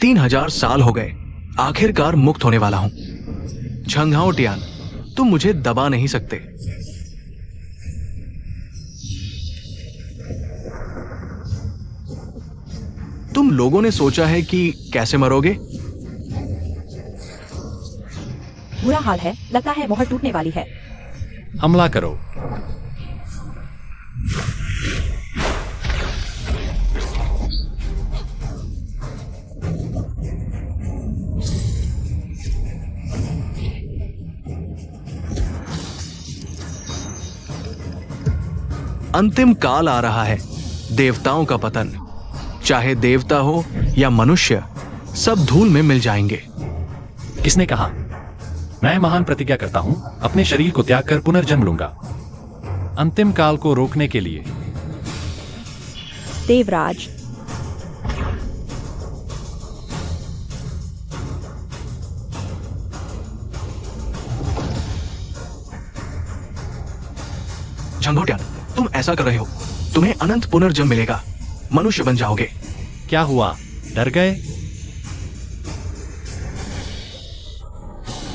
3000 साल हो गए, आखिरकार मुक्त होने वाला हूं। झंघाओ टियान, तुम मुझे दबा नहीं सकते। तुम लोगों ने सोचा है कि कैसे मरोगे? बुरा हाल है, लगता है मोहर टूटने वाली है। हमला करो। अंतिम काल आ रहा है, देवताओं का पतन। चाहे देवता हो या मनुष्य, सब धूल में मिल जाएंगे। किसने कहा? मैं महान प्रतिज्ञा करता हूं, अपने शरीर को त्याग कर पुनर्जन्म लूंगा, अंतिम काल को रोकने के लिए। देवराज, झंघोटियान, तुम ऐसा कर रहे हो, तुम्हें अनंत पुनर्जन्म मिलेगा, मनुष्य बन जाओगे। क्या हुआ, डर गए?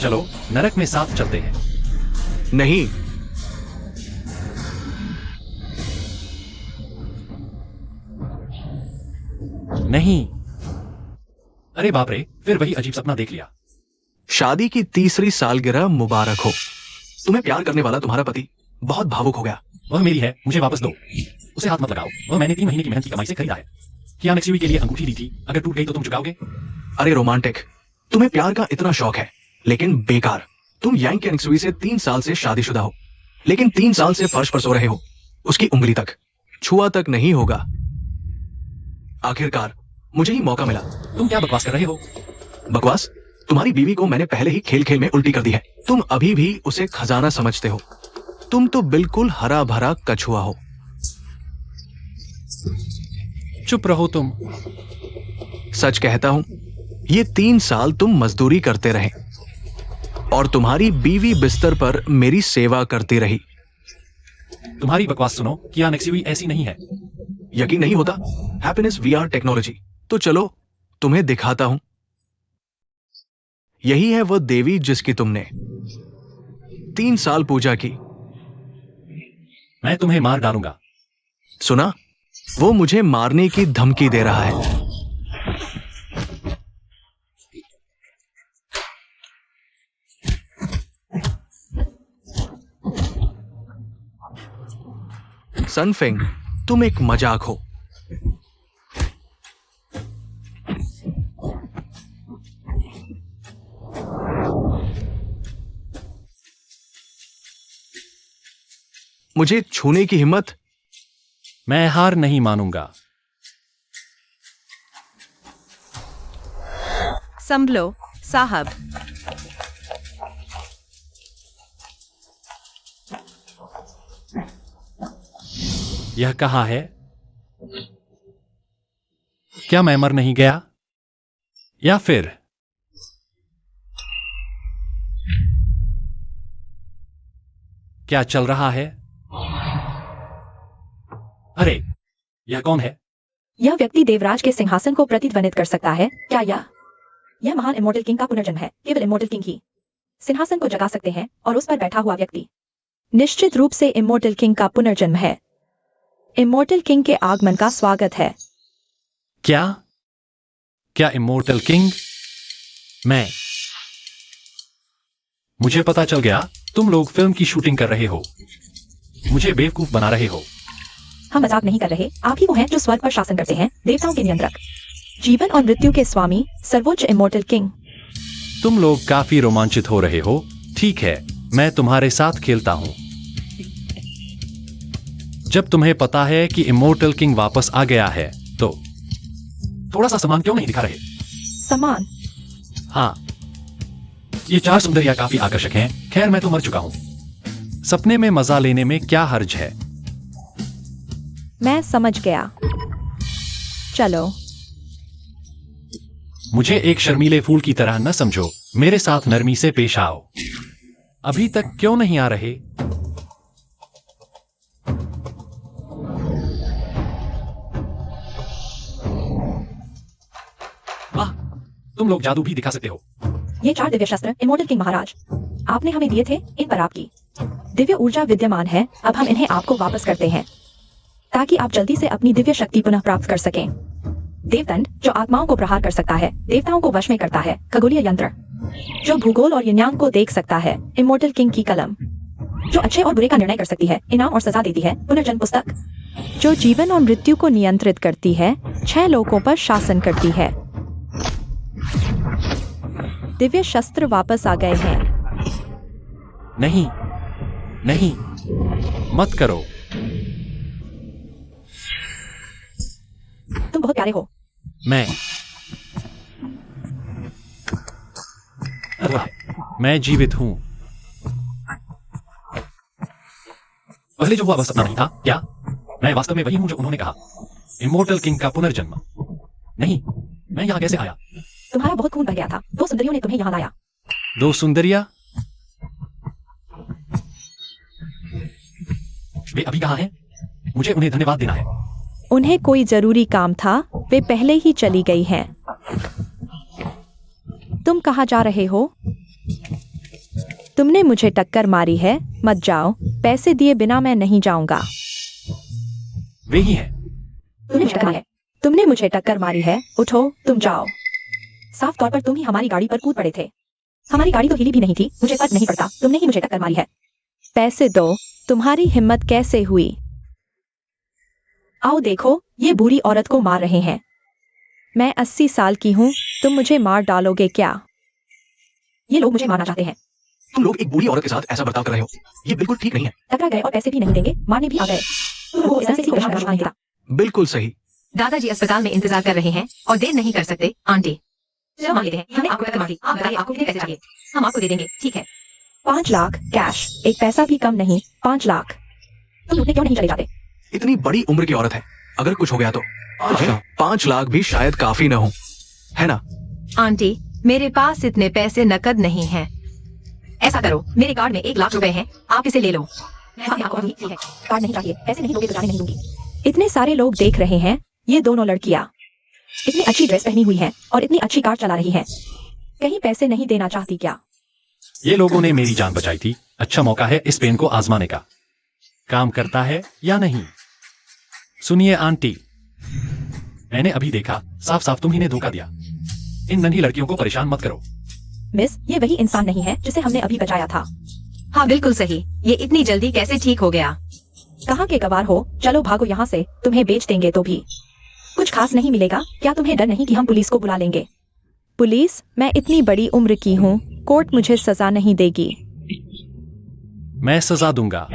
चलो नरक में साथ चलते हैं। नहीं, नहीं। अरे बाप रे, फिर वही अजीब सपना देख लिया। शादी की 3री सालगिरह मुबारक हो। तुम्हें प्यार करने वाला तुम्हारा पति बहुत भावुक हो गया। वह मेरी है, मुझे वापस दो। उसे हाथ मत लगाओ, वह मैंने 3 महीने की मेहनत की कमाई से खरीदा है। कियान एक्सयूवी के लिए अंगूठी दी थी, अगर टूट गई तो तुम चुकाओगे? अरे रोमांटिक, तुम्हें प्यार का इतना शौक है, लेकिन बेकार। तुम यांग एक्सयूवी से 3 साल से शादीशुदा हो, लेकिन 3 साल से फर्श पर सो रहे हो, उसकी उंगली तक छुआ तक नहीं होगा। आखिरकार मुझे ही मौका मिला। तुम क्या बकवास कर रहे हो? बकवास? तुम्हारी बीवी को मैंने पहले ही खेल खेल में उल्टी कर दी है। तुम अभी भी उसे खजाना समझते हो। तुम तो बिल्कुल हरा भरा कछुआ हो। चुप रहो तुम। सच कहता हूं, ये 3 साल तुम मजदूरी करते रहे और तुम्हारी बीवी बिस्तर पर मेरी सेवा करती रही। तुम्हारी बकवास सुनो, कियान एक्सयूवी ऐसी नहीं है। यकीन नहीं होता? Happiness VR technology. तो चलो तुम्हें दिखाता हूं। यही है वह देवी जिसकी तुमने 3 साल पूजा की। मैं तुम्हें मार डालूंगा। सुना? वो मुझे मारने की धमकी दे रहा है। सनफेंग, तुम एक मजाक हो। मुझे छूने की हिम्मत? मैं हार नहीं मानूंगा। संभलो साहब। यह कहाँ है? क्या मैं मर नहीं गया? या फिर क्या चल रहा है? अरे, यह कौन है? यह व्यक्ति देवराज के सिंहासन को प्रतिध्वनित कर सकता है क्या? यह महान इमोर्टल किंग का पुनर्जन्म है। केवल इमोर्टल किंग ही सिंहासन को जगा सकते हैं और उस पर बैठा हुआ व्यक्ति निश्चित रूप से इमोर्टल किंग का पुनर्जन्म है। इमोर्टल किंग के आगमन का स्वागत है। क्या इमोर्टल किंग? मुझे पता चल गया, तुम लोग फिल्म की शूटिंग कर रहे हो, मुझे बेवकूफ बना रहे हो। हम मजाक नहीं कर रहे, आप ही वो हैं जो स्वर्ग पर शासन करते हैं, देवताओं के नियंत्रक, जीवन और मृत्यु के स्वामी, सर्वोच्च इमोर्टल किंग। तुम लोग काफी रोमांचित हो रहे हो। ठीक है, मैं तुम्हारे साथ खेलता हूं। जब तुम्हें पता है कि इमोर्टल किंग वापस आ गया है, तो थोड़ा सा सामान क्यों नहीं दिखा रहे? सामान? हाँ, ये 4 सुंदरियां काफी आकर्षक हैं। खैर, मैं तो मर चुका हूं। सपने में मजा लेने में क्या हर्ज है? मैं समझ गया। चलो। मुझे एक शर्मीले फूल की तरह न समझो, मेरे साथ नरमी से पेश आओ। अभी तक क्यों नहीं आ रहे? वाह, तुम लोग जादू भी दिखा सकते हो। ये 4 दिव्य शस्त्र इमोर्टल किंग महाराज आपने हमें दिए थे, इन पर आपकी दिव्य ऊर्जा विद्यमान है। अब हम इन्हें आपको वापस करते हैं ताकि आप जल्दी से अपनी दिव्य शक्ति पुनः प्राप्त कर सकें। देवदंड जो आत्माओं को प्रहार कर सकता है, देवताओं को वश में करता है। खगोलीय यंत्र जो भूगोल और यन्यांग को देख सकता है। इमोर्टल किंग की कलम जो अच्छे और बुरे का निर्णय कर सकती है, इनाम और सजा देती है। पुनर्जन्म पुस्तक जो जीवन और मृत्यु को नियंत्रित करती है, 6 लोकों पर शासन करती है। दिव्य शस्त्र वापस आ गए हैं। नहीं, नहीं, मत करो। तुम बहुत प्यारे हो। मैं जीवित हूं। पहले जो हुआ वह सपना नहीं था क्या? मैं वास्तव में वही हूं जो उन्होंने कहा, इमोर्टल किंग का पुनर्जन्म। नहीं, मैं यहां कैसे आया? तुम्हारा बहुत खून बह गया था, 2 सुंदरियों ने तुम्हें यहाँ लाया। 2 सुंदरिया? वे अभी कहाँ हैं? मुझे उन्हें धन्यवाद देना है। उन्हें कोई जरूरी काम था, वे पहले ही चली गई हैं। तुम कहाँ जा रहे हो? तुमने मुझे टक्कर मारी है, मत जाओ। पैसे दिए बिना मैं नहीं जाऊंगा। वे ही हैं। तुमने मुझे टक्कर मारी है, उठो, तुम जाओ। साफ तौर पर तुम ही हमारी गाड़ी पर कूद पड़े थे। हमारी गाड़ी तो हिली भी नहीं थी, मुझे फर्क नहीं पड़ता, तुमने ही मुझे टक्कर मारी है। पैसे दो। तुम्हारी हिम्मत कैसे हुई? आओ देखो, ये बुरी औरत को मार रहे हैं। मैं 80 साल की हूँ, तुम मुझे मार डालोगे क्या? ये लोग मुझे मारना चाहते हैं। तुम लोग एक बूढ़ी औरत के साथ ऐसा बर्ताव कर रहे हो, ये बिल्कुल ठीक नहीं है। टकरा गए और पैसे भी नहीं देंगे, मारने भी आ गए। तुम लोगों को इस तरह से किसी को विश्वास नहीं था। बिल्कुल सही। दादाजी अस्पताल में इंतजार कर रहे हैं और देर नहीं कर सकते। आंटी चलो मान लेते हैं, हमने आपको टक्कर मारी। आप बताइए आपको कितने पैसे चाहिए? हम आपको दे देंगे, ठीक है? 5 लाख कैश, एक पैसा भी कम नहीं। 5 लाख। तुम लूटने क्यों नहीं चले जाते? इतनी बड़ी उम्र की औरत है, अगर कुछ हो गया तो 5 लाख भी शायद काफी न हो, है ना? आंटी मेरे पास इतने पैसे नकद नहीं हैं। ऐसा करो, मेरे कार्ड में 1 लाख रुपए हैं, आप इसे ले लो। कार्ड नहीं चाहिए, पैसे नहीं दोगे तो जाने नहीं दूंगी। इतने सारे लोग देख रहे हैं, ये दोनों लड़कियां इतनी अच्छी ड्रेस पहनी हुई हैं और इतनी अच्छी कार चला रही हैं। कहीं पैसे नहीं देना चाहती क्या? ये लोगों ने मेरी जान बचाई थी। अच्छा मौका है इस पेन को आजमाने का। काम करता है या नहीं? सुनिए आंटी, मैंने अभी देखा, साफ साफ तुम ही ने धोखा दिया। इन नन्ही लड़कियों को परेशान मत करो। मिस, ये वही इंसान नहीं है जिसे हमने अभी बचाया था। हाँ बिल्कुल सही, ये इतनी जल्दी कैसे ठीक हो गया? कहाँ के गवार हो? चलो भागो यहाँ से, तुम्हें बेच देंगे तो भी कुछ खास नहीं मिलेगा। क्या तुम्हें डर नहीं कि हम पुलिस को बुला लेंगे? पुलिस? मैं इतनी बड़ी उम्र की हूँ, कोर्ट मुझे सजा नहीं देगी। मैं सजा दूंगा।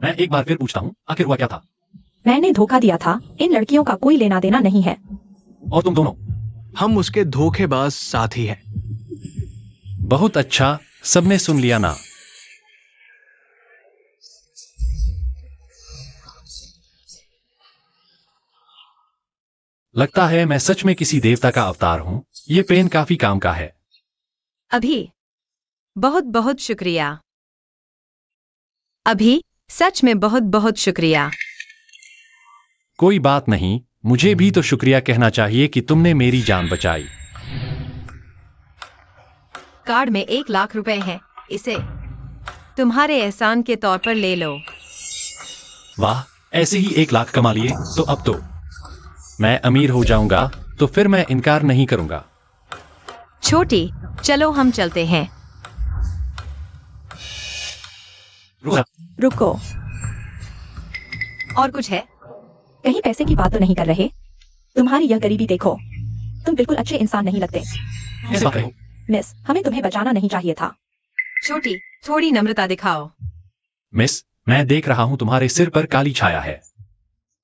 मैं एक बार फिर पूछता हूँ, आखिर हुआ क्या था? मैंने धोखा दिया था, इन लड़कियों का कोई लेना देना नहीं है। और तुम दोनों? हम उसके धोखेबाज साथी हैं। बहुत अच्छा, सबने सुन लिया ना? लगता है मैं सच में किसी देवता का अवतार हूं। ये पेन काफी काम का है। अभी बहुत बहुत शुक्रिया। अभी सच में बहुत बहुत शुक्रिया। कोई बात नहीं, मुझे भी तो शुक्रिया कहना चाहिए कि तुमने मेरी जान बचाई। कार्ड में 1 लाख रुपए हैं, इसे तुम्हारे एहसान के तौर पर ले लो। वाह, ऐसे ही 1 लाख कमा लिए तो अब तो मैं अमीर हो जाऊंगा, तो फिर मैं इनकार नहीं करूंगा। छोटी, चलो हम चलते हैं। रुको, और कुछ है? कहीं पैसे की बात तो नहीं कर रहे? तुम्हारी यह गरीबी देखो, तुम बिल्कुल अच्छे इंसान नहीं लगते। ऐसे बात कहो। मिस, हमें तुम्हें बचाना नहीं चाहिए था। छोटी, थोड़ी नम्रता दिखाओ। मिस, मैं देख रहा हूं तुम्हारे सिर पर काली छाया है।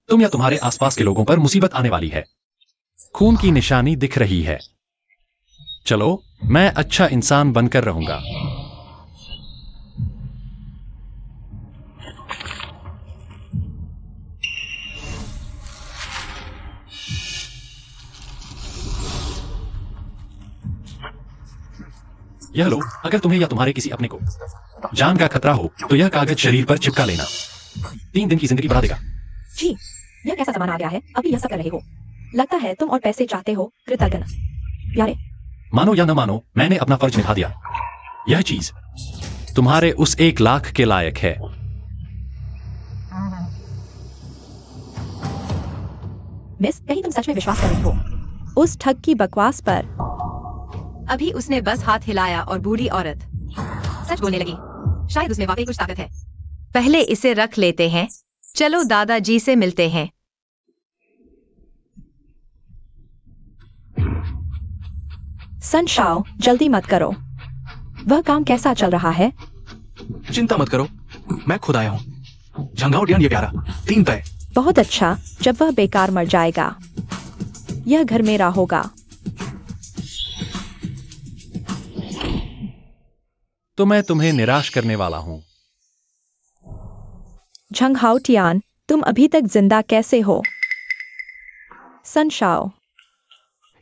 तुम या तुम्हारे आसपास के लोगों पर मुसीबत आने वाली है। खून की निशानी दिख रही है। चलो, मैं अच्छा इंसान बनकर रहूंगा। यह लो, अगर तुम्हें या तुम्हारे किसी अपने को जान का खतरा हो तो यह कागज शरीर पर चिपका लेना। 3 दिन की जिंदगी बढ़ा देगा। जी, यह कैसा सामान आ गया है? अभी यह सब कर रहे हो। लगता है तुम और पैसे चाहते हो। कृतज्ञ प्यारे। मानो या न मानो, मैंने अपना फर्ज निभा दिया। यह चीज तुम्हारे उस 1 लाख के लायक है। मिस, कहीं तुम सच में विश्वास कर रही हो उस ठग की बकवास पर? अभी उसने बस हाथ हिलाया और बूढ़ी औरत सच बोलने लगी। शायद उसमें वाकई कुछ ताकत है। पहले इसे रख लेते हैं। चलो दादाजी से मिलते हैं। सन शाओ, जल्दी मत करो। वह काम कैसा चल रहा है? चिंता मत करो, मैं खुद आया हूँ। झंगाओ टियान, ये प्यारा 3 तय। बहुत अच्छा, जब वह बेकार मर जाएगा। यह घर मेरा होगा। तो मैं तुम्हें निराश करने वाला हूं। झंग हाओ टियान, तुम अभी तक जिंदा कैसे हो? सन शाओ,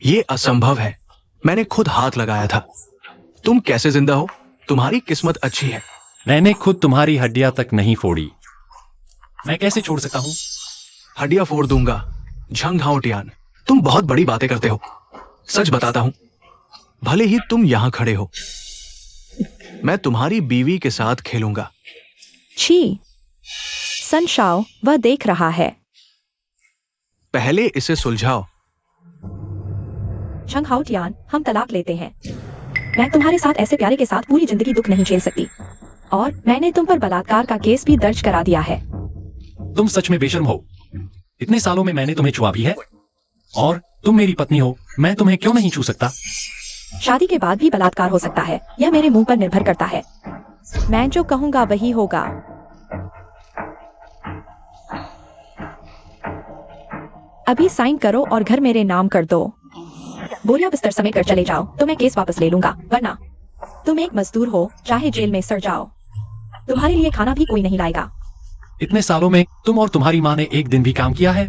ये असंभव है। मैंने खुद हाथ लगाया था। तुम कैसे जिंदा हो? तुम्हारी किस्मत अच्छी है। मैंने खुद तुम्हारी हड्डियां तक नहीं फोड़ी। मैं कैसे छोड़ सकता हूं? हड्डियां फोड़ दूंगा। झंग हाओ टियान, तुम बहुत बड़ी बातें करते हो। सच बताता हूं, भले ही तुम यहां खड़े हो, मैं तुम्हारी बीवी के साथ खेलूंगा। छी। सन शाओ, वह देख रहा है। पहले इसे सुलझाओ। झंग हाओ टियान, हम तलाक लेते हैं। मैं तुम्हारे साथ ऐसे प्यारे के साथ पूरी जिंदगी दुख नहीं झेल सकती। और मैंने तुम पर बलात्कार का केस भी दर्ज करा दिया है। तुम सच में बेशर्म हो। इतने सालों में मैंने तुम्हें छुआ भी है, और तुम मेरी पत्नी हो। मैं तुम्हें क्यों नहीं छू सकता? शादी के बाद भी बलात्कार हो सकता है, यह मेरे मुंह पर निर्भर करता है। मैं जो कहूंगा वही होगा। अभी साइन करो और घर मेरे नाम कर दो। बोरिया बिस्तर समेट कर चले जाओ, तो मैं केस वापस ले लूंगा। वरना तुम एक मजदूर हो, चाहे जेल में सड़ जाओ। तुम्हारे लिए खाना भी कोई नहीं लाएगा। इतने सालों में तुम और तुम्हारी माँ ने एक दिन भी काम किया है?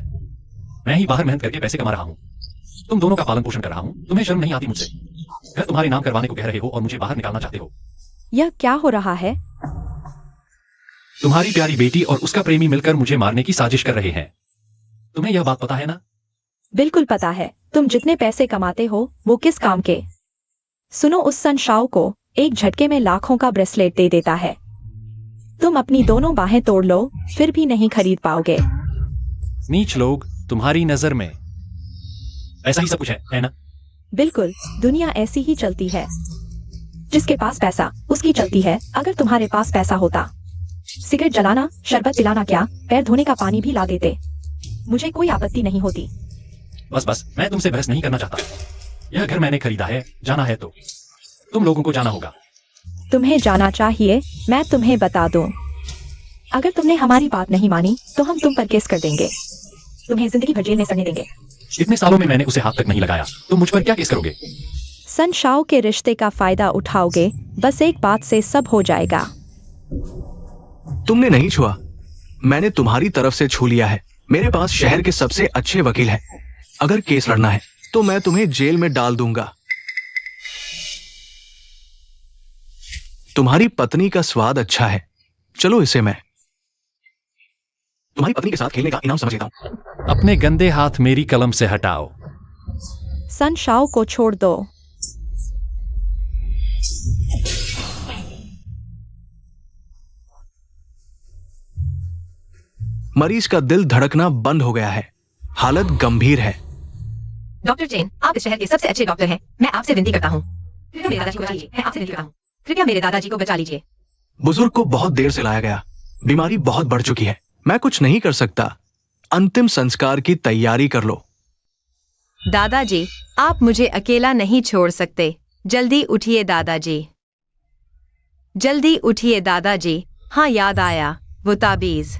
मैं ही बाहर मेहनत करके पैसे कमा रहा हूँ। तुम दोनों का पालन पोषण कर रहा हूँ। तुम्हें शर्म नहीं आती मुझसे? घर तुम्हारे नाम करवाने को कह रहे हो और मुझे बाहर निकालना चाहते हो। यह क्या हो रहा है? तुम्हारी प्यारी बेटी और उसका प्रेमी मिलकर मुझे मारने की साजिश कर रहे हैं। तुम्हें यह बात पता है ना? बिल्कुल पता है। तुम जितने पैसे कमाते हो वो किस काम के? सुनो, उस सन शाओ को एक झटके में लाखों का ब्रेसलेट दे देता है। तुम अपनी दोनों बाहें तोड़ लो, फिर भी नहीं खरीद पाओगे। नीच लोग, तुम्हारी नजर में ऐसा ही सब कुछ है ना? बिल्कुल, दुनिया ऐसी ही चलती है। जिसके पास पैसा उसकी चलती है। अगर तुम्हारे पास पैसा होता, सिगरेट जलाना, शरबत पिलाना, क्या पैर धोने का पानी भी ला देते। मुझे कोई आपत्ति नहीं होती। बस, मैं तुमसे बहस नहीं करना चाहता। यह घर मैंने खरीदा है। जाना है तो तुम लोगों को जाना होगा। तुम्हें जाना चाहिए, मैं तुम्हें बता दूं। अगर तुमने हमारी बात नहीं मानी तो हम तुम पर केस कर देंगे। तुम्हें जिंदगी भर जेल में सड़ने देंगे। इतने सालों में मैंने उसे हाथ तक नहीं लगाया, तुम मुझ पर क्या केस करोगे? सन शाओ के रिश्ते का फायदा उठाओगे। बस एक बात से सब हो जाएगा। तुमने नहीं छुआ, मैंने तुम्हारी तरफ से छू लिया है। मेरे पास शहर के सबसे अच्छे वकील हैं। अगर केस लड़ना है तो मैं तुम्हें जेल में डाल दूंगा। तुम्हारी पत्नी का स्वाद अच्छा है। चलो, इसे मैं तुम्हारी पत्नी के साथ खेलने का इनाम समझ लेता हूं। अपने गंदे हाथ मेरी कलम से हटाओ। सन शाओ को छोड़ दो। मरीज का दिल धड़कना बंद हो गया है। हालत गंभीर है। डॉक्टर चेन, आप इस शहर के सबसे अच्छे डॉक्टर हैं। मैं आपसे विनती करता हूँ, कृपया मेरे दादाजी को बचा लीजिए। मैं आपसे विनती करता हूँ, कृपया मेरे दादाजी को बचा लीजिए। बुजुर्ग को बहुत देर से लाया गया। बीमारी बहुत बढ़ चुकी है। मैं कुछ नहीं कर सकता। अंतिम संस्कार की तैयारी कर लो। दादाजी, आप मुझे अकेला नहीं छोड़ सकते। जल्दी उठिए दादाजी, जल्दी उठिए दादाजी। हाँ, याद आया, वो ताबीज।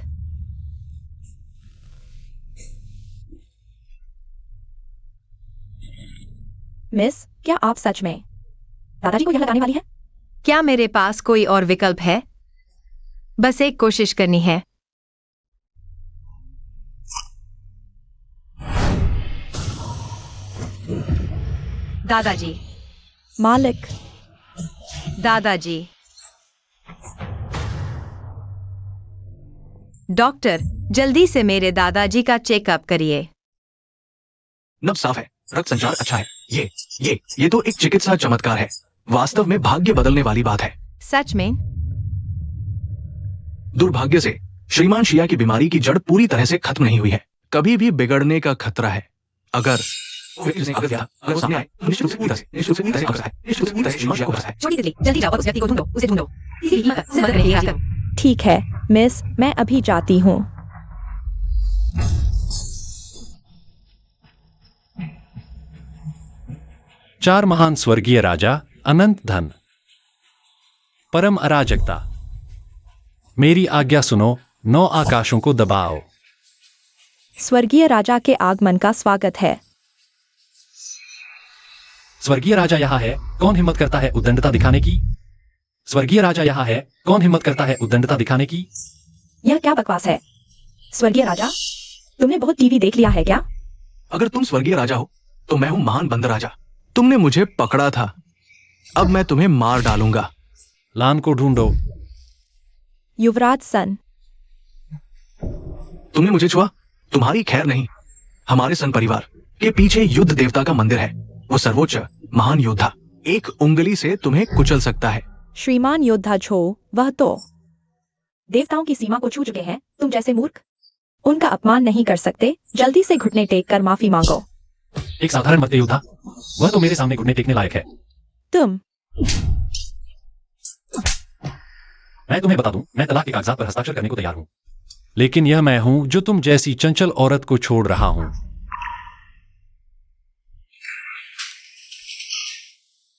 मिस, क्या आप सच में दादाजी को यह लगाने वाली है? क्या मेरे पास कोई और विकल्प है? बस एक कोशिश करनी है। दादाजी, मालिक, दादाजी। डॉक्टर, जल्दी से मेरे दादाजी का चेकअप करिए। नब्ज साफ है, रक्त संचार अच्छा है। ये तो एक चिकित्सा चमत्कार है। वास्तव में भाग्य बदलने वाली बात है। सच में? दुर्भाग्य से श्रीमान शिया की बीमारी की जड़ पूरी तरह से खत्म नहीं हुई है। कभी भी बिगड़ने का खतरा है। अगर वो सामने आए, तो निश्चित रूप से पूरी तरह से श्रीमान शिया को फंसा है। छोटी तितली, जल्दी जाओ और उस व्यक्ति को ढूंढो, उसे ढूंढो। किसी भी कीमत पर उसे मदद करने की कोशिश करो। ठीक है मिस, मैं अभी जाती हूँ। चार महान स्वर्गीय राजा, अनंत धन, परम अराजकता। मेरी आज्ञा सुनो, 9 आकाशों को दबाओ। स्वर्गीय राजा के आगमन का स्वागत है। स्वर्गीय राजा यहाँ है, कौन हिम्मत करता है उद्दंडता दिखाने की? स्वर्गीय राजा यहाँ है, कौन हिम्मत करता है उद्दंडता दिखाने की? यह क्या बकवास है? स्वर्गीय राजा, तुमने बहुत टीवी देख लिया है क्या? अगर तुम स्वर्गीय राजा हो तो मैं हूं महान बंदर राजा। तुमने मुझे पकड़ा था, अब मैं तुम्हें मार डालूंगा। लान को ढूंढो। युवराज सन, तुमने मुझे छुआ, तुम्हारी खैर नहीं। हमारे सन परिवार के पीछे युद्ध देवता का मंदिर है। वो सर्वोच्च महान योद्धा एक उंगली से तुम्हें कुचल सकता है। श्रीमान योद्धा झो, वह तो देवताओं की सीमा को छू चुके हैं। तुम जैसे मूर्ख उनका अपमान नहीं कर सकते। जल्दी से घुटने टेक कर माफी मांगो। एक साधारण मध्य योद्धा, वह तो मेरे सामने घुटने टेकने लायक है। तुम मैं तुम्हें बता दूं, मैं तलाक के कागजात पर हस्ताक्षर करने को तैयार हूं। लेकिन यह मैं हूं जो तुम जैसी चंचल औरत को छोड़ रहा हूं।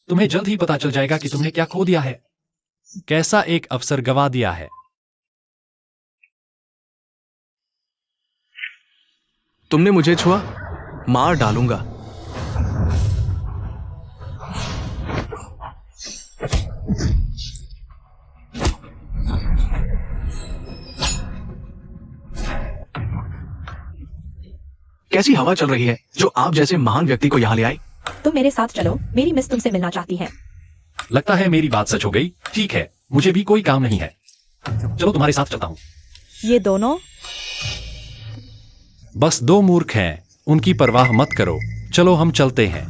तुम्हें जल्द ही पता चल जाएगा कि तुमने क्या खो दिया है, कैसा एक अवसर गवा दिया है। तुमने मुझे छुआ, मार डालूंगा। कैसी हवा चल रही है जो आप जैसे महान व्यक्ति को यहाँ ले आई? तुम मेरे साथ चलो, मेरी मिस तुमसे मिलना चाहती है। लगता है मेरी बात सच हो गई। ठीक है, मुझे भी कोई काम नहीं है। चलो तुम्हारे साथ चलता हूं। ये दोनों बस 2 मूर्ख हैं, उनकी परवाह मत करो। चलो हम चलते हैं।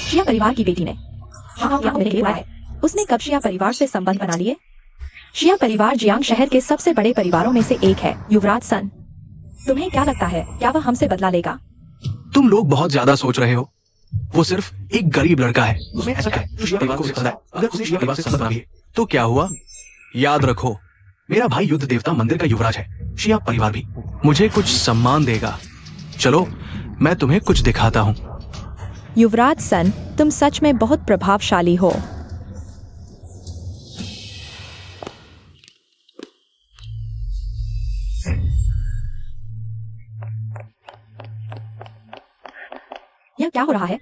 शिया परिवार की बेटी ने यहाँ मेरे लिए आया है। उसने कब शिया परिवार से संबंध बना लिए? शिया परिवार जियांग शहर के सबसे बड़े परिवारों में से एक है। युवराज सन, तुम्हें क्या लगता है, क्या वह हमसे बदला लेगा? तुम लोग बहुत ज्यादा सोच रहे हो। वो सिर्फ एक गरीब लड़का है। उसमें ऐसा क्या है जो शिया परिवार को पसंद है? अगर उसे शिया परिवार से संबंध बना लिए तो क्या हुआ? याद रखो, मेरा भाई युद्ध देवता मंदिर का युवराज है। शिया परिवार भी मुझे कुछ सम्मान देगा। चलो, मैं तुम्हें कुछ दिखाता हूँ। युवराज सन, तुम सच में बहुत प्रभावशाली हो। यह क्या हो रहा है?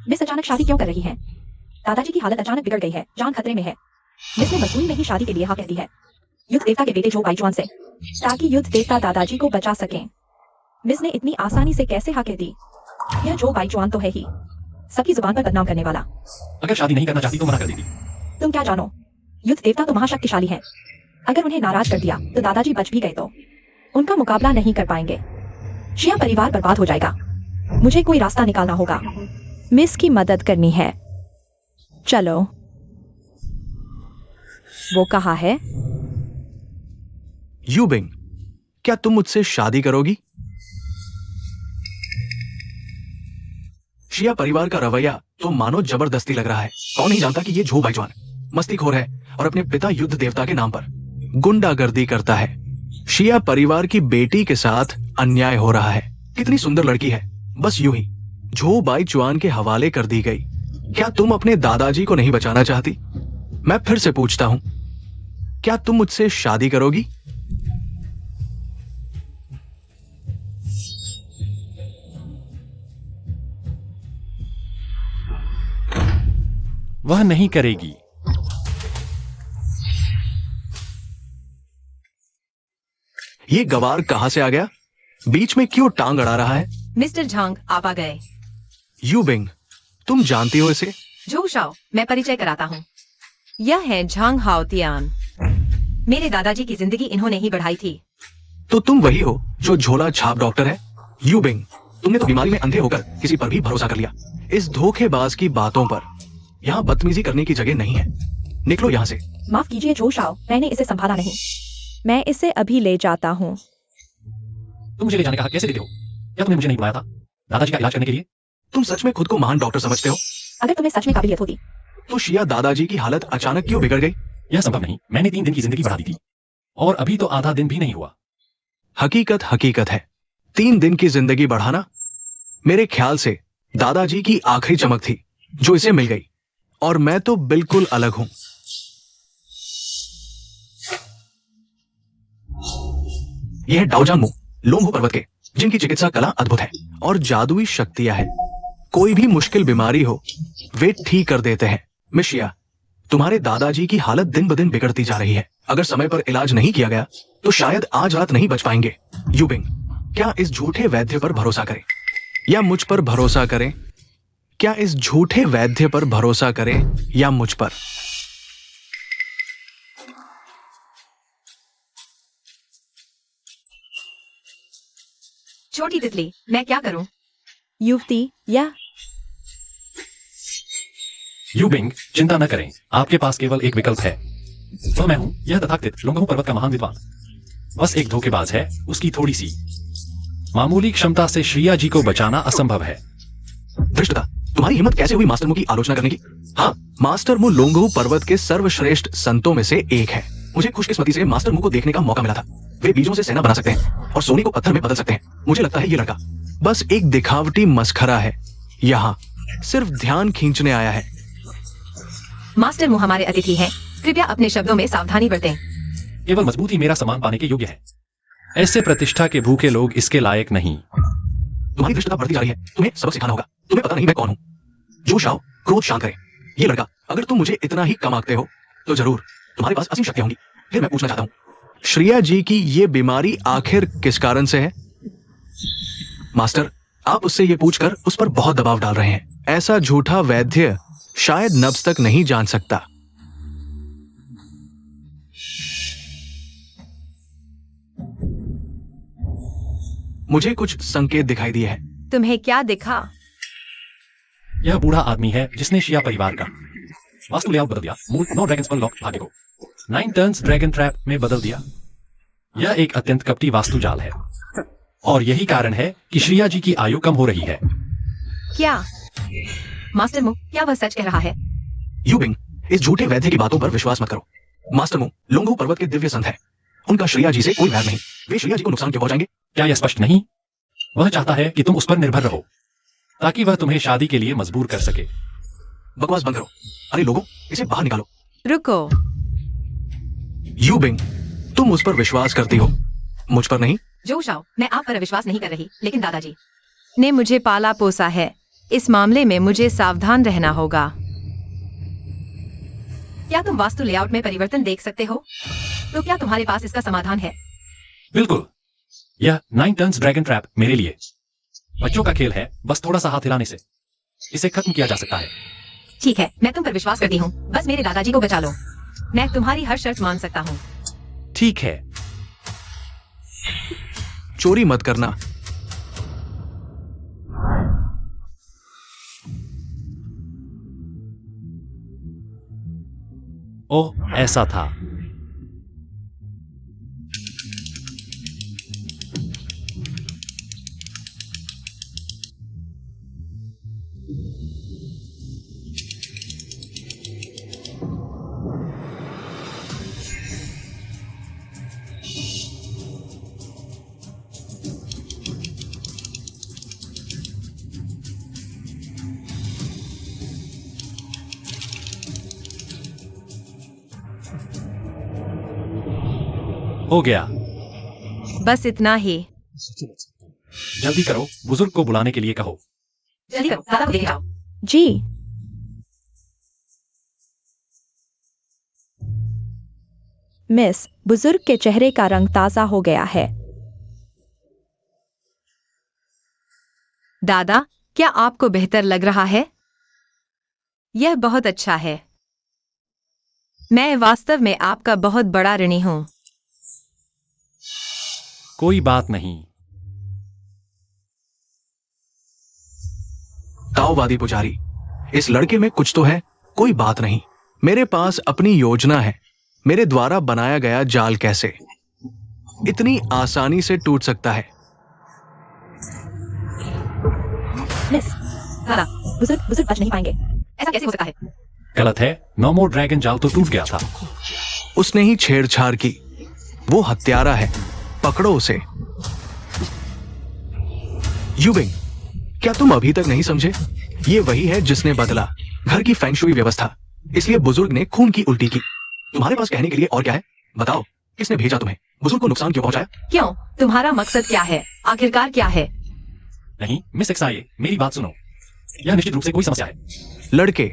मिस अचानक शादी क्यों कर रही है? दादाजी की हालत अचानक बिगड़ गई है, जान खतरे में है। मिस ने मजबूरी में ही शादी के लिए हाँ कह दी है, युद्ध देवता के बेटे जो बाईचुआन से, ताकि युद्ध देवता दादाजी को बचा सकें। मिस ने इतनी आसानी से कैसे हाँ कह दी? यह जो बाईचुआन तो है ही सबकी जुबान पर बदनाम करने वाला। अगर शादी नहीं करना चाहती तो मना कर देती। तुम क्या जानो, युद्ध देवता तो महाशक्तिशाली है। अगर उन्हें नाराज कर दिया तो दादाजी बच भी गए तो उनका मुकाबला नहीं कर पाएंगे। शिया परिवार बर्बाद हो जाएगा। मुझे कोई रास्ता निकालना होगा। मिस की मदद करनी है। चलो। वो कहा है? यूबिंग, क्या तुम मुझसे शादी करोगी? शिया परिवार का रवैया तो मानो जबरदस्ती लग रहा है। कौन नहीं जानता कि ये झो बाईचुआन मस्तीखोर है और अपने पिता युद्ध देवता के नाम पर गुंडागर्दी करता है। शिया परिवार की बेटी के साथ अन्याय हो रहा है। कितनी सुंदर लड़की है, बस यूं ही झो बाईचुआन के हवाले कर दी गई। क्या तुम अपने दादाजी को नहीं बचाना चाहती? मैं फिर से पूछता हूं, क्या तुम मुझसे शादी करोगी? वह नहीं करेगी। ये गवार कहां से आ गया? बीच में क्यों टांग अड़ा रहा है? मिस्टर झांग, आप आ गए। यूबिंग, तुम जानती हो इसे? जो शाओ, मैं परिचय कराता हूँ। यह है झांग हाओतियान। मेरे दादाजी की जिंदगी इन्होंने ही बढ़ाई थी। तो तुम वही हो जो झोला छाप डॉक्टर है? यू बिंग, तुमने तो बीमारी में अंधे होकर किसी पर भी भरोसा कर लिया। इस धोखेबाज की बातों पर यहाँ बदतमीजी करने की जगह नहीं है। निकलो यहाँ से। माफ कीजिए झो शाओ, मैंने इसे संभाला नहीं। मैं इसे अभी ले जाता हूँ। तुम मुझे ले जाने का हक कैसे देते हो? क्या तुमने मुझे नहीं बुलाया था दादाजी का इलाज करने के लिए? तुम सच में खुद को महान डॉक्टर समझते हो? अगर तुम्हें सच में काबिलियत होती तो शिया दादाजी की हालत अचानक क्यों बिगड़ गई? यह संभव नहीं। मैंने 3 दिन की जिंदगी बढ़ा दी थी और अभी तो आधा दिन भी नहीं हुआ। हकीकत हकीकत है, 3 दिन की जिंदगी बढ़ाना मेरे ख्याल से दादाजी की आखिरी चमक थी जो इसे मिल गई, और मैं तो बिल्कुल अलग हूं। यह डाओजांग लोंगहू पर्वत के, जिनकी चिकित्सा कला अद्भुत है और जादुई शक्तियां हैं। कोई भी मुश्किल बीमारी हो वे ठीक कर देते हैं। मिस शिया, तुम्हारे दादाजी की हालत दिन ब दिन बिगड़ती जा रही है। अगर समय पर इलाज नहीं किया गया तो शायद आज रात नहीं बच पाएंगे। यूबिंग, क्या इस झूठे वैद्य पर भरोसा करें या मुझ पर भरोसा करें? क्या इस झूठे वैद्य पर भरोसा करें या मुझ पर? छोटी तितली, मैं क्या करूं? युवती या यू बिंग, चिंता न करें, आपके पास केवल एक विकल्प है। तो मैं हूं, यह तथाकथित लोंगहू पर्वत का महान विद्वान। बस एक धोखेबाज है, उसकी थोड़ी सी मामूली क्षमता से श्रिया जी को बचाना असंभव है। धृष्टता, तुम्हारी हिम्मत कैसे हुई मास्टर मु की आलोचना करने की? हाँ, मास्टर मु लोंगहू पर्वत के सर्वश्रेष्ठ संतों में से एक है। मुझे खुशकिस्मती से मास्टर मु को देखने का मौका मिला था। वे बीजों से सेना बना सकते हैं और सोने को पत्थर में बदल सकते हैं। मुझे लगता है ये लड़का बस एक दिखावटी मस्खरा है, यहाँ सिर्फ ध्यान खींचने आया है। मास्टर मु हमारे अतिथि हैं। कृपया अपने शब्दों में सावधानी बरतें। केवल मजबूती मेरा सम्मान पाने के योग्य है। ऐसे प्रतिष्ठा के भूखे लोग इसके लायक नहीं। तुम्हारी धृष्टता बढ़ती जा रही है, तुम्हें सबक सिखाना होगा। तुम्हें पता नहीं मैं कौन हूँ। जो शाओ, क्रोध शांत करे। ये लड़का, अगर तुम मुझे इतना ही कम आंकते हो तो जरूर तुम्हारे पास असीम शक्तियां होंगी। फिर मैं पूछना चाहता हूँ, श्रिया जी की ये बीमारी आखिर किस कारण से है? मास्टर, आप उससे ये पूछकर उस पर बहुत दबाव डाल रहे हैं। ऐसा झूठा वैद्य शायद नब्ज तक नहीं जान सकता। मुझे कुछ संकेत दिखाई दिए हैं। तुम्हें क्या दिखा? यह बूढ़ा आदमी है जिसने शिया परिवार का वास्तु लेआउट बदल दिया। मूल 9 ड्रैगन स्पल लॉक भाग्य को 9 टर्न्स ड्रैगन ट्रैप में बदल दिया। यह एक अत्यंत कपटी वास्तु जाल है और यही कारण है कि श्रिया जी की आयु कम हो रही है। क्या मास्टर मु, क्या वह सच कह रहा है? यूबिंग, इस झूठे वैद्य की बातों पर विश्वास मत करो। मास्टर मु लोंगहू पर्वत के दिव्य संत है। उनका श्रिया जी से कोई वैर नहीं। वे श्रिया जी को नुकसान क्यों पहुंचाएंगे? क्या यह स्पष्ट नहीं? वह चाहता है कि तुम उस पर निर्भर रहो ताकि वह तुम्हें शादी के लिए मजबूर कर सके। बकवास बंद करो। अरे लोगों, इसे बाहर निकालो। रुको। यूबिंग, तुम उस पर विश्वास करती हो, मुझ पर नहीं। जो शाओ, मैं आप पर विश्वास नहीं कर रही, लेकिन दादाजी ने मुझे पाला पोसा है। इस मामले में मुझे सावधान रहना होगा। क्या तुम वास्तु लेआउट में परिवर्तन देख सकते हो? तो क्या तुम्हारे पास इसका समाधान है? बिल्कुल। यह 9 टर्न्स ड्रैगन ट्रैप मेरे लिए बच्चों का खेल है। बस थोड़ा सा हाथ हिलाने से इसे खत्म किया जा सकता है। ठीक है, मैं तुम पर विश्वास करती हूँ। बस मेरे दादाजी को बचा लो। मैं तुम्हारी हर शर्त मान सकता हूँ। ठीक है। चोरी मत करना। ओह, ऐसा था। हो गया। बस इतना ही। जल्दी करो, बुजुर्ग को बुलाने के लिए कहो। जल्दी करो, दादा को लेके जाओ। जी। मिस, बुजुर्ग के चेहरे का रंग ताजा हो गया है। दादा, क्या आपको बेहतर लग रहा है? यह बहुत अच्छा है। मैं वास्तव में आपका बहुत बड़ा ऋणी हूँ। कोई बात नहीं। ताओवादी पुजारी, इस लड़के में कुछ तो है, कोई बात नहीं। मेरे पास अपनी योजना है। मेरे द्वारा बनाया गया जाल कैसे इतनी आसानी से टूट सकता है? मिस, दादा, बुजुर्ग बुजुर्ग बच नहीं पाएंगे। ऐसा कैसे हो सकता है? गलत है। नो मोर ड्रैगन जाल तो टूट गया था। उसने ही छेड़छाड़ की। वो हत्यारा है, पकड़ो उसे। यूबिंग, क्या तुम अभी तक नहीं समझे? ये वही है जिसने बदला घर की फेंगशुई व्यवस्था। इसलिए बुजुर्ग ने खून की उल्टी की। तुम्हारे पास कहने के लिए और क्या है? बताओ, किसने भेजा तुम्हें? बुजुर्ग को नुकसान क्यों पहुंचाया? क्यों? तुम्हारा मकसद क्या है? आखिरकार क्या है? नहीं मिस एक्साये, मेरी बात सुनो। यह निश्चित रूप से कोई समस्या है। लड़के,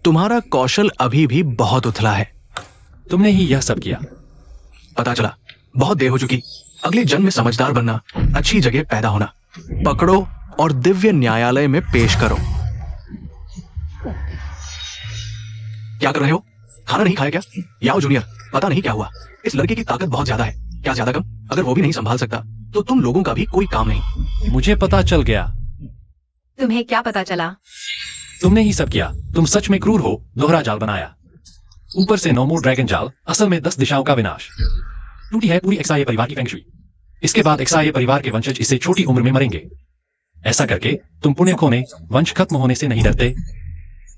तुम्हारा कौशल अभी भी बहुत उथला है। तुमने ही यह सब किया। पता चला, बहुत देर हो चुकी। अगले जन्म में समझदार बनना, अच्छी जगह पैदा होना। पकड़ो और दिव्य न्यायालय में पेश करो। क्या कर रहे हो? खाना नहीं खाया क्या? याओ जूनियर, पता नहीं क्या हुआ। इस लड़के की ताकत बहुत ज्यादा है। क्या ज्यादा कम? अगर वो भी नहीं संभाल सकता तो तुम लोगों का भी कोई काम नहीं। मुझे पता चल गया। तुम्हें क्या पता चला? तुमने ही सब किया। तुम सच में क्रूर हो। दोहरा जाल बनाया, ऊपर से नो मोर ड्रैगन जाल, असल में 10 दिशाओं का विनाश। टूटी है पूरी एक्साये परिवार की फेंगशुई। इसके बाद एक्साये परिवार के वंशज इससे छोटी उम्र में मरेंगे। ऐसा करके तुम पुण्य खोने, वंश खत्म होने से नहीं डरते?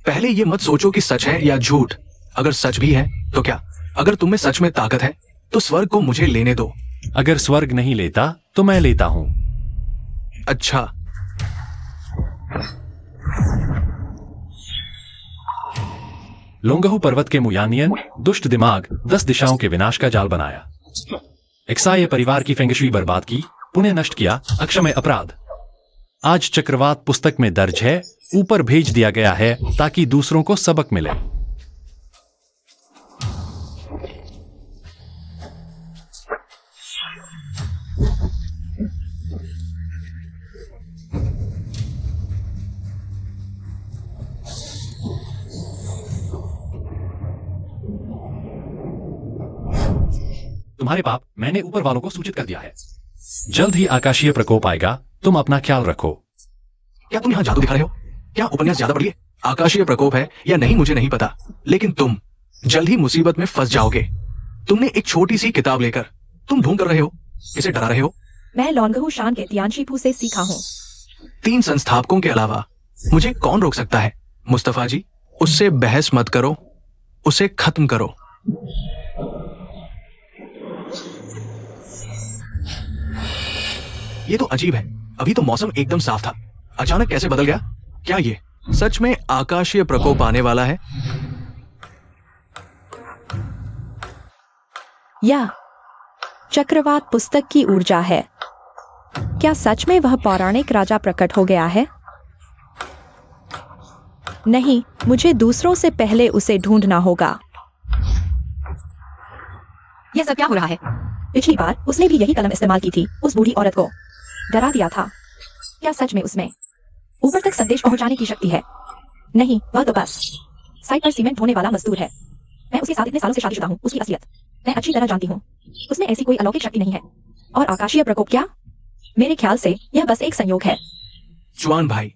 पहले ये मत सोचो कि सच है या झूठ। अगर सच भी है तो क्या? अगर तुम में सच में ताकत है तो स्वर्ग को मुझे लेने दो। अगर स्वर्ग नहीं लेता तो मैं लेता हूं। अच्छा, लोंगहू पर्वत के मुयानियन दुष्ट दिमाग 10 दिशाओं के विनाश का जाल बनाया। एक्साये परिवार की फेंगशुई बर्बाद की, पुण्य नष्ट किया, अक्षम्य अपराध। आज चक्रवात पुस्तक में दर्ज है, ऊपर भेज दिया गया है ताकि दूसरों को सबक मिले। तुम्हारे पाप मैंने ऊपर वालों को सूचित कर दिया है। जल्द ही आकाशीय प्रकोप आएगा। तुम अपना ख्याल रखो। क्या तुम यहां जादू दिखा रहे हो? क्या उपन्यास ज्यादा पढ़ी है? आकाशीय प्रकोप है या नहीं मुझे नहीं पता, लेकिन तुम जल्द ही मुसीबत में फंस जाओगे। तुमने एक छोटी सी किताब लेकर तुम ढूंढ कर रहे हो, इसे डरा रहे हो। मैं लॉन्गहू शान के तियानशीफू से सीखा हूँ। 3 संस्थापकों के अलावा मुझे कौन रोक सकता है? मुस्तफा जी, उससे बहस मत करो, उसे खत्म करो। ये तो अजीब है। अभी तो मौसम एकदम साफ था, अचानक कैसे बदल गया? क्या ये सच में आकाशीय प्रकोप आने वाला है? या चक्रवात पुस्तक की ऊर्जा है। क्या सच में वह पौराणिक राजा प्रकट हो गया है? नहीं, मुझे दूसरों से पहले उसे ढूंढना होगा। यह सब क्या हो रहा है? पिछली बार उसने भी यही कलम इस्तेमाल की थी, उस बूढ़ी औरत को डरा दिया था। क्या सच में उसमें ऊपर तक संदेश पहुंचाने की शक्ति है? नहीं, वह तो बस साइट पर सीमेंट ढोने वाला मजदूर है। मैं उसके साथ इतने सालों से शादीशुदा हूँ, उसकी असलियत मैं अच्छी तरह जानती हूँ। उसमें ऐसी कोई अलौकिक शक्ति नहीं है। और आकाशीय प्रकोप क्या? मेरे ख्याल से यह बस एक संयोग है। जुआन भाई,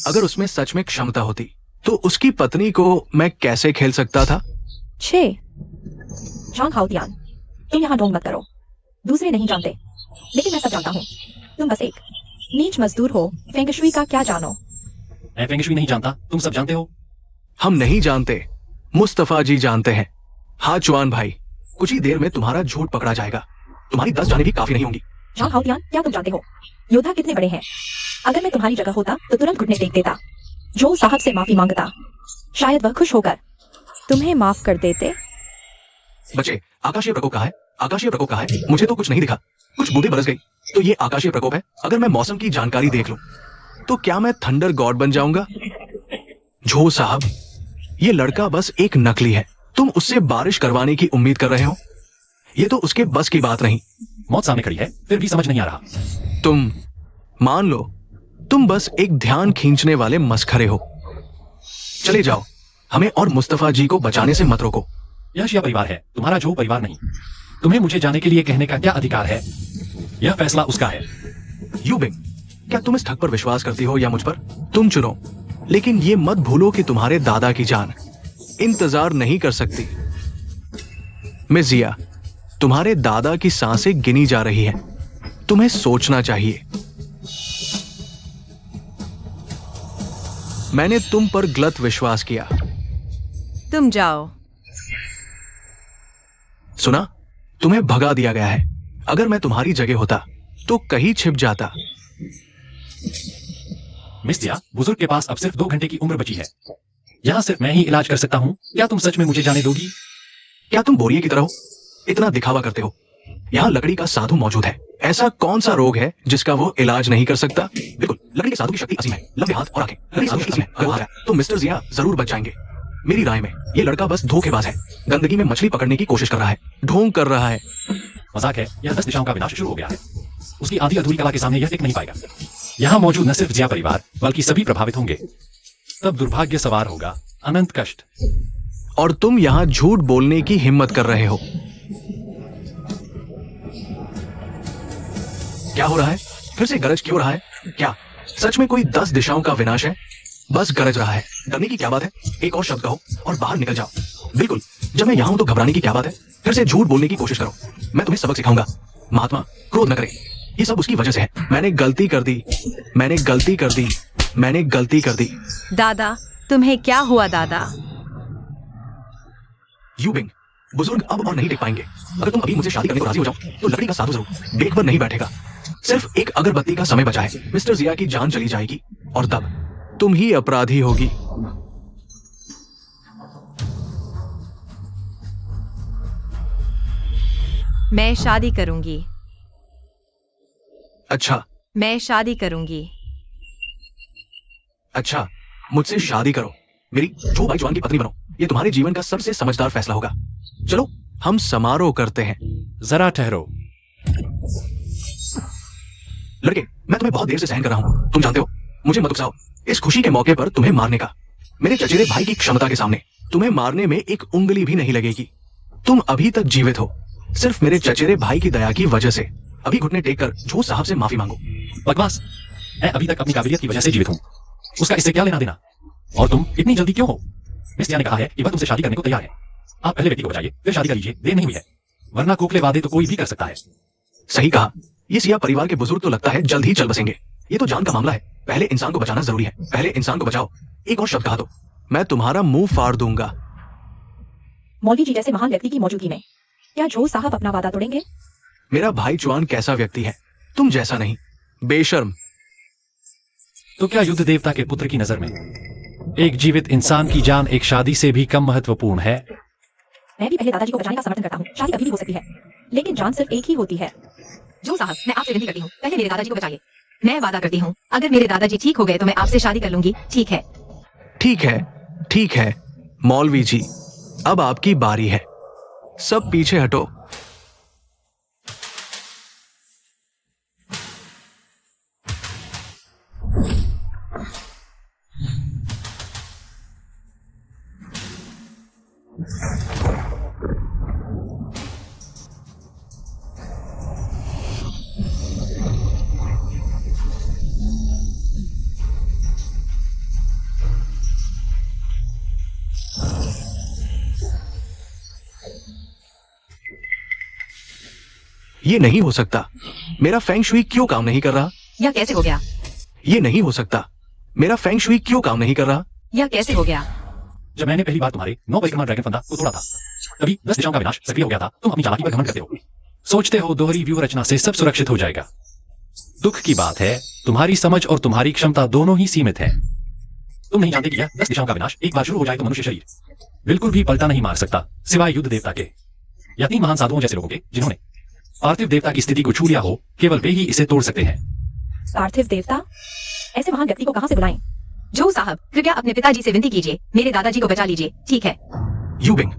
अगर उसमें सच में क्षमता होती तो उसकी पत्नी को मैं कैसे खेल सकता था? जॉन हाउतियान, तुम यहाँ ढोंग मत करो। दूसरे नहीं जानते, लेकिन मैं सब जानता हूँ। तुम बस एक नीच मजदूर हो। फेंगशुई का क्या जानो? मैं फेंगशुई नहीं जानता, तुम सब जानते हो। हम नहीं जानते, मुस्तफा जी जानते हैं। हाँ जुआन भाई, कुछ ही देर में तुम्हारा झूठ पकड़ा जाएगा। तुम्हारी 10 जाने भी काफी नहीं होंगी। जॉन हाउतियान, क्या तुम जानते हो योद्धा कितने बड़े हैं? अगर मैं तुम्हारी जगह होता तो तुरंत घुटने टेक देता, जो साहब से माफी मांगता। शायद वह खुश होकर तुम्हें माफ कर देते। बच्चे, आकाशीय प्रकोप कहाँ है? आकाशीय प्रकोप कहाँ है? मुझे तो कुछ नहीं दिखा। कुछ बूंदें बरस गई तो ये आकाशीय प्रकोप है। अगर मैं मौसम की जानकारी देख लूं तो क्या मैं थंडर गॉड बन जाऊंगा? जो साहब, ये लड़का बस एक नकली है। तुम उससे बारिश करवाने की उम्मीद कर रहे हो? ये तो उसके बस की बात नहीं। मौत सामने खड़ी है, फिर भी समझ नहीं आ रहा। तुम मान लो, तुम बस एक ध्यान खींचने वाले मस्खरे हो। चले जाओ, हमें और मुस्तफा जी को बचाने से मत रोको। यह शिया परिवार है, तुम्हारा जो परिवार नहीं। तुम्हें मुझे जाने के लिए कहने का क्या अधिकार है? यह फैसला उसका है। यूबिंग, क्या तुम इस ठग पर विश्वास करती हो या मुझ पर? तुम चुनो, लेकिन ये मत भूलो कि तुम्हारे दादा की जान इंतजार नहीं कर सकती। मिस जिया, तुम्हारे दादा की सांसें गिनी जा रही हैं। तुम्हें सोचना चाहिए। मैंने तुम पर गलत विश्वास किया। तुम जाओ। सुना, तुम्हें भगा दिया गया है। अगर मैं तुम्हारी जगह होता तो कहीं छिप जाता। मिस जिया, बुजुर्ग के पास अब सिर्फ 2 घंटे की उम्र बची है। यहाँ सिर्फ मैं ही इलाज कर सकता हूँ। क्या तुम सच में मुझे जाने दोगी? क्या तुम बोरिए की तरह हो? इतना दिखावा करते हो। यहाँ लकड़ी का साधु मौजूद है। ऐसा कौन सा रोग है जिसका वो इलाज नहीं कर सकता? बिल्कुल, लकड़ी के साधु की शक्ति असीम है। लंबे हाथ और आंखें। लकड़ी की साधु की शक्ति असीम है। अगर वो आ गया तो मिस्टर जिया जरूर बच जाएंगे। मेरी राय में ये लड़का बस धोखेबाज है। गंदगी में मछली पकड़ने की कोशिश कर रहा है, ढोंग कर रहा है। मजाक है। यह 10 दिशाओं का विनाश शुरू हो गया है। उसकी आधी अधूरी कला के सामने यह टिक नहीं पाएगा। यहाँ मौजूद न सिर्फ जिया परिवार बल्कि सभी प्रभावित होंगे। तब दुर्भाग्य सवार होगा, अनंत कष्ट। और तुम यहाँ झूठ बोलने की हिम्मत कर रहे हो। क्या हो रहा है? फिर से गरज क्यों रहा है? क्या सच में कोई 10 दिशाओं का विनाश है? बस गरज रहा है। डरने की क्या बात है? एक और शब्द कहो और बाहर निकल जाओ। बिल्कुल, जब मैं यहाँ हूं तो घबराने की क्या बात है? फिर से झूठ बोलने की कोशिश करो। मैं तुम्हें सबक सिखाऊंगा। महात्मा, क्रोध न करें। ये सब उसकी वजह से है। मैंने गलती कर दी। मैंने गलती कर दी। मैंने गलती कर दी। दादा, तुम्हें क्या हुआ दादा? यूबिंग, बुजुर्ग अब और नहीं टिक पाएंगे। अगर तुम अभी मुझसे शादी करने को राजी हो जाओ तो लकड़ी का साधु जरूर बेग पर नहीं बैठेगा। सिर्फ एक अगरबत्ती का समय बचा है। मिस्टर जिया की जान चली जाएगी और तब तुम ही अपराधी होगी। मैं शादी करूंगी। अच्छा, मैं शादी करूंगी। अच्छा, मुझसे शादी करो। मेरी जो भाई जवान की पत्नी बनो। ये तुम्हारे जीवन का सबसे समझदार फैसला होगा। चलो, हम समारोह करते हैं। जरा ठहरो। लड़के, मैं तुम्हें बहुत देर से सहन कर रहा हूं। तुम जानते हो, मुझे मत उकसाओ। इस खुशी के मौके पर तुम्हें मारने का, मेरे चचेरे भाई की क्षमता के सामने तुम्हें मारने में एक उंगली भी नहीं लगेगी। तुम अभी तक जीवित हो सिर्फ मेरे चचेरे भाई की दया की वजह से। अभी घुटने टेक कर जो साहब से माफी मांगो। बकवास। मैं अभी तक अपनी काबिलियत की वजह से जीवित हूँ। उसका इससे क्या लेना देना? और तुम इतनी जल्दी क्यों हो? मिस जिया ने कहा है कि वह तुमसे शादी करने को तैयार है। आप पहले व्यक्ति को बचाइए, फिर शादी कर लीजिए। देर नहीं हुई है, वरना खोखले वादे तो कोई भी कर सकता है। सही कहा। ये सिया परिवार के बुजुर्ग तो लगता है जल्द ही चल बसेंगे। ये तो जान का मामला है। पहले इंसान को बचाना जरूरी है। पहले इंसान को बचाओ। एक और शब्द कहा तो मैं तुम्हारा मुंह फाड़ दूंगा। मौलवी जी जैसे महान व्यक्ति की मौजूदगी में क्या जो साहब अपना वादा तोड़ेंगे? मेरा भाई चुआन कैसा व्यक्ति है? तुम जैसा नहीं। बेशर्म। तो क्या युद्ध देवता के पुत्र की नजर में एक जीवित इंसान की जान एक शादी से भी कम महत्वपूर्ण है? मैं भी पहले दादाजी को बचाने का समर्थन करता हूँ। शादी कभी भी हो सकती है, लेकिन जान सिर्फ एक ही होती है। जो साहब, मैं आपसे विनती करती हूँ, पहले मेरे दादाजी को बचाइए। मैं वादा करती हूँ, अगर मेरे दादाजी ठीक हो गए तो मैं आपसे शादी कर लूंगी। ठीक है? ठीक है, ठीक है। मौलवी जी, अब आपकी बारी है। सब पीछे हटो। ये नहीं हो सकता। मेरा फेंग शुई क्यों काम नहीं कर रहा? यह कैसे हो गया? ये नहीं हो सकता। मेरा फेंग शुई क्यों काम नहीं कर रहा? यह कैसे हो गया? जब मैंने पहली बार तुम्हारे 9 परिक्रमा ड्रैगन फंदा को तोड़ा था, तभी 10 दिशाओं का विनाश सक्रिय हो गया था। तुम अपनी चालाकी पर घमंड करते हो। सोचते हो दोहरी व्यूह रचना से सब सुरक्षित हो जाएगा। दुख की बात है, तुम्हारी समझ और तुम्हारी क्षमता दोनों ही सीमित है। तुम नहीं जानते कि यह 10 दिशाओं का विनाश एक बार शुरू हो जाए तो मनुष्य शरीर बिल्कुल भी पलटा नहीं मार सकता, सिवाय युद्ध देवता के या 3 महान साधुओं जैसे लोगों के जिन्होंने पार्थिव देवता की स्थिति को छू लिया हो। केवल वे ही इसे तोड़ सकते हैं। पार्थिव देवता? ऐसे महान व्यक्ति को कहां से बुलाएं? जो साहब, कृपया अपने पिताजी से विनती कीजिए, मेरे दादाजी को बचा लीजिए। ठीक है? यूबिंग,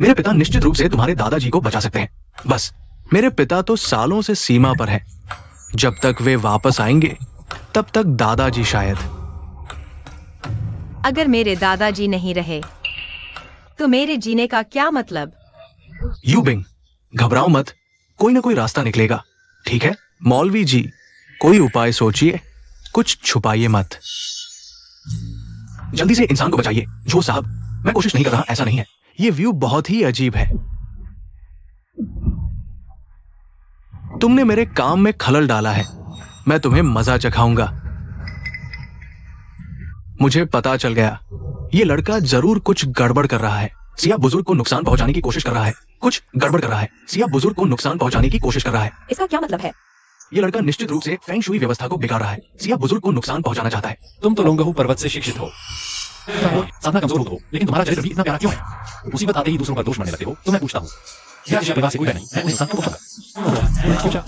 मेरे पिता निश्चित रूप से तुम्हारे दादाजी को बचा सकते हैं। बस मेरे पिता तो सालों से सीमा पर है। जब तक वे वापस आएंगे तब तक दादाजी शायद। अगर मेरे दादाजी नहीं रहे तो मेरे जीने का क्या मतलब? यू बिंग, घबराओ मत, कोई ना कोई रास्ता निकलेगा, ठीक है? मौलवी जी, कोई उपाय सोचिए, कुछ छुपाइए मत। जल्दी से इंसान को बचाइए। जो साहब, मैं कोशिश नहीं कर रहा, ऐसा नहीं है। ये व्यू बहुत ही अजीब है। तुमने मेरे काम में खलल डाला है। मैं तुम्हें मजा चखाऊंगा। मुझे पता चल गया, ये लड़का जरूर कुछ गड़बड़ कर रहा है। सिया बुजुर्ग को नुकसान पहुंचाने की कोशिश कर रहा है। कुछ गड़बड़ कर रहा है। सिया बुजुर्ग को नुकसान पहुंचाने की कोशिश कर रहा है। इसका क्या मतलब है? ये लड़का निश्चित रूप से फेंग शुई व्यवस्था को बिगाड़ रहा है। सिया बुजुर्ग को नुकसान पहुंचाना चाहता है। तुम तो लोंगहू पर्वत से शिक्षित हो, साधना कमजोर हो तो, लेकिन तुम्हारा चरित्र भी इतना प्यारा क्यों है? मुसीबत आते ही दूसरों पर दोष मरने लगते हो। तो मैं पूछता हूँ, क्या इस परिवार से कोई डर नहीं? मैं उन इंसानों को पूछूंगा।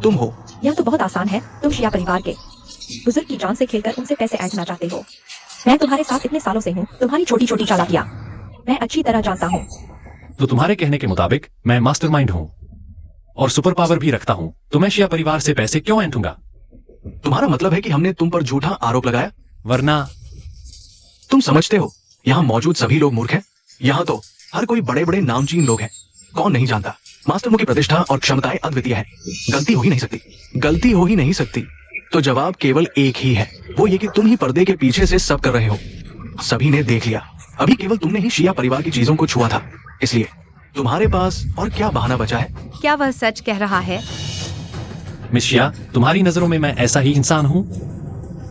तुम हो। यह तो बहुत आसान है। तुम शिया परिवार के बुजुर्ग की जान से खेलकर उनसे पैसे ऐंठना चाहते हो। मैं तुम्हारे साथ इतने सालों से हूँ। तुम्हारी छोटी छोटी चालाकियां मैं अच्छी तरह जानता हूँ। तो तुम्हारे कहने के मुताबिक मैं मास्टरमाइंड हूँ और सुपर पावर भी रखता हूँ, तो मैं शिया परिवार से पैसे क्यों ऐंठूंगा? तुम्हारा मतलब है कि हमने तुम पर झूठा आरोप लगाया? वरना तुम समझते हो यहाँ मौजूद सभी लोग मूर्ख हैं? यहाँ तो हर कोई बड़े बड़े नामचीन लोग हैं। कौन नहीं जानता, मास्टर मो की प्रतिष्ठा और क्षमताएं अद्वितीय है। गलती हो ही नहीं सकती। गलती हो ही नहीं सकती। तो जवाब केवल एक ही है, वो ये कि तुम ही पर्दे के पीछे से सब कर रहे हो। सभी ने देख लिया। अभी केवल तुमने ही शिया परिवार की चीजों को छुआ था, इसलिए तुम्हारे पास और क्या बहाना बचा है? क्या वह सच कह रहा है? मिस शिया, तुम्हारी नजरों में मैं ऐसा ही इंसान हूँ?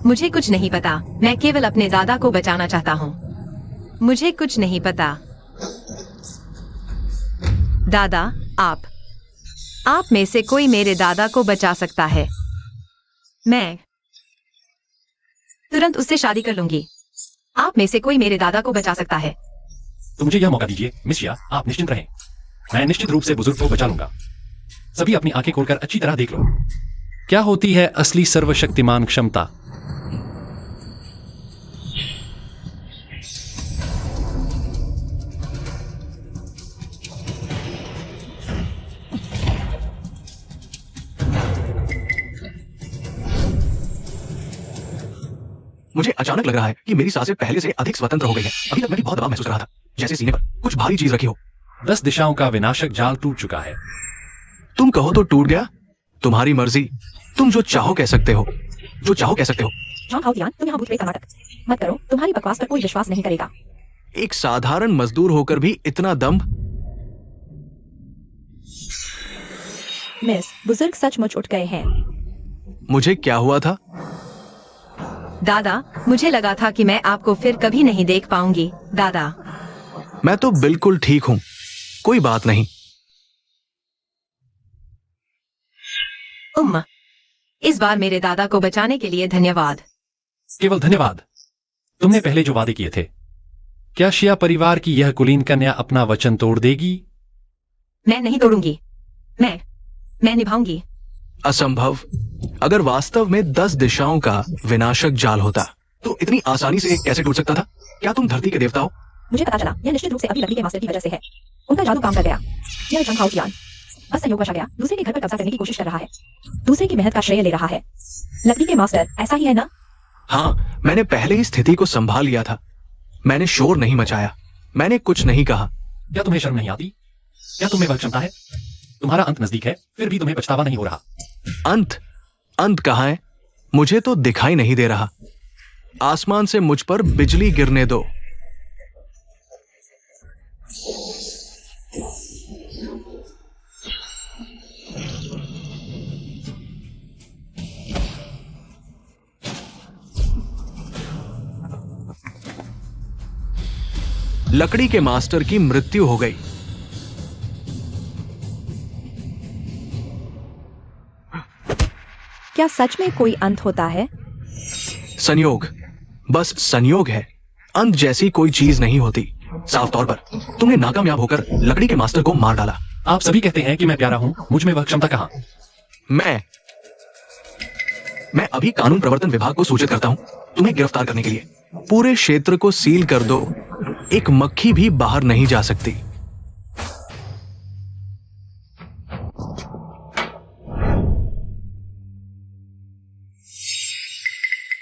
मुझे कुछ नहीं पता। मैं केवल अपने दादा को बचाना चाहता हूँ। मुझे कुछ नहीं पता। दादा, आप में से कोई मेरे दादा को बचा सकता है। मैं तुरंत उससे शादी कर लूंगी। आप में से कोई मेरे दादा को बचा सकता है। तो मुझे यह मौका दीजिए। मिस शिया, आप निश्चिंत रहें, मैं निश्चित रूप से बुजुर्ग को बचा लूंगा। सभी अपनी आंखें खोलकर अच्छी तरह देख लो। क्या होती है असली सर्वशक्तिमान क्षमता? मुझे अचानक लग रहा है कि मेरी सांसें पहले से अधिक स्वतंत्र हो गई हैं। अभी तक मैं भी बहुत दबाव महसूस कर रहा था, जैसे सीने पर कुछ भारी चीज रखी हो। 10 दिशाओं का विनाशक जाल टूट चुका है। तुम कहो तो टूट गया, तुम्हारी मर्जी। तुम जो चाहो कह सकते हो, जो चाहो कह सकते हो। जॉन हाउटियान, तुम यहाँ भूत प्रेत का नाटक मत करो। तुम्हारी बकवास पर कोई विश्वास नहीं करेगा। एक साधारण मजदूर होकर भी इतना दम्भ। मिस, बुजुर्ग सचमुच उठ गए हैं। मुझे क्या हुआ था? दादा, मुझे लगा था कि मैं आपको फिर कभी नहीं देख पाऊंगी। दादा, मैं तो बिल्कुल ठीक हूं, कोई बात नहीं। इस बार मेरे दादा को बचाने के लिए धन्यवाद। केवल धन्यवाद। तुमने पहले जो वादे किए थे, क्या शिया परिवार की यह कुलीन कन्या अपना वचन तोड़ देगी? मैं नहीं तोड़ूंगी। मैं निभाऊंगी। असंभव। अगर वास्तव में 10 दिशाओं का विनाशक जाल होता तो इतनी आसानी से कैसे टूट सकता था? क्या तुम धरती के देवता हो? मुझे पता चला, यह निश्चित रूप से अभी लकड़ी के मास्टर की वजह से है। उनका जादू काम कर गया। यह जॉन हाउटियान बस संयोगवश आ गया। दूसरे के घर पर कब्जा करने की कोशिश कर रहा है। दूसरे की मेहनत का श्रेय ले रहा है। लकड़ी के मास्टर, ऐसा ही है ना? हाँ, मैंने पहले ही स्थिति को संभाल लिया था। मैंने शोर नहीं मचाया, मैंने कुछ नहीं कहा। क्या तुम्हें शर्म नहीं आती? क्या तुम्हें वह क्षमता है? तुम्हारा अंत नजदीक है, फिर भी तुम्हें पछतावा नहीं हो रहा। अंत कहाँ है? मुझे तो दिखाई नहीं दे रहा। आसमान से मुझ पर बिजली गिरने दो। लकड़ी के मास्टर की मृत्यु हो गई। क्या सच में कोई अंत होता है? संयोग, बस संयोग है। अंत जैसी कोई चीज नहीं होती। साफ तौर पर तुमने नाकामयाब होकर लकड़ी के मास्टर को मार डाला। आप सभी कहते हैं कि मैं प्यारा हूं, मुझ में वह क्षमता कहां? मैं अभी कानून प्रवर्तन विभाग को सूचित करता हूं तुम्हें गिरफ्तार करने के लिए। पूरे क्षेत्र को सील कर दो, एक मक्खी भी बाहर नहीं जा सकती।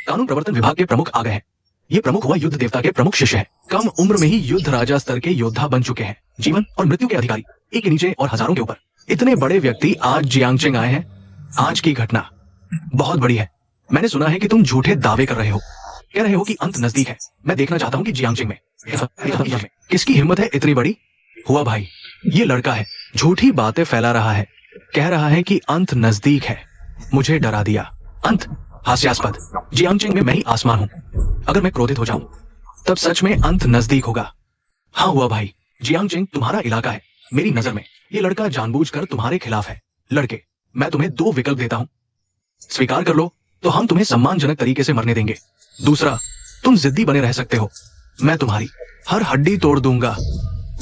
कानून प्रवर्तन विभाग के प्रमुख आ गए हैं। ये प्रमुख हुआ युद्ध देवता के प्रमुख शिष्य है। कम उम्र में ही युद्ध राजा स्तर के योद्धा बन चुके हैं, जीवन और मृत्यु के अधिकारी, एक के नीचे और हजारों के ऊपर। इतने बड़े व्यक्ति आज जियांगचेंग आए हैं। आज की घटना बहुत बड़ी है। मैंने सुना है कि तुम झूठे दावे कर रहे हो, कह रहे हो कि अंत नजदीक है। मैं देखना चाहता हूँ कि जियांगचेंग में किसकी हिम्मत है इतनी बड़ी। हुआ भाई, ये लड़का है, झूठी बातें फैला रहा है, कह रहा है कि अंत नजदीक है। मुझे डरा दिया। अंत? हास्यास्पद। जियांगचेंग में मैं ही आसमान हूं। अगर मैं क्रोधित हो जाऊं तब सच में अंत नजदीक होगा। हाँ हुआ भाई, जियांगचेंग तुम्हारा इलाका है। मेरी नजर में ये लड़का जानबूझकर तुम्हारे खिलाफ है। लड़के, मैं तुम्हें 2 विकल्प देता हूं। स्वीकार कर लो तो हम तुम्हें सम्मानजनक तरीके से मरने देंगे। दूसरा, तुम जिद्दी बने रह सकते हो। मैं तुम्हारी हर हड्डी तोड़ दूंगा,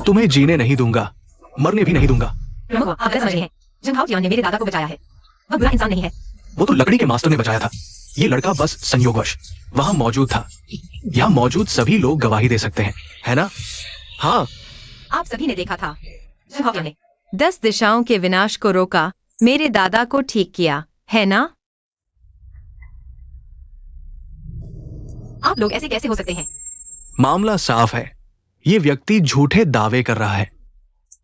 तुम्हें जीने नहीं दूंगा, मरने भी नहीं दूंगा। प्रमुख, आप गलत समझ रहे हैं। जंग हाओ जियान ने मेरे दादा को बचाया है। वह बुरा इंसान नहीं है। वो तो लकड़ी के मास्टर ने बचाया था। ये लड़का बस संयोगवश वहां मौजूद था। यहाँ मौजूद सभी लोग गवाही दे सकते हैं, है ना? हाँ, आप सभी ने देखा था। जंग हाओ जियान ने 10 दिशाओं के विनाश को रोका, मेरे दादा को ठीक किया, है ना? आप लोग ऐसे कैसे हो सकते हैं? मामला साफ है। ये व्यक्ति झूठे दावे कर रहा है,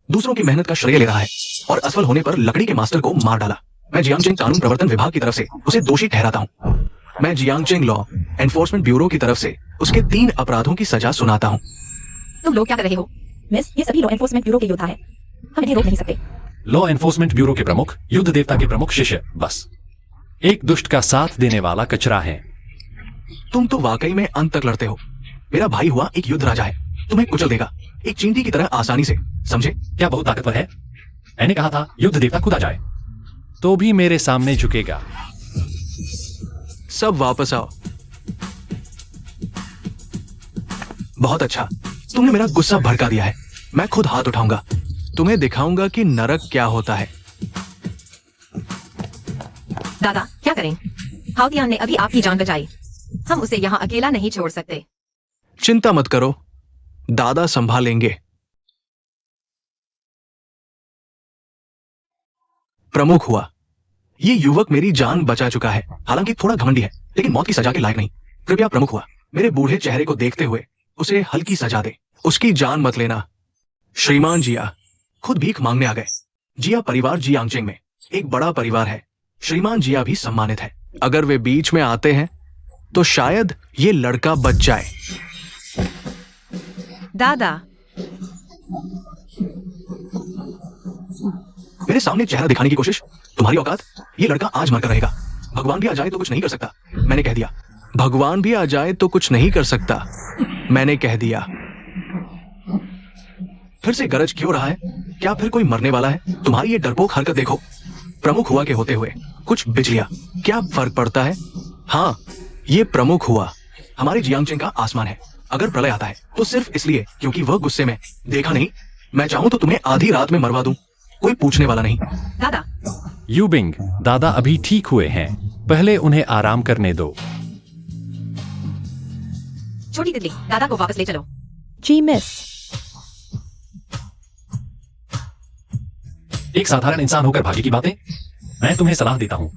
दूसरों की मेहनत का श्रेय ले रहा है और असफल होने पर लकड़ी के मास्टर को मार डाला। मैं जियांगचेंग कानून प्रवर्तन विभाग की तरफ से उसे दोषी ठहराता हूँ। मैं जियांगचेंग लॉ एनफोर्समेंट ब्यूरो की तरफ से उसके 3 अपराधों की सजा सुनाता हूँ। तुम लोग क्या कर रहे हो? मिस, ये सभी लॉ एनफोर्समेंट ब्यूरो के योद्धा हैं। हम इन्हें रोक नहीं सकते। लॉ एनफोर्समेंट ब्यूरो के प्रमुख युद्ध देवता के प्रमुख शिष्य बस एक दुष्ट का साथ देने वाला कचरा है। तुम तो वाकई में अंत तक लड़ते हो। मेरा भाई हुआ एक युद्ध राजा है, तुम्हें कुचल देगा एक चींटी की तरह आसानी से, समझे? क्या बहुत ताकतवर है? मैंने कहा था युद्ध देवता खुद आ जाए तो भी मेरे सामने झुकेगा। सब वापस आओ। बहुत अच्छा, तुमने मेरा गुस्सा भड़का दिया है। मैं खुद हाथ उठाऊंगा, तुम्हें दिखाऊंगा कि नरक क्या होता है। दादा, क्या करें? हाओ जियान ने अभी आपकी जान बचाई। हम उसे यहाँ अकेला नहीं छोड़ सकते। चिंता मत करो, दादा संभालेंगे। प्रमुख हुआ, ये युवक मेरी जान बचा चुका है। हालांकि थोड़ा घमंडी है, लेकिन मौत की सजा के लायक नहीं। कृपया प्रमुख हुआ, मेरे बूढ़े चेहरे को देखते हुए उसे हल्की सजा दे। उसकी जान मत लेना। श्रीमान जिया खुद भीख मांगने आ गए। जिया परिवार जियांगचेंग में एक बड़ा परिवार है। श्रीमान जिया भी सम्मानित है। अगर वे बीच में आते हैं तो शायद ये लड़का बच जाए। दादा, मेरे सामने चेहरा दिखाने की कोशिश, तुम्हारी औकात? ये लड़का आज मरकर रहेगा। भगवान भी आ जाए तो कुछ नहीं कर सकता, मैंने कह दिया। भगवान भी आ जाए तो कुछ नहीं कर सकता, मैंने कह दिया। फिर से गरज क्यों रहा है? क्या फिर कोई मरने वाला है? तुम्हारी ये डरपोक हरकत देखो। प्रमुख हुआ के होते हुए कुछ बिजलियां, क्या फर्क पड़ता है? हाँ, ये प्रमुख हुआ हमारे जियांगचेंग का आसमान है। अगर प्रलय आता है तो सिर्फ इसलिए क्योंकि वह गुस्से में, देखा नहीं? मैं चाहूं तो तुम्हें आधी रात में मरवा दूं, कोई पूछने वाला नहीं। दादा, यूबिंग, दादा अभी ठीक हुए हैं, पहले उन्हें आराम करने दो। छोटी तितली, दादा को वापस ले चलो। जी मिस। एक साधारण इंसान होकर भाग्य की बातें? मैं तुम्हें सलाह देता हूं,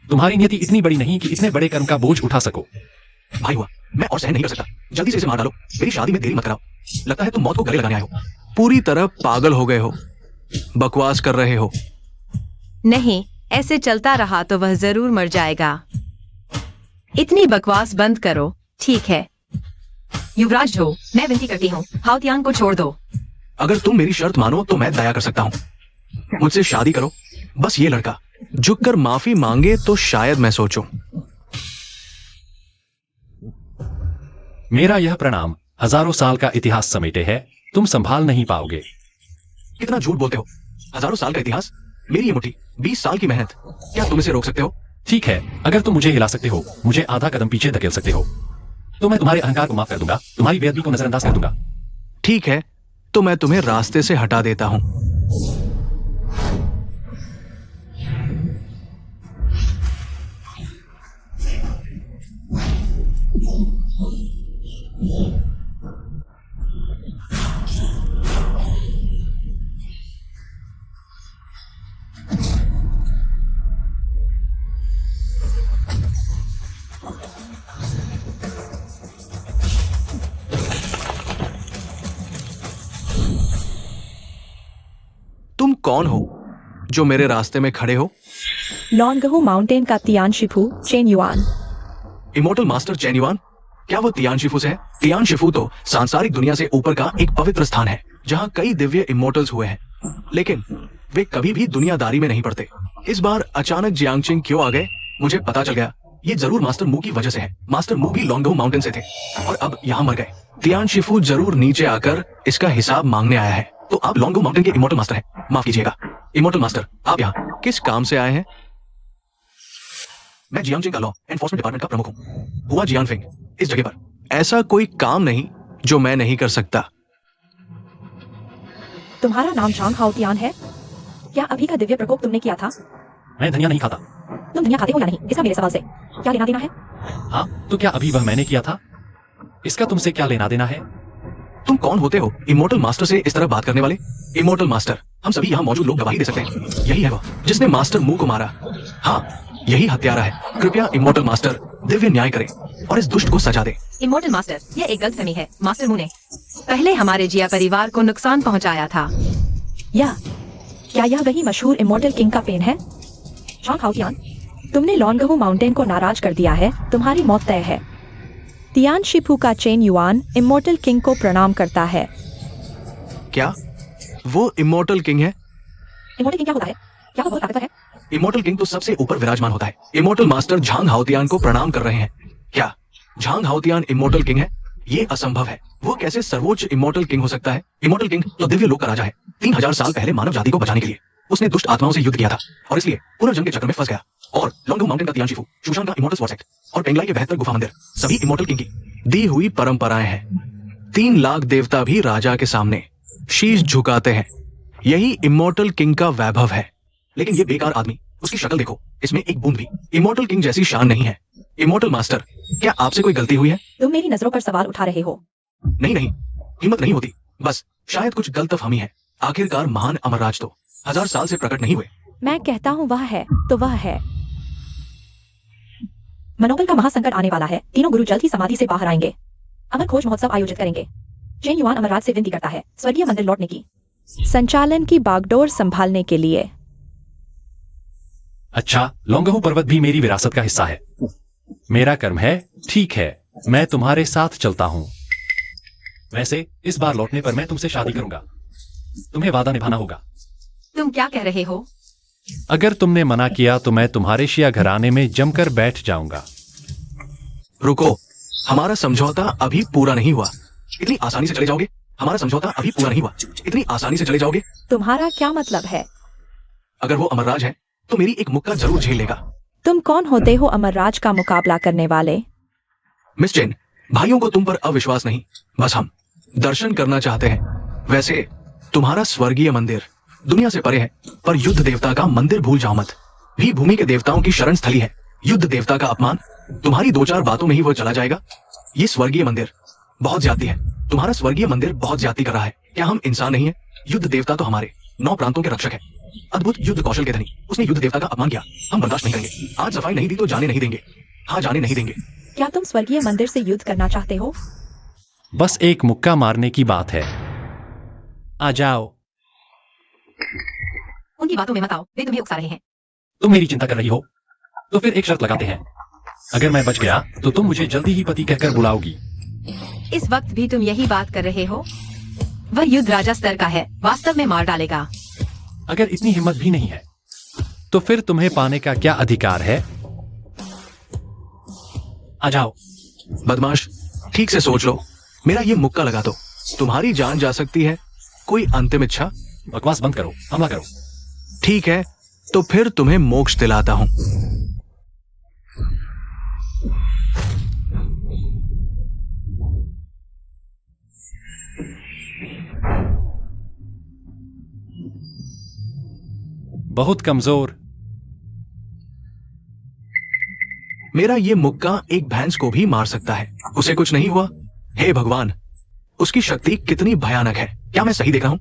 तुम्हारी नियति इतनी बड़ी नहीं कि इतने बड़े कर्म का बोझ उठा सको। भाई हुआ, मैं और सहन नहीं कर सकता। जल्दी से इसे मार डालो। मेरी शादी में देरी मत कराओ। लगता है तुम मौत को गले लगाने आए हो। पूरी तरह पागल हो गए हो, बकवास कर रहे हो। नहीं, ऐसे चलता रहा तो वह जरूर मर जाएगा। इतनी बकवास बंद करो, ठीक है? युवराज जो, मैं विनती करती हूँ, हाओ जियान को छोड़ दो। अगर तुम मेरी शर्त मानो तो मैं दया कर सकता हूँ। मुझसे शादी करो। बस ये लड़का झुककर माफी मांगे तो शायद मैं सोचूं। मेरा यह प्रणाम हजारों साल का इतिहास समेटे है, तुम संभाल नहीं पाओगे। कितना झूठ बोलते हो। हजारों साल का इतिहास, मेरी ये मुट्ठी, 20 साल की मेहनत, क्या तुम इसे रोक सकते हो? ठीक है, अगर तुम मुझे हिला सकते हो, मुझे आधा कदम पीछे धकेल सकते हो, तो मैं तुम्हारे अहंकार को माफ कर दूंगा, तुम्हारी बेअदबी को नजरअंदाज कर दूंगा। ठीक है, तो मैं तुम्हें रास्ते से हटा देता हूं। तुम कौन हो जो मेरे रास्ते में खड़े हो? लॉन्गहू माउंटेन का Tian Shifu chain yuan. Immortal master chain yuan? क्या वो तियान शिफू से है? तियान शिफू तो सांसारिक दुनिया से ऊपर का एक पवित्र स्थान है जहाँ कई दिव्य इमोर्टल्स हुए हैं, लेकिन वे कभी भी दुनियादारी में नहीं पड़ते। इस बार अचानक जियांगचिंग क्यों आ गए मुझे पता चल गया। ये जरूर मास्टर मू की वजह से है। मास्टर मू भी लॉन्गहू माउंटेन से थे और अब यहाँ मर गए। तियान शिफू जरूर नीचे आकर इसका हिसाब मांगने आया है। तो आप लॉन्गहू माउंटेन के इमोर्टल मास्टर हैं। माफ कीजिएगा इमोर्टल मास्टर, आप यहाँ किस काम से आए हैं? मैं जियांगचिंग का लॉ एनफोर्समेंट डिपार्टमेंट का प्रमुख हूँ। हुआ जियानफिंग इस जगह पर ऐसा कोई काम नहीं जो मैं नहीं कर सकता। तुम्हारा नाम झांग हाओ तियान है? क्या अभी का दिव्य प्रकोप तुमने किया था? मैं धनिया नहीं खाता। तुम दुनिया खाते हो या नहीं, इसका मेरे सवाल से क्या लेना देना है? हाँ, तो क्या अभी वह मैंने किया था? इसका तुमसे क्या लेना देना है? तुम कौन होते हो इमोर्टल मास्टर से इस तरह बात करने वाले? इमोर्टल मास्टर, हम सभी यहाँ मौजूद लोग गवाही दे सकते हैं। यही है वह जिसने मास्टर मू को मारा। हाँ, यही हत्यारा है। कृपया इमोर्टल मास्टर दिव्य न्याय करे और इस दुष्ट को सजा दे। इमोर्टल मास्टर, यह एक गलतफहमी है। मास्टर मू ने पहले हमारे जिया परिवार को नुकसान पहुंचाया था। या क्या यह वही मशहूर इमोर्टल किंग का पेन है? झांग हाओ तियान, तुमने लॉन्गहू माउंटेन को नाराज कर दिया है। तुम्हारी मौत तय है। तियान शिफू का चेन युआन इमोर्टल किंग को प्रणाम करता है। क्या वो इमोर्टल किंग है? इमोर्टल किंग क्या होता है? क्या वो बहुत ताकतवर है? इमोर्टल किंग तो सबसे ऊपर विराजमान होता है। इमोर्टल मास्टर झांग हाओतियान को प्रणाम कर रहे हैं। क्या झांग हाओतियान इमोर्टल किंग है? ये असंभव है। वो कैसे सर्वोच्च इमोर्टल किंग हो सकता है? इमोर्टल किंग तो दिव्य लोक का राजा है। 3000 साल पहले मानव जाति को बचाने के लिए उसने दुष्ट आत्माओं से युद्ध किया था और इसलिए पुनर्जन्म के चक्र में फंस गया। और लॉन्गहू माउंटेन का तियान शिफू, शूशान का इमोर्टल स्वॉर्ड सेक्ट और पेंगलाई के बेहतर गुफा मंदिर सभी इमोर्टल किंग की दी हुई परंपराएं हैं। 3 लाख देवता भी राजा के सामने शीश झुकाते हैं। यही इमोर्टल किंग का वैभव है। लेकिन ये बेकार आदमी, उसकी शक्ल देखो, इसमें एक बूंद भी इमोर्टल किंग जैसी शान नहीं है। इमोर्टल मास्टर, क्या आपसे कोई गलती हुई है? तुम मेरी नजरों पर सवाल उठा रहे हो। नहीं, हिम्मत नहीं होती। बस शायद कुछ गलतफहमी है। आखिरकार महान अमरराज तो 1000 साल से प्रकट नहीं हुए। मैं कहता हूँ वह है तो वह है। मनोबल का महासंकट आने वाला है। तीनों गुरु जल्द ही समाधि से बाहर आएंगे। अमर खोज महोत्सव आयोजित करेंगे। चेन युआन अमरराज से विनती करता है स्वर्गीय मंदिर लौटने की। संचालन की बागडोर संभालने के लिए। अच्छा, लॉन्गहू पर्वत भी मेरी विरासत का हिस्सा है। मेरा कर्म है। ठीक है, मैं तुम्हारे साथ चलता हूँ। वैसे इस बार लौटने पर मैं तुमसे शादी करूंगा। तुम्हें वादा निभाना होगा। तुम क्या कह रहे हो? अगर तुमने मना किया तो मैं तुम्हारे शिया घराने में जमकर बैठ जाऊंगा। रुको, हमारा समझौता अभी पूरा नहीं हुआ। इतनी आसानी से चले जाओगे? हमारा समझौता अभी पूरा नहीं हुआ। इतनी आसानी से चले जाओगे? तुम्हारा क्या मतलब है? अगर वो अमरराज है तो मेरी एक मुक्का जरूर झेल लेगा। तुम कौन होते हो अमरराज का मुकाबला करने वाले? मिस चेन, भाइयों को तुम पर अविश्वास नहीं, बस हम दर्शन करना चाहते हैं। वैसे तुम्हारा स्वर्गीय मंदिर दुनिया से परे है, पर युद्ध देवता का मंदिर भूल जाओ मत। भी भूमि के देवताओं की शरण स्थली है। युद्ध देवता का अपमान तुम्हारी 2-4 बातों में ही वो चला जाएगा। ये स्वर्गीय मंदिर बहुत ज्यादा है। तुम्हारा स्वर्गीय मंदिर बहुत ज्यादा कर रहा है। क्या हम इंसान नहीं है? युद्ध देवता तो हमारे 9 प्रांतों के रक्षक है। अद्भुत युद्ध कौशल के धनी, उसने युद्ध देवता का अपमान किया। हम बर्दाश्त नहीं करेंगे। आज सफाई नहीं दी तो जाने नहीं देंगे। हाँ, जाने नहीं देंगे। क्या तुम स्वर्गीय मंदिर से युद्ध करना चाहते हो? बस एक मुक्का मारने की बात है। आ जाओ। उनकी बातों में मत आओ, वे तुम्हें उकसा रहे हैं। तुम मेरी चिंता कर रही हो तो फिर एक शर्त लगाते हैं। अगर मैं बच गया तो तुम मुझे जल्दी ही पति कहकर बुलाओगी। इस वक्त भी तुम यही बात कर रहे हो? वह युद्ध राजा स्तर का है, वास्तव में मार डालेगा। अगर इतनी हिम्मत भी नहीं है तो फिर तुम्हें पाने का क्या अधिकार है? आ जाओ। बदमाश, ठीक से सोच लो। मेरा ये मुक्का लगा दो, तुम्हारी जान जा सकती है। कोई अंतिम इच्छा? बकवास बंद करो, हमला करो। ठीक है, तो फिर तुम्हें मोक्ष दिलाता हूं। बहुत कमजोर। मेरा ये मुक्का एक भैंस को भी मार सकता है। उसे कुछ नहीं हुआ। हे भगवान, उसकी शक्ति कितनी भयानक है। क्या मैं सही देख रहा हूं?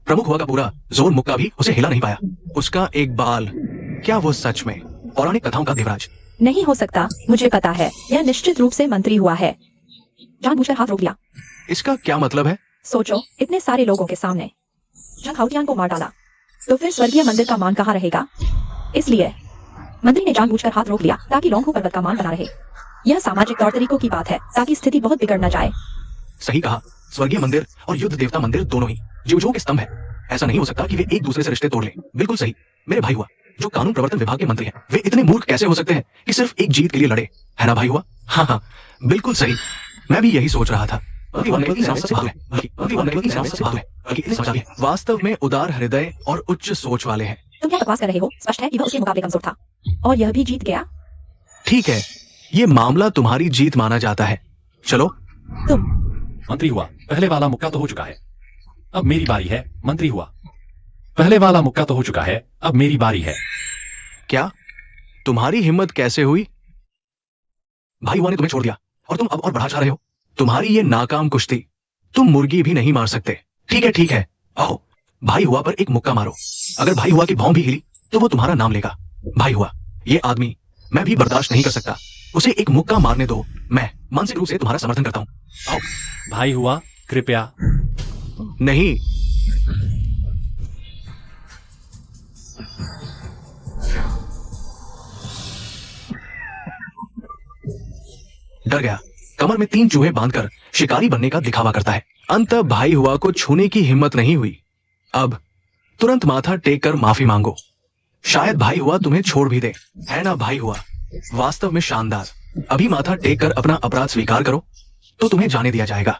प्रमुख हुआ का पूरा जोर मुक्का भी उसे हिला नहीं पाया। उसका एक बाल, क्या वो सच में पौराणिक कथाओं का देवराज? नहीं हो सकता, मुझे पता है। यह निश्चित रूप से मंत्री हुआ है। जानबूझकर हाथ रोक दिया। इसका क्या मतलब है? सोचो, इतने सारे लोगों के सामने झांग हाओतियान को मार डाला। तो फिर स्वर्गीय मंदिर का मान कहाँ रहेगा? इसलिए मंत्री ने जानबूझकर हाथ रोक लिया ताकि लोंगहू पर्वत का मान बना रहे। यह सामाजिक तौर तरीकों की बात है ताकि स्थिति बहुत बिगड़ न जाए। सही कहा, स्वर्गीय मंदिर और युद्ध देवता मंदिर दोनों ही जीवजों के स्तंभ है। ऐसा नहीं हो सकता कि वे एक दूसरे से रिश्ते तोड़ लें। बिल्कुल सही। मेरे भाई हुआ जो कानून प्रवर्तन विभाग के मंत्री हैं, वे इतने मूर्ख कैसे हो सकते हैं कि सिर्फ एक जीत के लिए लड़े? है ना भाई हुआ? हाँ हाँ, बिल्कुल सही। मैं भी यही सोच रहा था। वास्तव में उदार हृदय और उच्च सोच वाले हैं। तुम क्या बकवास कर रहे हो? स्पष्ट है कि वह उसके मुकाबले कमजोर था और यह भी जीत गया। ठीक है, ये मामला तुम्हारी जीत माना जाता है। चलो। तुम मंत्री हुआ, पहले वाला मुक्का तो हो चुका है, अब मेरी बारी है। मंत्री हुआ, पहले वाला मुक्का तो हो चुका है, अब मेरी बारी है। क्या तुम्हारी हिम्मत कैसे हुई? भाई हुआ ने तुम्हें छोड़ दिया और तुम अब और बढ़ा जा रहे हो। तुम्हारी ये नाकाम कुश्ती, तुम मुर्गी भी नहीं मार सकते। ठीक है, आओ भाई हुआ पर एक मुक्का मारो। अगर भाई हुआ की भौं भी हिली तो वो तुम्हारा नाम लेगा। भाई हुआ, ये आदमी मैं भी बर्दाश्त नहीं कर सकता। उसे एक मुक्का मारने दो। मैं मानसिक रूप से तुम्हारा समर्थन करता हूँ। आओ। भाई हुआ, कृपया। नहीं। डर गया। कमर में 3 चूहे बांधकर शिकारी बनने का दिखावा करता है। अंत भाई हुआ को छूने की हिम्मत नहीं हुई। अब तुरंत माथा टेक कर माफी मांगो। शायद भाई हुआ तुम्हें छोड़ भी दे। है ना भाई हुआ? वास्तव में शानदार। अभी माथा टेक कर अपना अपराध स्वीकार करो तो तुम्हें जाने दिया जाएगा।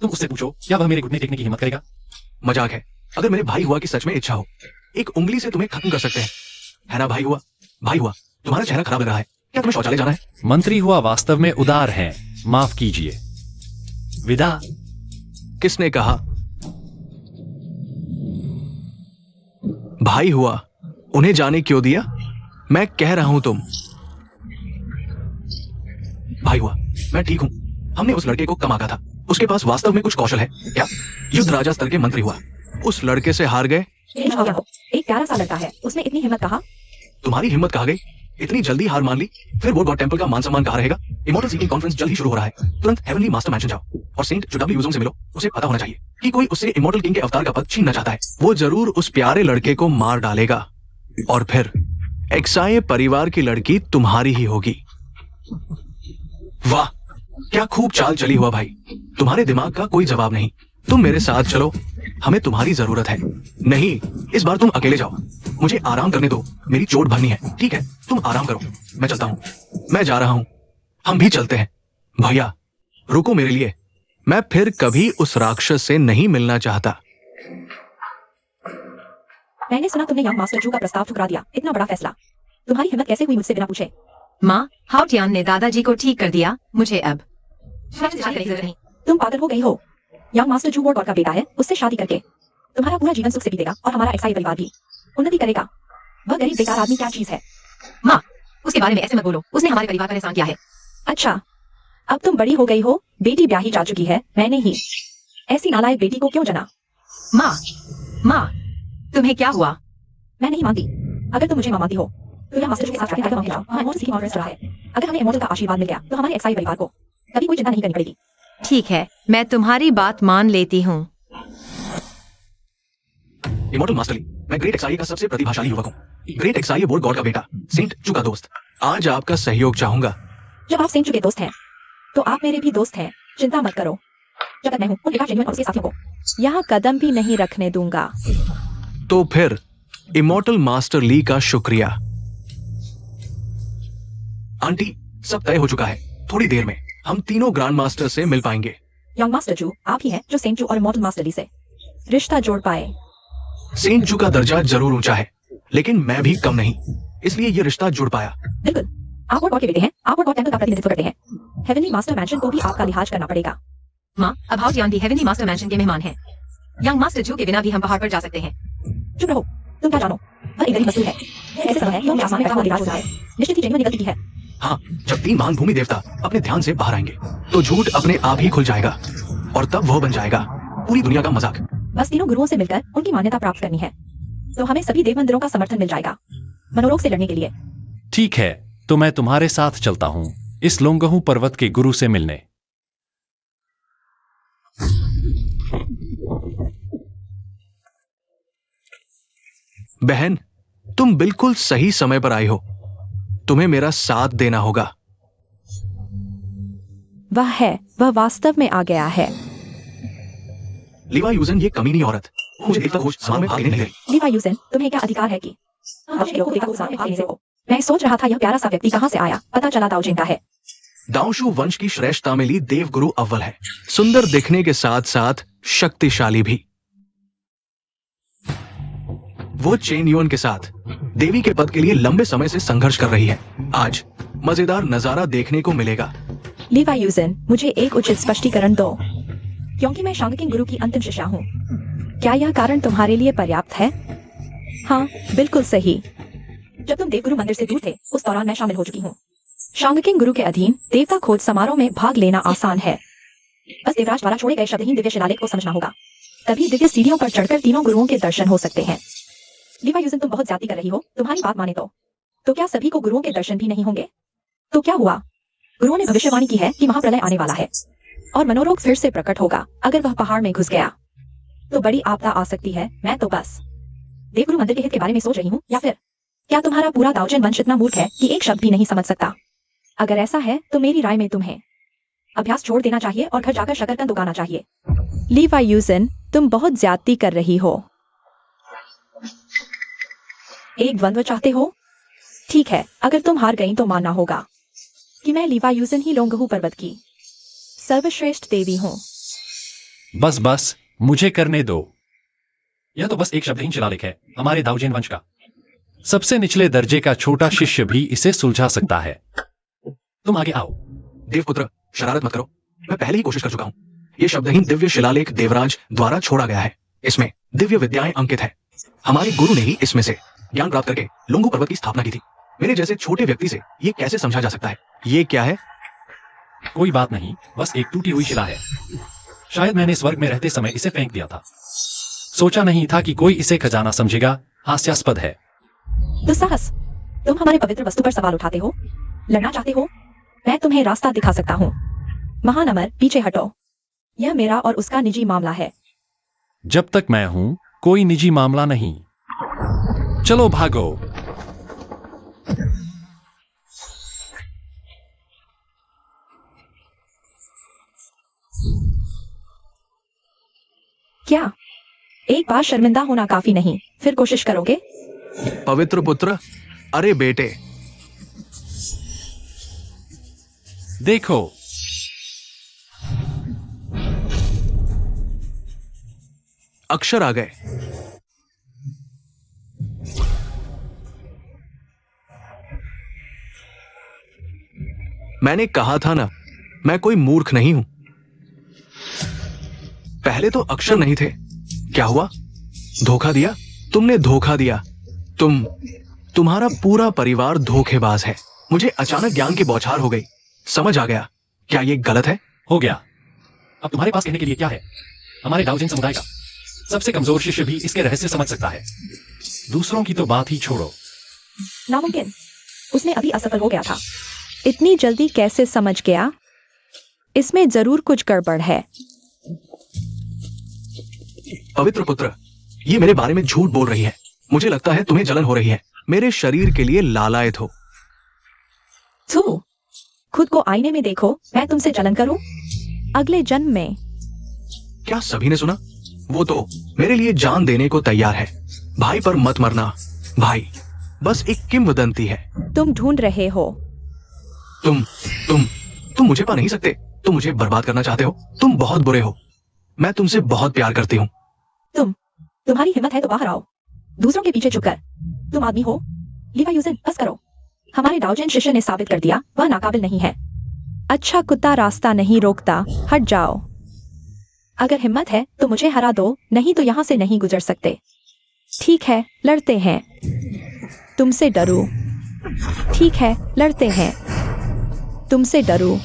तुम उससे पूछो, क्या वह मेरे घुटने टेकने की हिम्मत करेगा? मजाक है। अगर मेरे भाई हुआ की सच में इच्छा हो, एक उंगली से तुम्हें खत्म कर सकते हैं। है ना भाई हुआ? भाई हुआ, तुम्हारा चेहरा खराब लग रहा है। क्या तुम्हें शौचालय जाना है? मंत्री हुआ वास्तव में उदार हैं, माफ कीजिए। विदा। किसने कहा? भाई हुआ, उन्हें जाने क्यों दिया? मैं कह रहा हूं तुम। भाई हुआ, मैं ठीक हूं। हमने उस लड़के को कम आंका था। उसके पास वास्तव में कुछ कौशल है। क्या? युद्ध राजा स्तर के मंत्री हुआ, उस लड़के से हार गए। एक प्यारा सा लड़का है, उसने इतनी हिम्मत कहा? तुम्हारी हिम्मत कहाँ गई? इतनी जल्दी हार मान ली? फिर वो गॉड टेंपल का मान सम्मान कहाँ रहेगा? इमॉर्टल सीकिंग कॉन्फ्रेंस जल्द ही शुरू हो रहा है। तुरंत हेवनली मास्टर मैंशन जाओ और सेंट जुडाबी यूजोंग से मिलो। उसे पता होना चाहिए कि कोई उससे इमॉर्टल किंग के अवतार का पद छीनना चाहता है। वो जरूर उस प्यारे लड़के को मार डालेगा और फिर एक्साये परिवार की लड़की तुम्हारी ही होगी। वाह, क्या खूब चाल चली हुआ भाई। तुम्हारे दिमाग का कोई जवाब नहीं। तुम मेरे साथ चलो, हमें तुम्हारी जरूरत है। नहीं, इस बार तुम अकेले जाओ। मुझे आराम करने दो, मेरी चोट भरनी है। ठीक है, तुम आराम करो, मैं चलता हूं। मैं जा रहा हूं। हम भी चलते हैं। भैया रुको मेरे लिए। मैं फिर कभी उस राक्षस से नहीं मिलना चाहता। मैंने सुना तुमने यंग मास्टर जू का प्रस्ताव ठुकरा दिया। इतना बड़ा फैसला, तुम्हारी हिम्मत कैसे हुई मुझसे बिना पूछे? माँ, हाउटियान ने दादाजी को ठीक कर दिया। मुझे अब शादी करने की जरूरत नहीं। तुम पागल हो गई हो? यंग मास्टर जू वॉर्ड का बेटा है, उससे शादी करके तुम्हारा पूरा जीवन सुख से बीतेगा और हमारा एक्साई परिवार भी उन्नति करेगा। वह गरीब बेकार आदमी क्या चीज है? माँ, उसके बारे में ऐसे मत बोलो। उसने हमारे परिवार पर एहसान किया है। अच्छा, अब तुम बड़ी हो गई हो, बेटी ब्याही जा चुकी है। मैंने ही ऐसी नालायक बेटी को क्यों जना? माँ, तुम्हें क्या हुआ? मैं नहीं मानती। अगर तुम मुझे मानती हो तो यह मास्टर जू के साथ जाके आगे मांगे जाओ। वहाँ इमॉर्टल सीकिंग कॉन्फ्रेंस रहा है। अगर हमें इमॉर्टल का आशीर्वाद मिल गया तो हमारे एक्साई परिवार को कभी कोई चिंता नहीं करनी पड़ेगी। ठीक है, मैं तुम्हारी बात मान लेती हूँ। इमॉर्टल मास्टर ली, मैं ग्रेट एक्साई का सबसे प्रतिभाशाली युवक हूँ। ग्रेट एक्साई वोल्ड गॉड का बेटा, सेंट जू का दोस्त। आज आपका सहयोग चाहूंगा। जब आप सेंट जू के दोस्त हैं तो आप मेरे भी दोस्त हैं। चिंता मत करो। जब तक मैं हूँ उन विकास जेन्युइन और उसके साथियों को यहाँ कदम भी नहीं रखने दूंगा। तो फिर इमॉर्टल मास्टर ली का शुक्रिया। आंटी, सब तय हो चुका है। थोड़ी देर में हम तीनों ग्रैंड मास्टर से मिल पाएंगे। यंग मास्टर जू, आप ही हैं जो सेंट जू और इमॉर्टल मास्टर ली से रिश्ता जोड़ पाए। सेंट जू का दर्जा जरूर ऊंचा है, लेकिन मैं भी कम नहीं, इसलिए ये रिश्ता जुड़ पाया। बिल्कुल, आप वोल्ड गॉड के बेटे हैं। आप वोल्ड गॉड टेंपल का प्रतिनिधित्व करते हैं। हेवनली मास्टर मैंशन को भी आपका लिहाज करना पड़ेगा। माँ, अब हाउटियान भी हेवनली मास्टर मैंशन के मेहमान हैं। यंग मास्टर जू के बिना भी हम पहाड़ पर जा सकते हैं। चुप रहो, तुम क्या जानो? वह एक गरीब मजदूर है। ऐसे समय है कि आसमान में निराश हो जाए। निश्चित ही जेन्युइन निकलती की है। हाँ, जब 3 महान भूमि देवता अपने ध्यान से बाहर आएंगे तो झूठ अपने आप ही खुल जाएगा और तब वह बन जाएगा पूरी दुनिया का मजाक। बस तीनों गुरुओं से मिलकर उनकी मान्यता प्राप्त करनी है तो हमें सभी देव मंदिरों का समर्थन मिल जाएगा मनोरोग से लड़ने के लिए। ठीक है, तो मैं तुम्हारे साथ चलता हूँ इस लोंगहू पर्वत के गुरु से मिलने। बहन, तुम बिल्कुल सही समय पर आई हो। तुम्हें मेरा साथ देना होगा। वह वास्तव में आ गया है। लीवा यूजन, ये कमीनी औरत मुझे देवता खोज समारोह में भाग लेने नहीं दे रही। लीवा यूजन, तुम्हें क्या अधिकार है कि लोगों को देवता खोज समारोह में भाग लेने से रोको? मैं सोच रहा था यह प्यारा सा व्यक्ति कहाँ से आया, पता चला दाऊजिन का है। दाऊशू वंश की श्रेष्ठता में ली देवगुरु अव्वल है, सुंदर दिखने के साथ साथ शक्तिशाली भी। वो चेन युन के साथ देवी के पद के लिए लंबे समय से संघर्ष कर रही है। आज मजेदार नजारा देखने को मिलेगा। लीवा यूजन, मुझे एक उचित स्पष्टीकरण दो, क्योंकि मैं शांगकिंग गुरु की अंतिम शिष्या हूँ। क्या यह कारण तुम्हारे लिए पर्याप्त है? हाँ, बिल्कुल सही। जब तुम देवगुरु मंदिर से दूर थे, उस दौरान मैं शामिल हो चुकी हूँ। शांगकिंग गुरु के अधीन देवता खोज समारोह में भाग लेना आसान है। बस देवराज द्वारा छोड़े गए शब्दहीन दिव्य शिलालेख को समझना होगा, तभी दिव्य सीढ़ियों पर चढ़कर तीनों गुरुओं के दर्शन हो सकते हैं। लीवा यूजन, तुम बहुत ज्यादा कर रही हो। तुम्हारी बात माने तो क्या सभी को गुरुओं के दर्शन भी नहीं होंगे? तो क्या हुआ? गुरुओं ने भविष्यवाणी की है कि महाप्रलय आने वाला है और मनोरोग फिर से प्रकट होगा। अगर वह पहाड़ में घुस गया तो बड़ी आपदा आ सकती है। मैं तो बस देवगुरु मंदिर के हित के बारे में सोच रही हूँ, या फिर क्या तुम्हारा पूरा दाऊजिन वंश इतना मूर्ख है कि एक शब्द भी नहीं समझ सकता? अगर ऐसा है तो मेरी राय में तुम्हें अभ्यास छोड़ देना चाहिए और घर जाकर शकरकंद उगाना चाहिए। लीवा यूजन, तुम बहुत ज्यादती कर रही हो। एक द्वंद्व चाहते हो? ठीक है, अगर तुम हार गई तो मानना होगा कि मैं लीवा यूजन ही लोंगहू पर्वत की सर्वश्रेष्ठ देवी हूँ। बस बस, मुझे करने दो। यह तो बस एक शब्दहीन शिलालेख है, हमारे दाऊजिन वंश का। सबसे निचले दर्जे का छोटा शिष्य भी इसे सुलझा सकता है। तुम आगे आओ। देवपुत्र, शरारत मत करो। मैं पहले ही कोशिश कर चुका हूँ। ये शब्दहीन दिव्य शिलालेख देवराज द्वारा छोड़ा गया है। इसमें दिव्य विद्याएं अंकित है। हमारे गुरु ने ही इसमें से ज्ञान प्राप्त करके लुंगू पर्वत की स्थापना की थी। मेरे जैसे छोटे व्यक्ति से ये कैसे समझा जा सकता है? ये क्या है? कोई बात नहीं, बस एक टूटी हुई शिला है। शायद मैंने स्वर्ग में रहते समय इसे फेंक दिया था। सोचा नहीं था कि कोई इसे खजाना समझेगा। हास्यास्पद है। दुस्साहस, तुम हमारे पवित्र वस्तु पर सवाल उठाते हो, लड़ना चाहते हो? मैं तुम्हें रास्ता दिखा सकता हूँ। महान अमर, पीछे हटो। यह मेरा और उसका निजी मामला है। जब तक मैं हूं, कोई निजी मामला नहीं। चलो भागो। क्या एक बार शर्मिंदा होना काफी नहीं, फिर कोशिश करोगे? पवित्र पुत्र, अरे बेटे, देखो। अक्षर आ गए। मैंने कहा था ना, मैं कोई मूर्ख नहीं हूं। पहले तो अक्षर नहीं थे। क्या हुआ? धोखा दिया? तुमने धोखा दिया। तुम्हारा पूरा परिवार धोखेबाज है। मुझे अचानक ज्ञान की बौछार हो गई। समझ आ गया। क्या ये गलत है? हो गया। अब तुम्हारे पास कहने के लिए क्या है? हमारे दाऊजिन समुदाय का सबसे कमजोर शिष्य भी इसके रहस्य समझ सकता है। दूसरों की तो बात ही छोड़ो। नामुमकिन। उसने अभी असफल हो गया था। इतनी जल्दी कैसे समझ गया? इसमें जरूर कुछ गड़बड़ है। पवित्र पुत्र, ये मेरे बारे में झूठ बोल रही है। मुझे लगता है तुम्हें जलन हो रही है। मेरे शरीर के लिए लालायत हो। तू खुद को आईने में देखो। मैं तुमसे जलन करूं? अगले जन्म में। क्या सभी ने सुना? वो तो मेरे लिए जान देने को तैयार है। भाई पर मत मरना। भाई बस एक किंवदंती है। तुम ढूंढ रहे हो। तुम मुझे पा नहीं सकते। तुम मुझे बर्बाद करना चाहते हो। तुम बहुत बुरे हो। मैं तुमसे बहुत प्यार करती हूँ। तुम्हारी हिम्मत है तो बाहर आओ। दूसरों के पीछे छुपकर तुम आदमी हो। लीवा यूजन, बस करो। हमारे दाऊजिन शिष्य ने साबित कर दिया वह नाकाबिल नहीं है। अच्छा कुत्ता रास्ता नहीं रोकता, हट जाओ। अगर हिम्मत है तो मुझे हरा दो, नहीं तो यहाँ से नहीं गुजर सकते। ठीक है, लड़ते हैं। तुमसे डरूं। ठीक है, लड़ते हैं। तुमसे डरूं।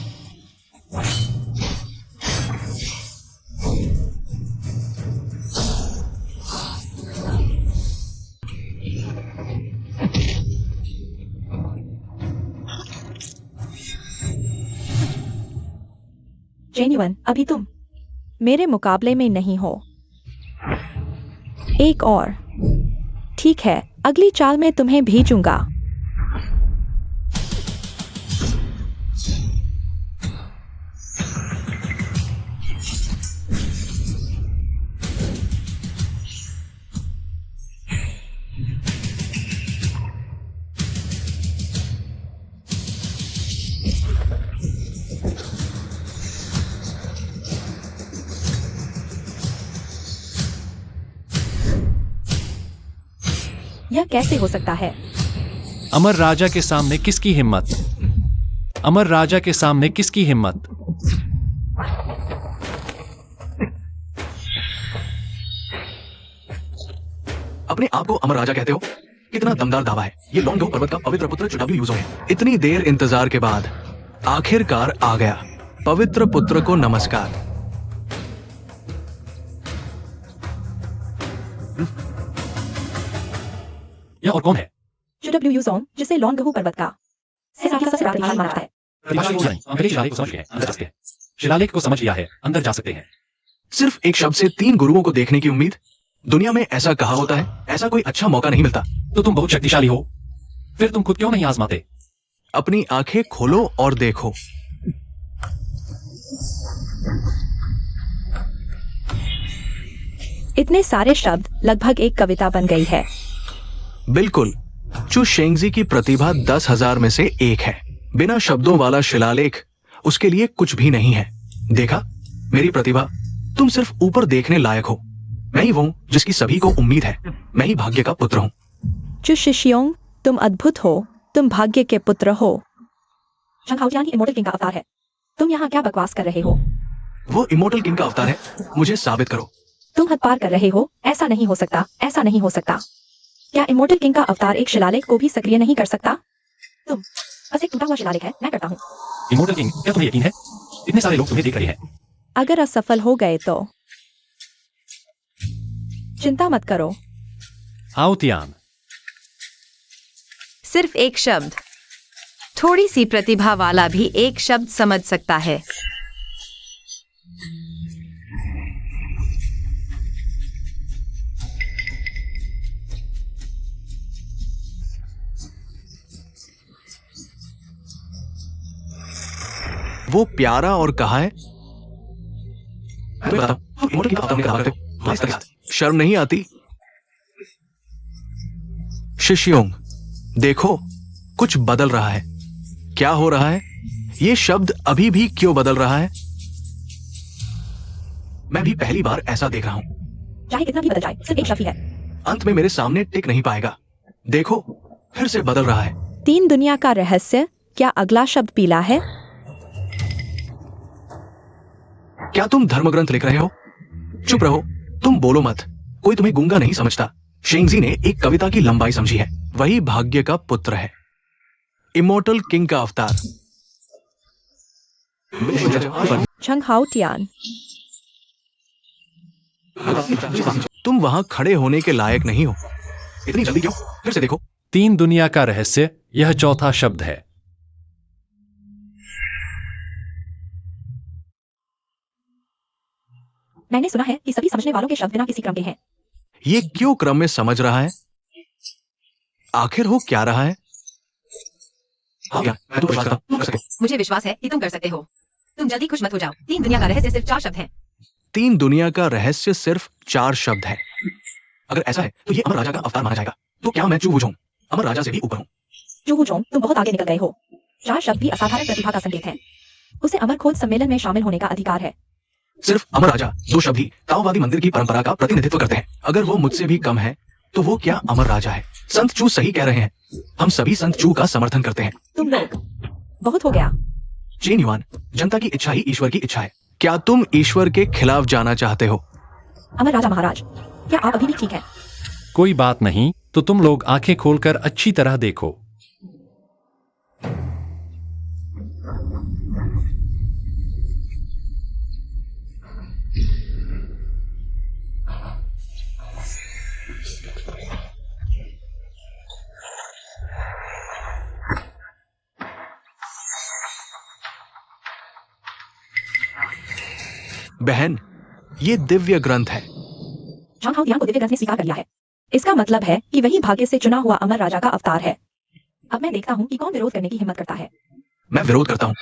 जेन्युइन, अभी तुम मेरे मुकाबले में नहीं हो। एक और ठीक है, अगली चाल में तुम्हें भेजूंगा। यह कैसे हो सकता है? अमर राजा के सामने किसकी हिम्मत? अमर राजा के सामने किसकी हिम्मत? अपने आप को अमर राजा कहते हो? कितना दमदार दावा है। ये लॉन्गो पर्वत का पवित्र पुत्र चुडब्ल्यू यूजो है। इतनी देर इंतजार के बाद आखिरकार आ गया। पवित्र पुत्र को नमस्कार। यह और कौन है? चुडब्ल्यू यूजोंग, जिसे लॉन्गहू पर्वत का सबसे बड़ा माना जाता है। प्रतिभाशाली यूजर हैं। हम पहले शिलालेख को समझ गए हैं, अंदर जा सकते हैं। शिलालेख को समझ लिया है, अंदर जा सकते हैं। सिर्फ एक शब्द से 3 गुरुओं को देखने की उम्मीद। दुनिया में ऐसा कहा होता है, ऐसा कोई अच्छा मौका नहीं मिलता। तो तुम बहुत शक्तिशाली हो, फिर तुम खुद क्यों नहीं आजमाते? अपनी आंखें खोलो और देखो। इतने सारे शब्द, लगभग एक कविता बन गई है। बिल्कुल, चू शेंगजी की प्रतिभा 10,000 में से एक है। बिना शब्दों वाला शिलालेख उसके लिए कुछ भी नहीं है। देखा मेरी प्रतिभा, तुम सिर्फ ऊपर देखने लायक हो। मैं ही वो हूं जिसकी सभी को उम्मीद है। मैं ही भाग्य का पुत्र हूं। चू शिशियोंग, तुम अद्भुत हो, तुम भाग्य के पुत्र हो। शंखाउटियान ही इमोर्टल किंग का अवतार है। तुम यहाँ क्या बकवास कर रहे हो? वो इमोर्टल किंग का अवतार है। मुझे साबित करो। तुम हद पार कर रहे हो। ऐसा नहीं हो सकता, ऐसा नहीं हो सकता। क्या इमोर्टल किंग का अवतार एक शिलालेख को भी सक्रिय नहीं कर सकता? तुम बस एक टूटा हुआ शिलालेख है। मैं करता हूँ। इमोर्टल किंग, क्या तुम्हें यकीन है? इतने सारे लोग तुम्हें देख रहे हैं। अगर असफल हो गए तो चिंता मत करो। आउतियान, सिर्फ एक शब्द, थोड़ी सी प्रतिभा वाला भी एक शब्द समझ सकता है। वो प्यारा और कहा है। मैं बताता हूं, तुम इमोर्टल किंग का अवतार ने कहा करते हो। तुम्हारे इसके साथ शर्म नहीं आती? शिष्योंग, देखो कुछ बदल रहा है। क्या हो रहा है? ये शब्द अभी भी क्यों बदल रहा है? मैं भी पहली बार ऐसा देख रहा हूं। चाहे कितना भी बदल जाए, सिर्फ एक शब्द ही है। अंत में मेरे सामने टिक नहीं पाएगा। देखो फिर से बदल रहा है। 3 दुनिया का रहस्य। क्या अगला शब्द पीला है? क्या तुम धर्मग्रंथ लिख रहे हो? चुप रहो, तुम बोलो मत। कोई तुम्हें गूंगा नहीं समझता। शेंगजी ने एक कविता की लंबाई समझी है। वही भाग्य का पुत्र है, इमोर्टल किंग का अवतार। शंखाउटियान, तुम वहां खड़े होने के लायक नहीं हो। इतनी जल्दी क्यों? फिर से देखो। 3 दुनिया का रहस्य, यह चौथा शब्द है। मैंने सुना है कि सभी समझने वालों के शब्द बिना किसी क्रम के हैं। ये क्यों क्रम में समझ रहा है? आखिर हो क्या रहा है? हाँ, मैं तो विश्वास करता हूं, तुम कर सके। मुझे विश्वास है कि तुम कर सकते हो। तुम जल्दी खुश मत हो जाओ। 3 दुनिया का रहस्य सिर्फ 4 शब्द हैं। 3 दुनिया का रहस्य सिर्फ 4 शब्द है। अगर ऐसा है तो ये अमर राजा का अवतार माना जाएगा। तो क्या मैं चू वुझोंग अमर राजा से भी ऊपर हूँ? चू वुझोंग, तुम बहुत आगे निकल गए हो। 4 शब्द भी असाधारण प्रतिभा का संकेत है। उसे अमर खोज सम्मेलन में शामिल होने का अधिकार है। सिर्फ अमर राजा 2 शब्द ही ताओवादी मंदिर की परंपरा का प्रतिनिधित्व करते हैं। अगर वो मुझसे भी कम है तो वो क्या अमर राजा है? संत चू सही कह रहे हैं। हम सभी संत चू का समर्थन करते हैं। तुम लोग, बहुत हो गया। चेन युआन, जनता की इच्छा ही ईश्वर की इच्छा है। क्या तुम ईश्वर के खिलाफ जाना चाहते हो? अमर राजा महाराज, क्या आप अभी भी ठीक हैं? कोई बात नहीं, तो तुम लोग आंखें खोलकर अच्छी तरह देखो। बहन, ये दिव्य ग्रंथ है। शंखाउटियान को दिव्य ग्रंथ ने स्वीकार कर लिया है। इसका मतलब है कि वही भाग्य से चुना हुआ अमर राजा का अवतार है। अब मैं देखता हूँ कि कौन विरोध करने की हिम्मत करता है। मैं विरोध करता हूँ।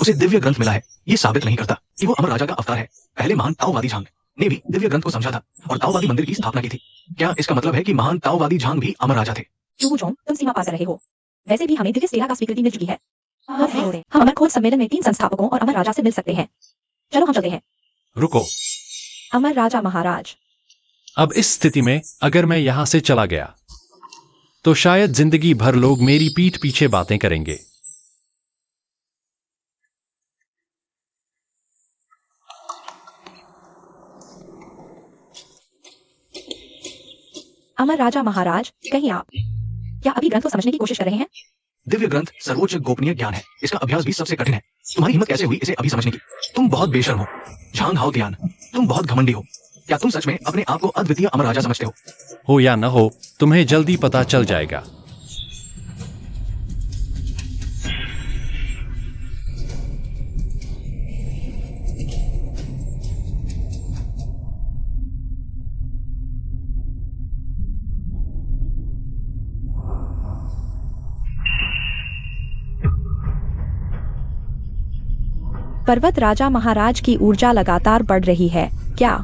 उसे दिव्य ग्रंथ मिला है, ये साबित नहीं करता कि वो अमर राजा का अवतार है। पहले महान ताओवादी झांग ने भी दिव्य ग्रंथ को समझा था और ताओवादी मंदिर की स्थापना की थी। क्या इसका मतलब है कि महान ताओवादी झांग भी अमर राजा थे? चूबूचोंग, तुम सीमा पार कर रहे हो। वैसे भी हमें दिव्य स्टेला का स्वीकृति मिल चुकी है। हम अमर खोज सम्मेलन में 3 संस्थापकों और अमर राजा से मिल सकते हैं। चलो हम चलते हैं। रुको। अमर राजा महाराज, अब इस स्थिति में अगर मैं यहां से चला गया तो शायद जिंदगी भर लोग मेरी पीठ पीछे बातें करेंगे। अमर राजा महाराज, कहीं आप क्या अभी ग्रंथ को समझने की कोशिश कर रहे हैं? दिव्य ग्रंथ सर्वोच्च गोपनीय ज्ञान है। इसका अभ्यास भी सबसे कठिन है। तुम्हारी हिम्मत कैसे हुई इसे अभी समझने की? तुम बहुत बेशर्म हो झांग हाओतियान। तुम बहुत घमंडी हो। क्या तुम सच में अपने आप को अद्वितीय अमर राजा समझते हो या न हो, तुम्हें जल्दी पता चल जाएगा। पर्वत राजा महाराज की ऊर्जा लगातार बढ़ रही है। क्या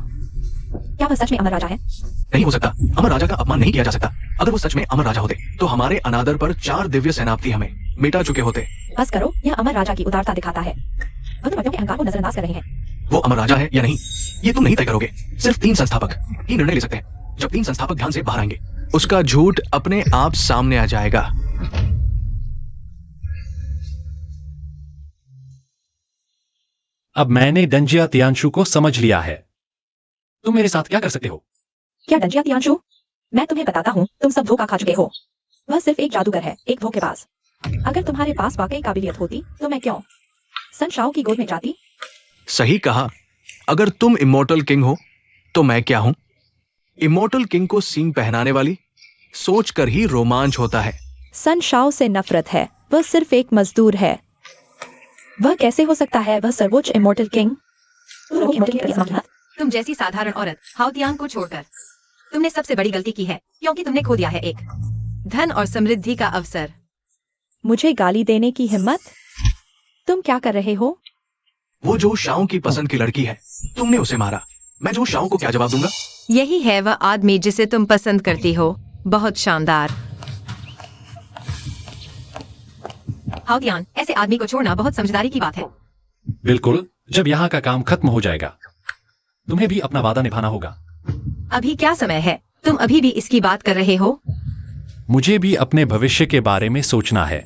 वह सच में अमर राजा है? नहीं हो सकता। अमर राजा का अपमान नहीं किया जा सकता। अगर वो सच में अमर राजा होते तो हमारे अनादर पर 4 दिव्य सेनापति हमें मिटा चुके होते। बस करो, यह अमर राजा की उदारता दिखाता है। तुम अपने अहंकार को नजरअंदाज कर रहे हैं। वो अमर राजा है या नहीं, ये तुम नहीं तय करोगे। सिर्फ 3 संस्थापक ही निर्णय ले सकते हैं। जब 3 संस्थापक ध्यान से बाहर आएंगे, उसका झूठ अपने आप सामने आ जाएगा। अब मैंने डंजिया तियानशु को समझ लिया है। तुम मेरे साथ क्या कर सकते हो? क्या डंजिया तियानशु? मैं तुम्हें बताता हूँ, तुम सब धोखा खा चुके हो। वह सिर्फ एक जादूगर है, एक धोखेबाज। अगर तुम्हारे पास वाकई काबिलियत होती तो मैं क्यों सन शाओ की गोद में जाती? सही कहा। अगर तुम इमोर्टल किंग हो तो मैं क्या हूं? इमोर्टल किंग को सींग पहनाने वाली, सोचकर ही रोमांच होता है। सन शाओ से नफरत है, वह सिर्फ एक मजदूर है। वह कैसे हो सकता है? वह सर्वोच्च इमोर्टल किंग। तुम जैसी साधारण औरत हाओतियान को छोड़कर तुमने सबसे बड़ी गलती की है, क्योंकि तुमने खो दिया है एक धन और समृद्धि का अवसर। मुझे गाली देने की हिम्मत? तुम क्या कर रहे हो? वो जो शाओ की पसंद की लड़की है, तुमने उसे मारा। मैं जो शाओ को क्या जवाब दूंगा? यही है वह आदमी जिसे तुम पसंद करती हो। बहुत शानदार। हाओतियान, ऐसे आदमी को छोड़ना बहुत समझदारी की बात है। बिल्कुल, जब यहाँ का काम खत्म हो जाएगा तुम्हें भी अपना वादा निभाना होगा। अभी क्या समय है? तुम अभी भी इसकी बात कर रहे हो? मुझे भी अपने भविष्य के बारे में सोचना है।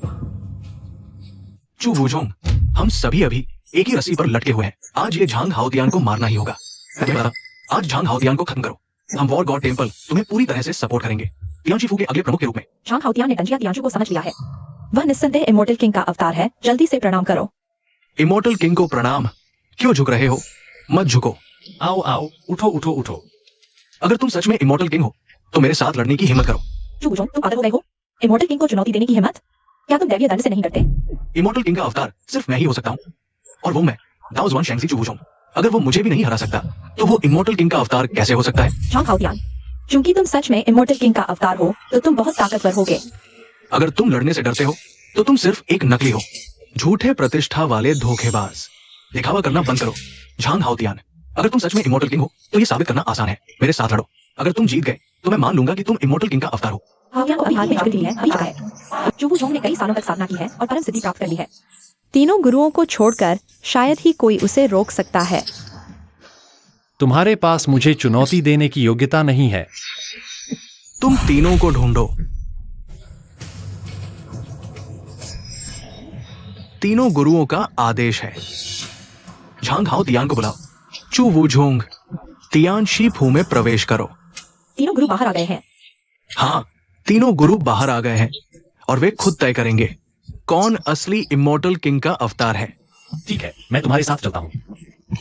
चू वूजोंग, हम सभी अभी एक ही रस्सी पर लटके हुए हैं। आज ये झांग हाओतियान को मारना ही होगा। आज झांग हाओतियान को खत्म करो। हम वॉर गॉड टेंपल तुम्हें पूरी तरह से सपोर्ट करेंगे, तियानशीफू के अगले प्रमुख के रूप में। झांग हाओतियान ने डंजिया तियानशु को समझ लिया है। वह निस्संदेह इमोर्टल किंग का अवतार है। जल्दी से प्रणाम करो। इमोर्टल किंग को प्रणाम? क्यों झुक रहे हो? मत झुको। आओ आओ, उठो उठो उठो। अगर तुम सच में इमोर्टल किंग हो तो मेरे साथ लड़ने की हिम्मत करो। चूबूचोंग, तुम पागल हो गए हो? इमोर्टल किंग को चुनौती देने की हिम्मत? क्या तुम दैवीय दंड से नहीं डरते? इमोर्टल किंग का अवतार सिर्फ मैं ही हो सकता हूँ, और वो मैं दाओ जुआन शेंगजी चूबूचोंग। अगर वो मुझे भी नहीं हरा सकता तो वो इमोर्टल किंग का अवतार कैसे हो सकता है? झांग हाओतियान, क्योंकि तुम सच में इमोर्टल किंग का अवतार हो तो तुम बहुत ताकतवर होगे। अगर तुम लड़ने से डरते हो तो तुम सिर्फ एक नकली हो, झूठे प्रतिष्ठा वाले धोखेबाज। दिखावा करना बंद करो। झांग हाओतियान, अगर तुम सच में इमोर्टल किंग हो तो ये साबित करना आसान है। मेरे साथ लड़ो। अगर तुम जीत गए तो मैं मान लूंगा कि तुम इमोर्टल किंग का अवतार हो। हाओतियान को अभी हाथ में स्वीकृति मिली है, अभी चुका है। चूबूचोंग ने कई सालों तक साधना की है और परम सिद्धि प्राप्त कर ली है। तीनों गुरुओं को छोड़कर शायद ही कोई उसे रोक सकता है। तुम्हारे पास मुझे चुनौती देने की योग्यता नहीं है। तुम तीनों को ढूंढो। तीनों गुरुओं का आदेश है। झांग हाओतियान को बुलाओ। चू वूझोंग, तियानशीफू में प्रवेश करो। तीनों गुरु बाहर आ गए हैं। हाँ, तीनों गुरु बाहर आ गए हैं और वे खुद तय करेंगे कौन असली इमोर्टल किंग का अवतार है। ठीक है, मैं तुम्हारे साथ चलता हूँ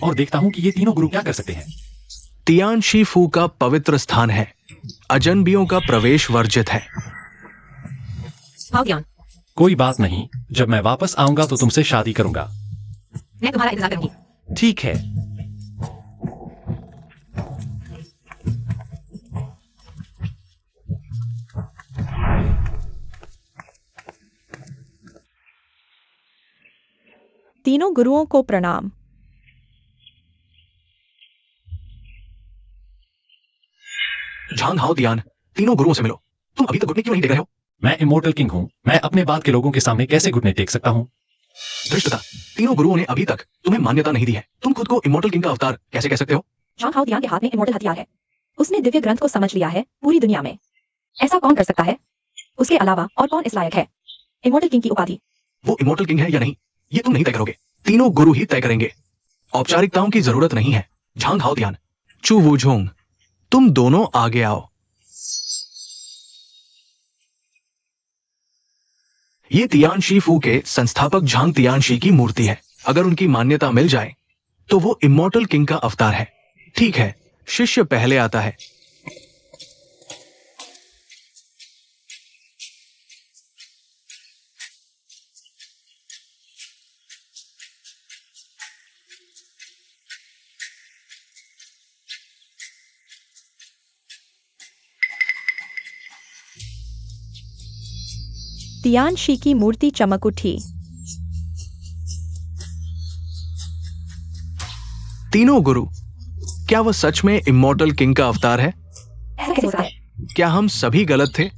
और देखता हूँ कि ये तीनों गुरु क्या कर सकते हैं। तियानशीफू का पवित्र स्थान है। अजनबियों का प्रवेश वर्जित है। हाओतियान, कोई बात नहीं, जब मैं वापस आऊंगा तो तुमसे शादी करूंगा। मैं तुम्हारा इंतजार करूंगी। ठीक है। तीनों गुरुओं को प्रणाम। झांग हाओ तियान, तीनों गुरुओं से मिलो। तुम अभी तक घुटने क्यों नहीं टेक रहे हो? मैं इमोर्टल किंग हूँ, मैं अपने बाद के लोगों के सामने कैसे घुटने टेक सकता हूँ? धृष्टता, तीनों गुरुओं ने अभी तक तुम्हें मान्यता नहीं दी है। तुम खुद को इमोर्टल किंग का अवतार कैसे कह सकते हो? झांग हाओ तियान के हाथ में इमोर्टल हथियार है। उसने दिव्य ग्रंथ को समझ लिया है पूरी दुनिया में। ऐसा कौन कर सकता है? उसके अलावा और कौन इस लायक है इमोर्टल किंग की उपाधि? वो इमोर्टल किंग है या नहीं, ये तुम नहीं तय करोगे। तीनों गुरु ही तय करेंगे। औपचारिकताओं की जरूरत नहीं है। झांग हाओ तियान, चू वूझोंग, तुम दोनों आगे आओ। ये तियानशी फू के संस्थापक झांग तियानशी की मूर्ति है। अगर उनकी मान्यता मिल जाए तो वो इमोर्टल किंग का अवतार है। ठीक है, शिष्य पहले आता है। तियानशी की मूर्ति चमक उठी। तीनों गुरु, क्या वह सच में इमोर्टल किंग का अवतार है? ऐसा कैसे हो सकता है? क्या हम सभी गलत थे?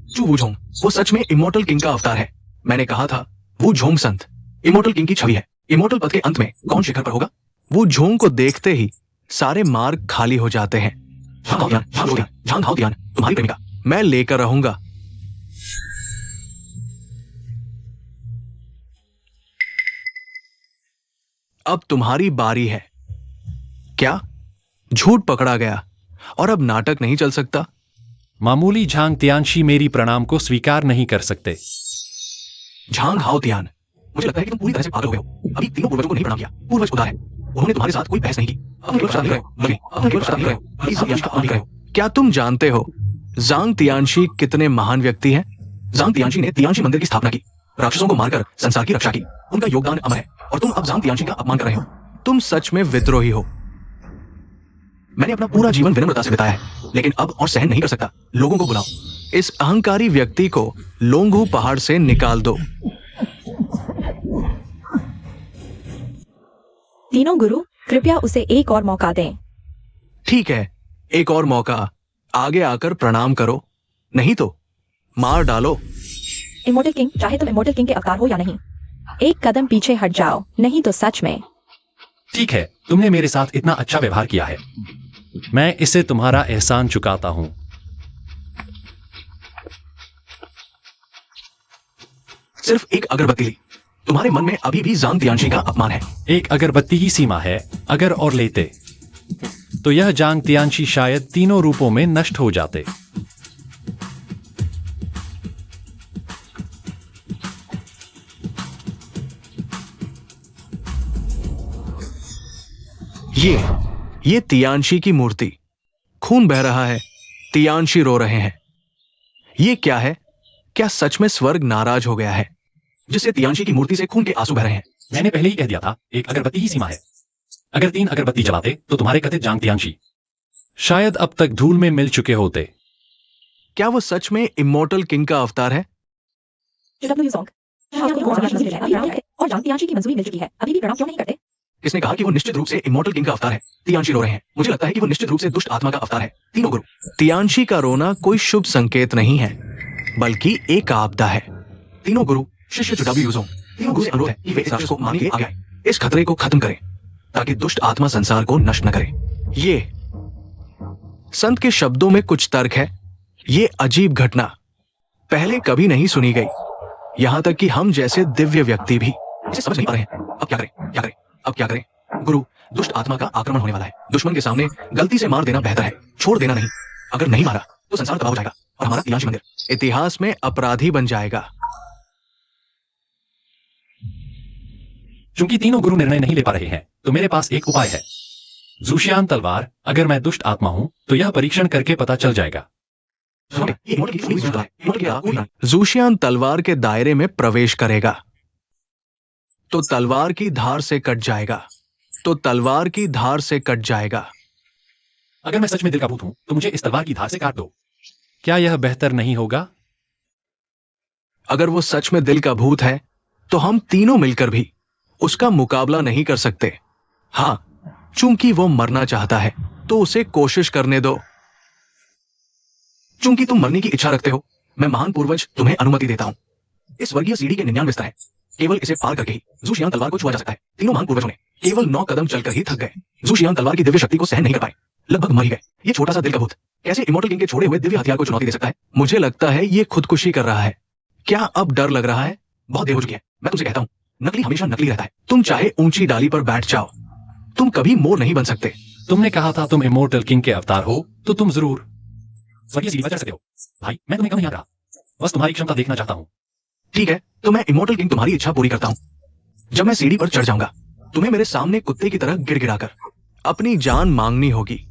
चू वूझोंग, वो सच में इमोर्टल किंग का अवतार है। मैंने कहा था, वो झोंग संत इमोर्टल किंग की छवि है। इमोर्टल पद के अंत में कौन शिखर पर होगा? वो झोंग को देखते ही सारे मार्ग खाली हो जाते हैं। झांग हाओ तियान, झांग हाओ तियान, तुम्हारी प्रेमिका मैं लेकर रहूंगा। अब तुम्हारी बारी है। क्या झूठ पकड़ा गया और अब नाटक नहीं चल सकता? मामूली झांग तियानशी मेरी प्रणाम को स्वीकार नहीं कर सकते। झांग हाओ तियान, मुझे लगता है कि तुम पूरी तरह से पागल हो गए हो। अभी तीनों पूर्वजों को नहीं प्रणाम किया। पूर्वज खुदा है, उन्होंने तुम्हारे साथ कोई बहस नहीं की। अब केवल शराब पी रहे हो, बल्कि अब केवल शराब पी रहे हो, बल्कि ज़ांग तियानशी का अपमान भी कर रहे हो। क्या तुम जानते हो ज़ांग तियानशी कितने महान व्यक्ति हैं? ज़ांग तियानशी ने तियानशी मंदिर की स्थापना की, राक्षसों को मारकर संसार की रक्षा की। उनका योगदान अमर है और तुम अब ज़ांग तियानशी का अपमान कर रहे हो। तुम सच में विद्रोही हो। मैंने अपना पूरा जीवन विनम्रता से बिताया है, लेकिन अब और सहन नहीं कर सकता। लोगों को बुलाओ। इस अहंकारी व्यक्ति को लोंगू पहाड़ से निकाल दो। तीनों गुरु, कृपया उसे एक और मौका दें। ठीक है, एक और मौका। आगे आकर प्रणाम करो, नहीं तो मार डालो। इमोर्टल किंग, चाहे तुम इमोर्टल किंग के अवतार हो या नहीं, एक कदम पीछे हट जाओ, नहीं तो सच में। ठीक है, तुमने मेरे साथ इतना अच्छा व्यवहार किया है, मैं इससे तुम्हारा एहसान चुकाता हूं। सिर्फ एक अगरबत्ती ली। तुम्हारे मन में अभी भी ज़ांग तियानशी का अपमान है। एक अगरबत्ती ही सीमा है। अगर और लेते तो यह जांग तियानशी शायद तीनों रूपों में नष्ट हो जाते। ये तियानशी की मूर्ति, खून बह रहा है, तियानशी रो रहे हैं। ये क्या है? क्या सच में स्वर्ग नाराज हो गया है, जिससे तियानशी की मूर्ति से खून के आंसू बह रहे हैं? मैंने पहले ही कह दिया था, एक अगरबत्ती ही सीमा है। अगर 3 अगरबत्ती जलाते तो तुम्हारे कथित जांग तियानशी शायद अब तक धूल में मिल चुके होते। क्या वो सच में इमोर्टल किंग का अवतार है? और जांग तियानशी की मंजूरी मिल चुकी है, अभी भी प्रणाम क्यों नहीं करते? किसने कहा कि वो निश्चित रूप से इमोर्टल किंग का अवतार है? तियानशी रो रहे हैं। मुझे लगता है कि वो निश्चित रूप से दुष्ट आत्मा का अवतार है। तीनों गुरु, तियानशी का रोना कोई शुभ संकेत नहीं है, बल्कि एक आपदा है। तीनों गुरु, शिष्य चुडाबी यूजों, तीनों गुरु से अनुरोध है कि वे इस राक्षस को मारने के लिए आगे आए, इस खतरे को खत्म करें, ताकि दुष्ट आत्मा संसार को नष्ट न करे। ये संत के शब्दों में कुछ तर्क है। ये अजीब घटना पहले कभी नहीं सुनी गई। यहां तक कि हम जैसे दिव्य व्यक्ति भी इसे समझ नहीं पा रहे हैं। अब क्या करें? क्या करें? अब क्या करें? गुरु, दुष्ट आत्मा का आक्रमण होने वाला है। दुश्मन के सामने गलती से मार देना बेहतर है, छोड़ देना नहीं। अगर नहीं मारा तो संसार तबाह हो जाएगा और हमारा तियानशी मंदिर इतिहास में अपराधी बन जाएगा। चूंकि तीनों गुरु निर्णय नहीं ले पा रहे हैं, तो मेरे पास एक उपाय है। ज़ूशियान तलवार, अगर मैं दुष्ट आत्मा हूं तो यह परीक्षण करके पता चल जाएगा। ज़ूशियान तलवार के दायरे में प्रवेश करेगा तो तलवार की धार से कट जाएगा, तो तलवार की धार से कट जाएगा। अगर मैं सच में दिल का भूत हूं तो मुझे इस तलवार की धार से काट दो। क्या यह बेहतर नहीं होगा? अगर वो सच में दिल का भूत है तो हम तीनों मिलकर भी उसका मुकाबला नहीं कर सकते। हाँ, चूंकि वो मरना चाहता है तो उसे कोशिश करने दो। चूंकि तुम मरने की इच्छा रखते हो, मैं महान पूर्वज तुम्हें अनुमति देता हूं। इस वर्गीय सीढ़ी के 99 स्तर है। केवल इसे पार करके ही जू शियांग तलवार को छुआ जा सकता है। तीनों महान पूर्वजों ने केवल 9 कदम चलकर ही थक गए। जू शियांग तलवार की दिव्य शक्ति को सहन नहीं कर पाए, लगभग मर ही गए। ये छोटा सा दिल का भूत कैसे इमॉर्टल किंग के छोड़े हुए दिव्य हथियार को चुनौती दे सकता है? मुझे लगता है ये खुदकुशी कर रहा है। क्या अब डर लग रहा है? बहुत देर हो चुकी है। मैं तुमसे कहता हूँ, नकली हमेशा नकली रहता है। तुम चाहे ऊंची डाली पर बैठ जाओ, तुम कभी मोर नहीं बन सकते। तुमने कहा था तुम इमोर्टल किंग के अवतार हो, तो तुम जरूर स्वर्गीय सीढ़ी पर चढ़ सकते हो। भाई, मैं तुम्हें कम नहीं याद रहा, बस तुम्हारी क्षमता देखना चाहता हूँ। ठीक है, तो मैं इमॉर्टल किंग तुम्हारी इच्छा पूरी करता हूँ। जब मैं सीढ़ी पर चढ़ जाऊंगा, तुम्हें मेरे सामने कुत्ते की तरह गिड़गिड़ाकर अपनी जान मांगनी होगी।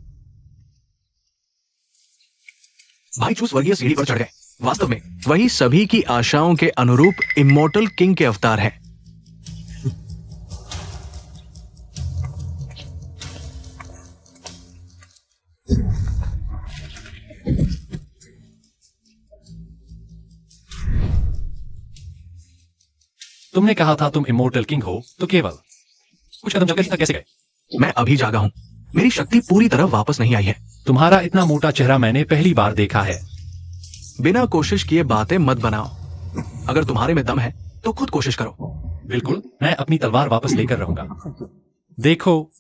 भाई चू स्वर्गीय सीढ़ी पर चढ़ गए। वास्तव में वही सभी की आशाओं के अनुरूप इमॉर्टल किंग के अवतार हैं। तुमने कहा था तुम इमोर्टल किंग हो, तो केवल कुछ कदम चलकर कैसे गए? मैं अभी जागा हूं, मेरी शक्ति पूरी तरह वापस नहीं आई है। तुम्हारा इतना मोटा चेहरा मैंने पहली बार देखा है। बिना कोशिश किए बातें मत बनाओ। अगर तुम्हारे में दम है तो खुद कोशिश करो। बिल्कुल, मैं अपनी तलवार वापस लेकर रहूंगा। देखो,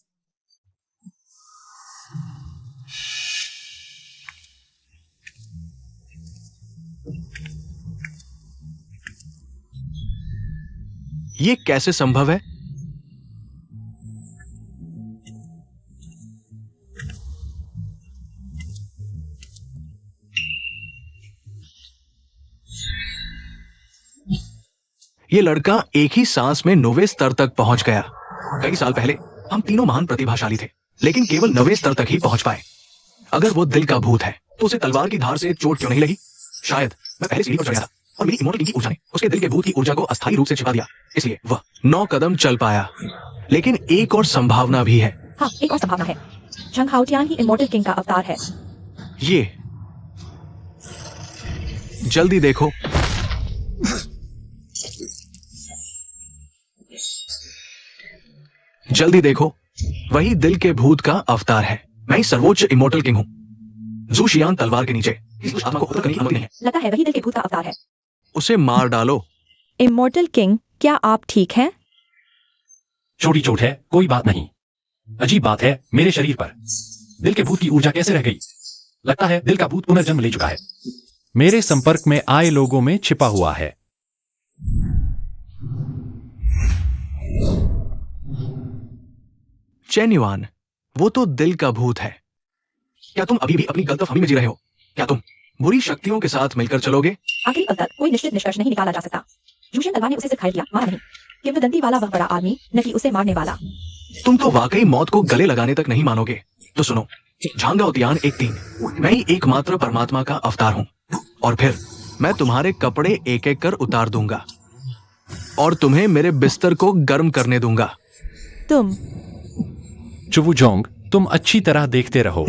ये कैसे संभव है? ये लड़का एक ही सांस में 9वें स्तर तक पहुंच गया। कई साल पहले हम तीनों महान प्रतिभाशाली थे, लेकिन केवल 9वें स्तर तक ही पहुंच पाए। अगर वो दिल का भूत है तो उसे तलवार की धार से चोट क्यों नहीं लगी? शायद मैं पहले सीढ़ी पर चढ़ गया था और मेरी इमॉर्टल की ऊर्जा ने उसके दिल के भूत की ऊर्जा को अस्थायी रूप से छिपा दिया, इसलिए वह 9 कदम चल पाया। लेकिन एक और संभावना भी है। हाँ, एक और संभावना है। झंग हाओटियान ही इमॉर्टल किंग का अवतार है। ये जल्दी देखो, जल्दी देखो, वही दिल के भूत का अवतार है। मैं ही सर्वोच्च इमॉर्टल किंग हूं। जू शियांग तलवार के नीचे इस दुष्ट आत्मा को उत्तर करने की अनुमति नहीं है। लगता है वही दिल के भूत का अवतार है। उसे मार डालो। इमॉर्टल किंग, क्या आप ठीक हैं? छोटी चोट है, कोई बात नहीं। अजीब बात है, मेरे शरीर पर दिल के भूत की ऊर्जा कैसे रह गई? लगता है दिल का भूत पुनर्जन्म ले चुका है। मेरे संपर्क में आए लोगों में छिपा हुआ है। चेन युआन, वो तो दिल का भूत है। क्या तुम अभी भी अपनी गलतफहमी में जी रहे हो? क्या तुम बुरी शक्तियों के साथ मिलकर चलोगे? आखिरी पल तक कोई निश्चित निष्कर्ष नहीं निकाला जा सकता। जूशियन तलवार ने उसे सिर्फ घायल किया, मारा नहीं। किंवदंती वाला वह बड़ा आदमी, न कि उसे मारने वाला। तुम तो वाकई मौत को गले लगाने तक नहीं मानोगे। तो सुनो, झांग हाओटियान 1-3, मैं ही एकमात्र परमात्मा का अवतार हूं। और फिर मैं तुम्हारे कपड़े एक एक कर उतार दूंगा और तुम्हें मेरे बिस्तर को गर्म करने दूंगा। तुम चुवुजोंग, तुम अच्छी तरह देखते रहो।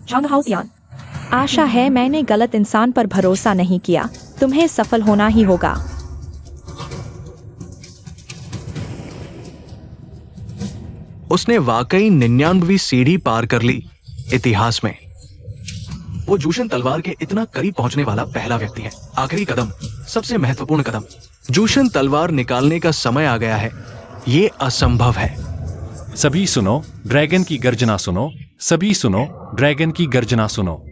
झांग हाओटियान, आशा है मैंने गलत इंसान पर भरोसा नहीं किया। तुम्हें सफल होना ही होगा। उसने वाकई 99वीं सीढ़ी पार कर ली इतिहास में। वो जूशन तलवार के इतना करीब पहुंचने वाला पहला व्यक्ति है। आखिरी कदम, सबसे महत्वपूर्ण कदम, जूशन तलवार निकालने का समय आ गया है। ये असंभव है। सभी सुनो, ड्रैगन की गर्जना सुनो। सभी सुनो, ड्रैगन की गर्जना सुनो।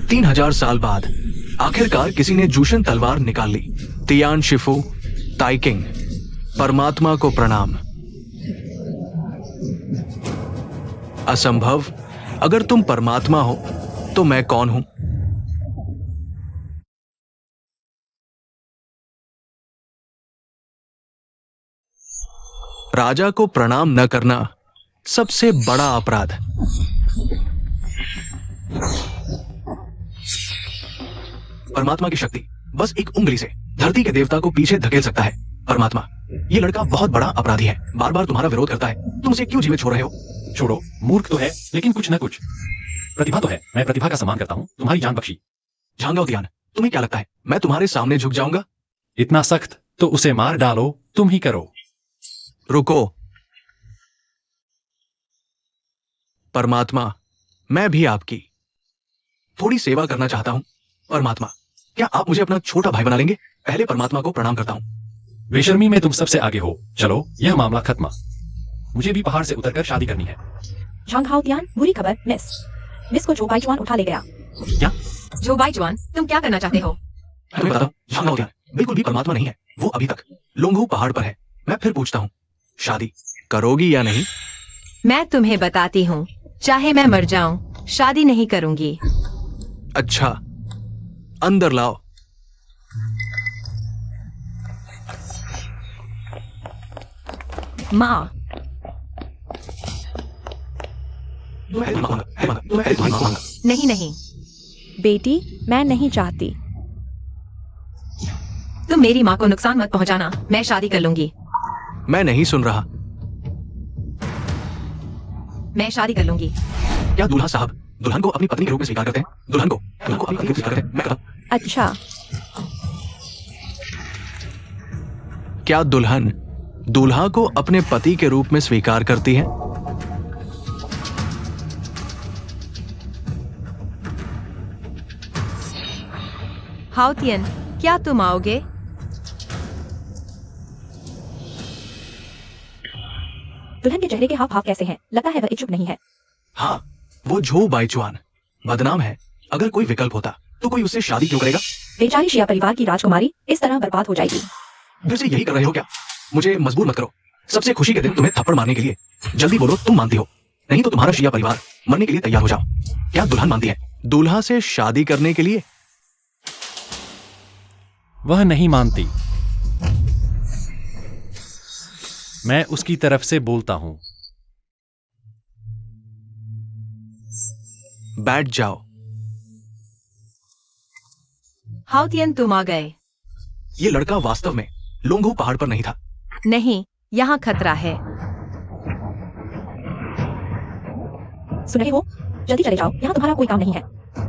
तीन 3000 साल बाद आखिरकार किसी ने जूशन तलवार निकाल ली। तियान शिफू, ताइकिंग, परमात्मा को प्रणाम। असंभव अगर तुम परमात्मा हो तो मैं कौन हूं? राजा को प्रणाम न करना सबसे बड़ा अपराध। परमात्मा की शक्ति बस एक उंगली से धरती के देवता को पीछे धकेल सकता है। परमात्मा, ये लड़का बहुत बड़ा अपराधी है, बार बार तुम्हारा विरोध करता है, तुम उसे क्यों जीवित छोड़ रहे हो? छोड़ो, मूर्ख तो है लेकिन कुछ न कुछ प्रतिभा तो है। मैं प्रतिभा का सम्मान करता हूँ, तुम्हारी जान बख्शी। झांगाओ ध्यान, तुम्हें क्या लगता है मैं तुम्हारे सामने झुक जाऊंगा? इतना सख्त तो उसे मार डालो, तुम ही करो। रुको परमात्मा, मैं भी आपकी थोड़ी सेवा करना चाहता हूं। परमात्मा, क्या आप मुझे अपना छोटा भाई बना लेंगे? पहले परमात्मा को प्रणाम करता हूं। बेशर्मी में तुम सबसे आगे हो। चलो, यह मामला खत्म। मुझे भी पहाड़ से उतरकर शादी करनी है। झांग हाओ तियान, बुरी खबर, मिस को जो बाइचुआन उठा ले गया। क्या? जो बाइचुआन, तुम क्या करना चाहते हो? तुम्हें पता, झांग हाओ तियान बिल्कुल भी परमात्मा नहीं है। वो अभी तक लोंगहू पहाड़ पर है। मैं फिर पूछता हूँ, शादी करोगी या नहीं? मैं तुम्हें बताती हूँ, चाहे मैं मर जाऊं, शादी नहीं करूंगी। अच्छा, अंदर लाओ। माँ, नहीं नहीं, बेटी, मैं नहीं चाहती। तुम मेरी माँ को नुकसान मत पहुँचाना, मैं शादी कर लूंगी। मैं नहीं सुन रहा। मैं शादी कर लूंगी। क्या दूल्हा साहब दुल्हन को अपनी पत्नी के रूप में स्वीकार करते हैं? दुल्हन को अपनी पत्नी के रूप में स्वीकार करते हैं? मैं कहता, अच्छा, क्या दुल्हन दूल्हा को अपने पति के रूप में स्वीकार करती है? हाउतियन, क्या तुम आओगे? दुल्हन के चेहरे के हाव भाव कैसे हैं? लगता है वह इच्छुक नहीं है। हाँ, वो झो बाइचुआन बदनाम है। अगर कोई विकल्प होता तो कोई उससे शादी क्यों करेगा? बेचारी शिया परिवार की राजकुमारी इस तरह बर्बाद हो जाएगी। फिर से यही कर रहे हो क्या? मुझे मजबूर मत करो। सबसे खुशी के दिन तुम्हें थप्पड़ मारने के लिए। जल्दी बोलो, तुम मानती हो, नहीं तो तुम्हारा शिया परिवार मरने के लिए तैयार हो जाओ। क्या दुल्हन मानती है दूल्हा से शादी करने के लिए? वह नहीं मानती। मैं उसकी तरफ से बोलता हूं। बैठ जाओ। हाउतियन, तुम आ गए। ये लड़का वास्तव में लोंगहू पहाड़ पर नहीं था। नहीं, यहाँ खतरा है। सुन रहे हो? जल्दी चले जाओ, यहाँ तुम्हारा कोई काम नहीं है।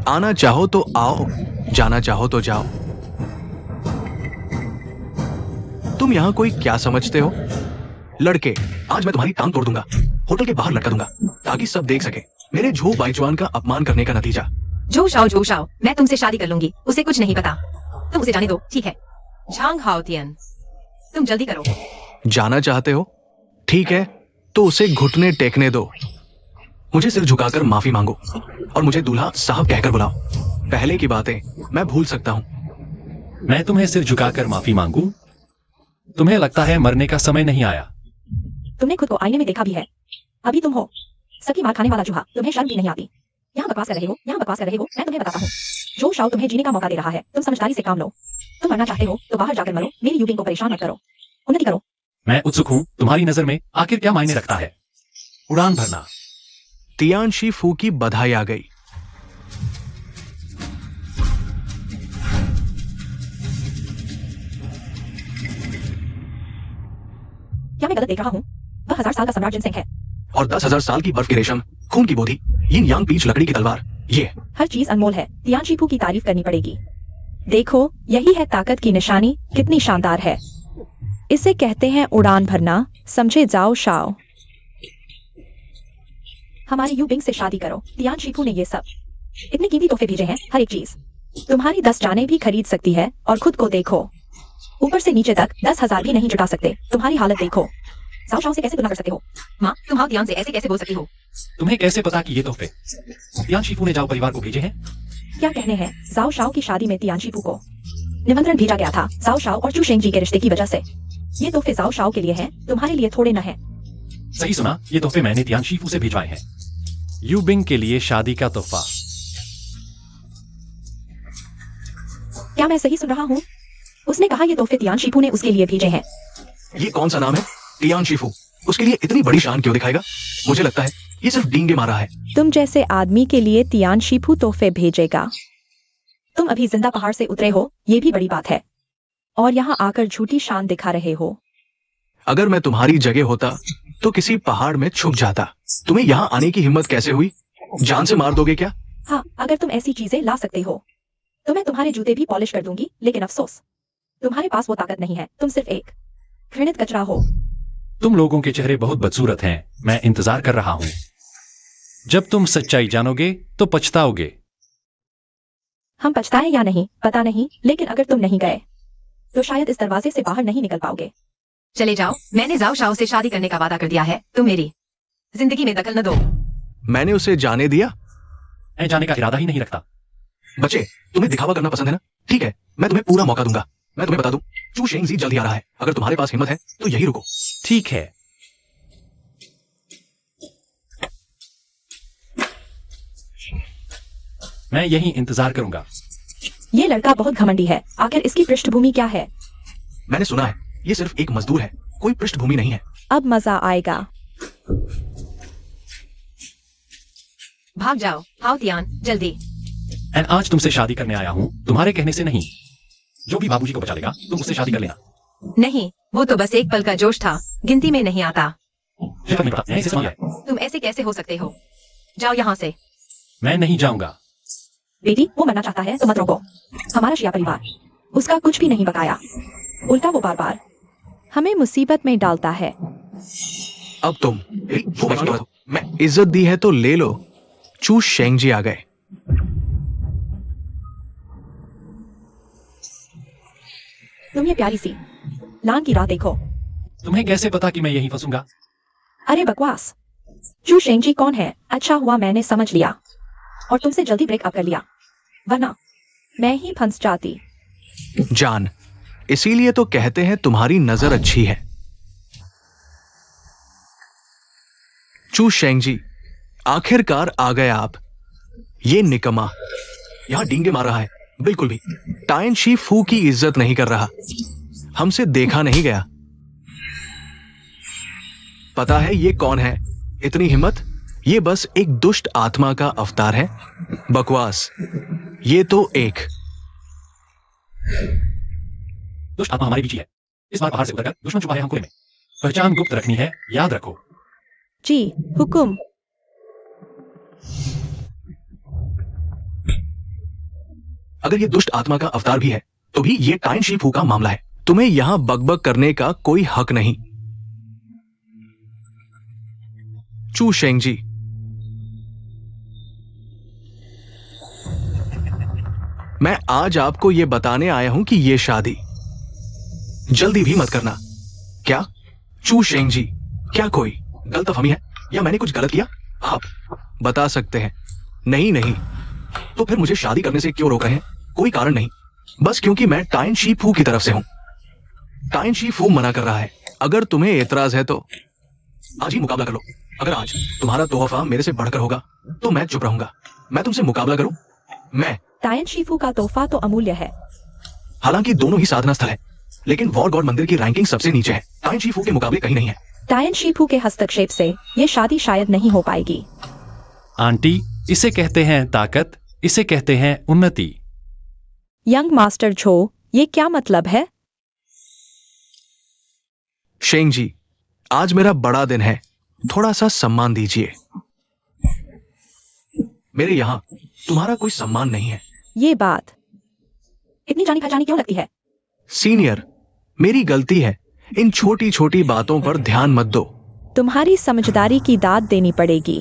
आना चाहो तो आओ, जाना चाहो तो जाओ। तुम यहाँ कोई क्या समझते हो? लड़के, आज मैं तुम्हारी टांग तोड़ दूंगा, होटल के बाहर लटका दूंगा, ताकि सब देख सके मेरे झो बाइचुआन का अपमान करने का नतीजा। जो शाओ, मैं तुमसे शादी कर लूंगी। उसे कुछ नहीं पता, तुम उसे जाने दो, ठीक है? झांग हाउतियन, तुम जल्दी करो। जाना चाहते हो? ठीक है, तो उसे घुटने टेकने दो। मुझे सिर झुकाकर माफी मांगो और मुझे दूल्हा साहब कहकर बुलाओ। पहले की बातें मैं भूल सकता हूं। मैं तुम्हें सिर झुकाकर माफी मांगू? तुम्हें लगता है मरने का समय नहीं आया? तुमने खुद को आईने में देखा भी है? अभी तुम हो सकी मार खाने वाला चूहा। तुम्हें शर्म भी नहीं आती। यहाँ बकवास कर रहे हो, यहाँ बकवास कर रहे हो। मैं तुम्हें बताता हूँ, जो शाओ तुम्हें जीने का मौका दे रहा है। तुम समझदारी से काम लो। तुम मरना चाहते हो तो बाहर जाकर मरो। मेरी यूपिंग को परेशान मत करो, उन्नति करो। मैं उत्सुक हूं, तुम्हारी नजर में आखिर क्या मायने रखता है उड़ान भरना? तियान शी फू की बधाई आ गई। क्या मैं गलत देख रहा हूँ? वह 1000 साल का सम्राट जिनसेंग है और 10,000 साल की बर्फ की रेशम, खून की बोधी, यिन यांग पीच लकड़ी की तलवार, ये हर चीज अनमोल है। तियान शीफू की तारीफ करनी पड़ेगी। देखो, यही है ताकत की निशानी, कितनी शानदार है। इसे कहते हैं उड़ान भरना, समझे जाओ शाओ। हमारी यू बिंग से शादी करो। तियान शीफू ने ये सब इतने कीमती तोहफे भेजे हैं, हर एक चीज तुम्हारी 10 जानें भी खरीद सकती है। और खुद को देखो, ऊपर से नीचे तक 10,000 भी नहीं जुटा सकते। तुम्हारी हालत देखो। जाओ शाओ से कैसे तुलना कर सकते हो? माँ, तुम हाउ तियान से ऐसे कैसे बोल सकती हो? तुम्हें कैसे पता कि ये तोहफे तियान शीफू ने जाओ परिवार को भेजे हैं? क्या कहने हैं? जाओ शाओ की शादी में तियान शीफू को निमंत्रण भेजा गया था, जाओ शाओ और चू शेंग जी के रिश्ते की वजह से। ये तोहफे जाओ शाओ के लिए हैं, तुम्हारे लिए थोड़े न है। सही सुना, ये तोहफे मैंने तियान शीफू से भिजवाए हैं। यूबिंग के लिए शादी का तोहफा। क्या मैं सही सुन रहा हूँ? उसने कहा ये तोहफे तियान शीफू ने उसके लिए भेजे हैं। ये कौन सा नाम है? Tian Shifu. उसके लिए इतनी बड़ी शान क्यों दिखाएगा? मुझे लगता है ये सिर्फ डींगे मारा है। तुम जैसे आदमी के लिए तियान शीफू तोहफे भेजेगा? तुम अभी जिंदा पहाड़ से उतरे हो, ये भी बड़ी बात है। और यहाँ आकर झूठी शान दिखा रहे हो। अगर मैं तुम्हारी जगह होता तो किसी पहाड़ में छुप जाता। तुम्हें यहाँ आने की हिम्मत कैसे हुई? जान से मार दोगे क्या? हाँ, अगर तुम ऐसी चीजें ला सकते हो तो मैं तुम्हारे जूते भी पॉलिश कर दूंगी, लेकिन अफसोस तुम्हारे पास वो ताकत नहीं है। तुम सिर्फ एक घृणित कचरा हो। तुम लोगों के चेहरे बहुत बदसूरत हैं। मैं इंतजार कर रहा हूं। जब तुम सच्चाई जानोगे तो पछताओगे। हम पछताए या नहीं पता नहीं, लेकिन अगर तुम नहीं गए तो शायद इस दरवाजे से बाहर नहीं निकल पाओगे। चले जाओ, मैंने जाओ शाओ से शादी करने का वादा कर दिया है। तुम मेरी जिंदगी में दखल न दो। मैंने उसे जाने दिया? मैं जाने का इरादा ही नहीं रखता। बच्चे, तुम्हें दिखावा करना पसंद है ना? ठीक है, मैं तुम्हें पूरा मौका दूंगा। मैं तुम्हें बता दूं, चू शेंगजी जल्द ही आ रहा है। अगर तुम्हारे पास हिम्मत है तो यही रुको। ठीक है। मैं यहीं इंतजार करूंगा। ये लड़का बहुत घमंडी है। आखिर इसकी पृष्ठभूमि क्या है? मैंने सुना है ये सिर्फ एक मजदूर है, कोई पृष्ठभूमि नहीं है। अब मजा आएगा। भाग जाओ, आओ तियान, जल्दी। एंड आज तुमसे शादी करने आया हूं, तुम्हारे कहने से नहीं। जो भी बाबूजी को बचा लेगा तुम उससे शादी कर लेना। नहीं, वो तो बस एक पल का जोश था, गिनती में नहीं आता। मुझे फर्क नहीं पड़ता, मैंने इसे सुना है। तुम ऐसे कैसे हो सकते हो? जाओ यहाँ से। मैं नहीं जाऊंगा। बेटी, वो मरना चाहता है तो मत रोको। हमारा शिया परिवार उसका कुछ भी नहीं बकाया, उल्टा वो बार बार हमें मुसीबत में डालता है। अब तुम वो बच गए। मैं इज्जत दी है तो ले लो। चू शेंगजी आ गए। तुम ये प्यारी सी लान की राह देखो। तुम्हें कैसे पता कि मैं यहीं फंसूंगा? अरे बकवास। चू शेंगजी कौन है? अच्छा हुआ मैंने समझ लिया और तुमसे जल्दी ब्रेकअप कर लिया, वरना मैं ही फंस जाती। जान, इसीलिए तो कहते हैं तुम्हारी नजर अच्छी है। चू शेंगजी, आखिरकार आ गए आप। ये निकम्मा यहां डींगे मार रहा है, बिल्कुल भी टाइन शी फू की इज्जत नहीं कर रहा। हमसे देखा नहीं गया। पता है ये कौन है? इतनी हिम्मत? ये बस एक दुष्ट आत्मा का अवतार है। बकवास। ये तो एक दुष्ट आत्मा हमारे बीच ही है। इस बार बाहर से उतरकर दुश्मन छुपा है हम कुएं में। पहचान गुप्त रखनी है, याद रखो। जी हुकुम। अगर ये दुष्ट आत्मा का अवतार भी है तो भी ये टाइन शी फू का मामला है। तुम्हें यहां बकबक करने का कोई हक नहीं। चू शेंगजी, मैं आज आपको यह बताने आया हूं कि यह शादी जल्दी भी मत करना। क्या चू शेंगजी, क्या कोई गलतफहमी है या मैंने कुछ गलत किया? आप बता सकते हैं। नहीं नहीं, तो फिर मुझे शादी करने से क्यों रोक रहे हैं? कोई कारण नहीं, बस क्योंकि मैं टाइन शी फू की तरफ से हूं। टाइन शी फू मना कर रहा है। अगर तुम्हें एतराज है तो आज ही मुकाबला कर लो। अगर आज तुम्हारा तोहफा मेरे से बढ़कर होगा तो मैं चुप रहूंगा। मैं तुमसे मुकाबला करूं? मैं टायन शीफू का तोहफा तो अमूल्य है। हालांकि दोनों ही साधना स्थल है, लेकिन वॉर गॉड मंदिर की रैंकिंग सबसे नीचे है। टाइन शीफू के मुकाबले कहीं नहीं है। टायन शीफू के हस्तक्षेप से ये शादी शायद नहीं हो पाएगी। आंटी, इसे कहते हैं ताकत, इसे कहते हैं उन्नति। यंग मास्टर झो, ये क्या मतलब है? शेंग जी, आज मेरा बड़ा दिन है, थोड़ा सा सम्मान दीजिए। मेरे यहां तुम्हारा कोई सम्मान नहीं है। ये बात इतनी जानी पहचानी क्यों लगती है? सीनियर, मेरी गलती है। इन छोटी छोटी बातों पर ध्यान मत दो। तुम्हारी समझदारी की दाद देनी पड़ेगी।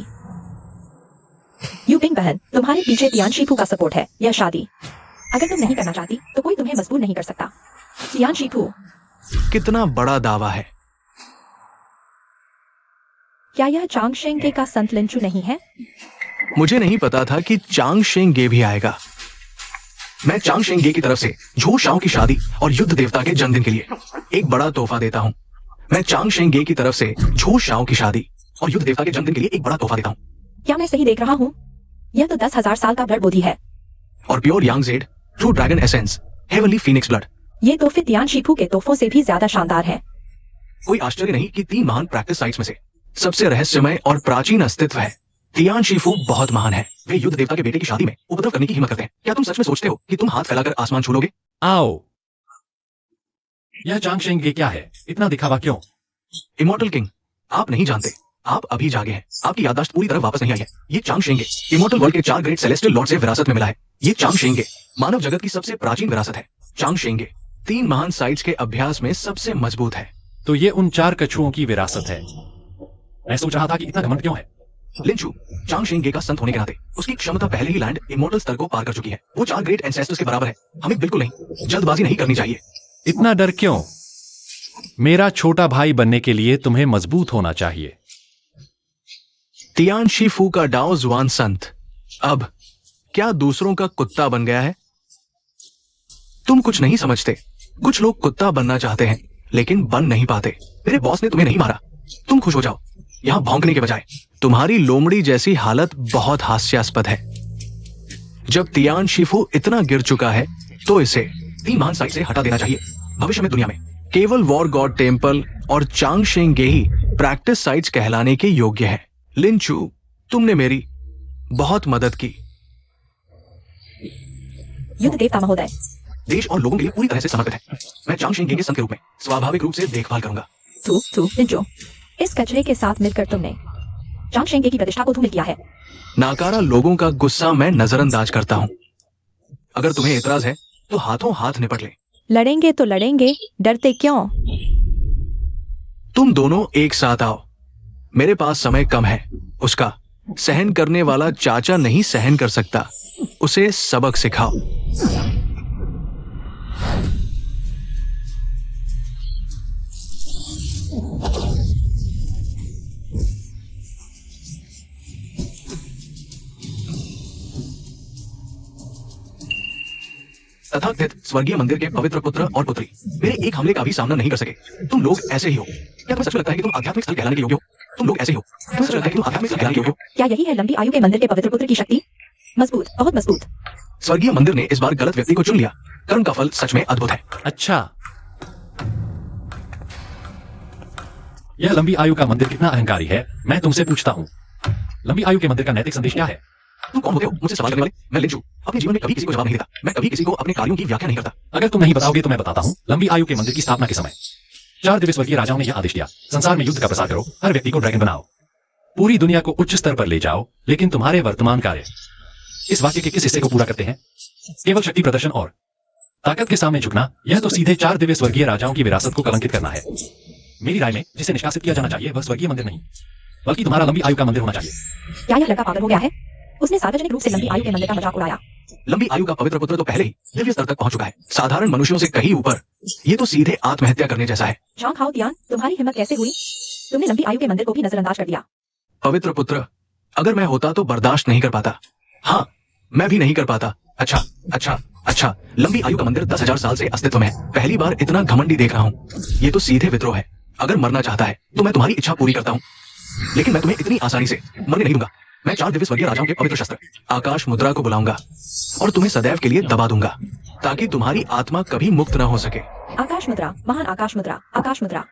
यूपिंग बहन, तुम्हारे पीछे तियान शीफू का सपोर्ट है। यह शादी अगर तुम नहीं करना चाहती तो कोई तुम्हें मजबूर नहीं कर सकता। तियान शीफू, कितना बड़ा दावा है। क्या यह चांग शेंगे का संत लिंचू नहीं है? मुझे नहीं पता था कि चांग शेंगे भी आएगा। मैं चांग शेंगे की तरफ से झो शाओ की शादी और युद्ध देवता के जन्मदिन के लिए एक बड़ा तोहफा देता हूं। मैं चांग शेंगे की तरफ से झो शाओ की शादी और युद्ध देवता के जन्मदिन के लिए एक बड़ा तोहफा देता हूं। क्या मैं सही देख रहा हूँ? यह तो 10,000 साल का ब्लड बोधी है। और pure Yang jade, true dragon essence, heavenly phoenix blood. ये तोहफे तियान शीफू के तोहफों से भी ज्यादा शानदार है। कोई आश्चर्य नहीं कि 3 महान प्रैक्टिस साइट्स में से सबसे रहस्यमय और प्राचीन अस्तित्व है। तियान शीफू बहुत महान है। वे युद्ध देवता के बेटे की शादी में उपद्रव करने की हिम्मत करते हैं। क्या तुम सच में सोचते हो कि तुम हाथ फैलाकर आसमान छू लोगे? आओ। यह चांगशेंगे क्या है? इतना दिखावा क्यों? इमॉर्टल किंग, आप नहीं जानते। आप अभी जागे हैं। आपकी याददाश्त पूरी तरह वापस नहीं आई है। ये चांगशेंगे इमॉर्टल वर्ल्ड के 4 ग्रेट सेलेस्टियल लॉर्ड से विरासत में मिला है। ये चांगशेंगे मानव जगत की सबसे प्राचीन विरासत है। चांगशेंगे 3 महान साइट्स के अभ्यास में सबसे मजबूत है। तो ये उन 4 कछुओं की विरासत है। मैं सोच रहा था कि इतना घमंड क्यों है। लिंचू चांगशेंगे का संत होने के नाते उसकी क्षमता पहले ही लैंड इमॉर्टल स्तर को पार कर चुकी है। वो 4 ग्रेट एंसेस्टर्स के बराबर है। हमें बिल्कुल नहीं जल्दबाजी नहीं करनी चाहिए। इतना डर क्यों? मेरा छोटा भाई बनने के लिए तुम्हें मजबूत होना चाहिए। तियान शीफू का डाओ जुआन संत अब क्या दूसरों का कुत्ता बन गया है? तुम कुछ नहीं समझते। कुछ लोग कुत्ता बनना चाहते हैं लेकिन बन नहीं पाते। मेरे बॉस ने तुम्हें नहीं मारा। तुम खुश हो जाओ। यहां भौंकने के बजाय तुम्हारी लोमड़ी जैसी हालत बहुत हास्यास्पद है। जब तियान शीफू इतना गिर चुका है तो इसे 3 महान साइट से हटा देना चाहिए। भविष्य में दुनिया में केवल वॉर गॉड टेम्पल और चांगशेंगे ही प्रैक्टिस साइट्स कहलाने के योग्य है। लिंचू, तुमने मेरी बहुत मदद की। युद्ध देवता महोदय, देश और लोगों के लिए पूरी तरह से समर्पित है। मैं चांगशेंगे के संत के रूप में स्वाभाविक रूप से देखभाल करूंगा। तू लिंचो, इस कचरे के साथ मिलकर तुमने चांगशेंगे की प्रतिष्ठा को धूमिल किया है। नाकारा लोगों का गुस्सा मैं नजरअंदाज करता हूं। अगर तुम्हें एतराज है तो हाथों हाथ निपट ले। लड़ेंगे तो लड़ेंगे, डरते क्यों? तुम दोनों एक साथ आओ। मेरे पास समय कम है। उसका सहन करने वाला चाचा नहीं सहन कर सकता। उसे सबक सिखाओ। तथाकथित स्वर्गीय मंदिर के पवित्र पुत्र और पुत्री मेरे एक हमले का भी सामना नहीं कर सके। तुम लोग ऐसे ही हो। क्या तुम्हें सच में लगता है कि तुम आध्यात्मिक स्थल कहलाने के योग्य हो? तुम लोग ऐसे ही हो। क्या तुम्हें सच में लगता है कि तुम आध्यात्मिक स्थल कहलाने के योग्य हो? क्या यही है लंबी आयु के मंदिर के पवित्र पुत्र की शक्ति? मजबूत, बहुत मजबूत। स्वर्गीय मंदिर ने इस बार गलत व्यक्ति को चुन लिया। कर्म का फल सच में अद्भुत है। अच्छा, यह लंबी आयु का मंदिर कितना अहंकारी है? मैं तुमसे पूछता हूँ, लंबी आयु के मंदिर का नैतिक संदेश क्या है? तुम कौन होते हो मुझसे सवाल करने वाले? मैं लिंचू अपने जीवन में कभी किसी को जवाब नहीं देता। मैं कभी किसी को अपने कार्यों की व्याख्या नहीं करता। अगर तुम नहीं बताओगे तो मैं बताता हूँ। लंबी आयु के मंदिर की स्थापना के समय 4 दिव्य स्वर्गीय राजाओं ने यह आदेश दिया, संसार में युद्ध का प्रसार करो, हर व्यक्ति को ड्रैगन बनाओ, पूरी दुनिया को उच्च स्तर पर ले जाओ। लेकिन तुम्हारे वर्तमान कार्य इस वाक्य के किस हिस्से को पूरा करते हैं? केवल शक्ति प्रदर्शन और ताकत के सामने झुकना। यह तो सीधे 4 दिव्य स्वर्गीय राजाओं की विरासत को कलंकित करना है। मेरी राय में जिसे निष्कासित किया जाना चाहिए वह स्वर्गीय मंदिर नहीं बल्कि तुम्हारा लंबी आयु का मंदिर होना चाहिए। क्या यह लड़का पागल हो गया है? उसने सार्वजनिक रूप से लंबी आयु के मंदिर का मजाक उड़ाया। लंबी आयु का पवित्र पुत्र तो पहले ही दिव्य स्तर तक पहुंच चुका है, साधारण मनुष्यों से कहीं ऊपर। ये तो सीधे आत्महत्या करने जैसा है। झांग हाओ तियान, तुम्हारी हिम्मत कैसे हुई? तुमने लंबी आयु के मंदिर को भी नजरअंदाज कर दिया। पवित्र पुत्र, अगर मैं होता तो बर्दाश्त नहीं कर पाता। हाँ, मैं भी नहीं कर पाता। अच्छा, लंबी आयु का मंदिर 10,000 साल से अस्तित्व में है। पहली बार इतना घमंडी देख रहा हूँ। ये तो सीधे विद्रोह है। अगर मरना चाहता है तो मैं तुम्हारी इच्छा पूरी करता हूँ, लेकिन मैं तुम्हें इतनी आसानी से मरने नहीं दूंगा। मैं 4 दिव्य स्वर्गीय राजाओं के पवित्र शस्त्र आकाश मुद्रा को बुलाऊंगा और तुम्हें सदैव के लिए दबा दूंगा ताकि तुम्हारी आत्मा कभी मुक्त न हो सके। आकाश मुद्रा, महान आकाश मुद्रा, आकाश मुद्रा।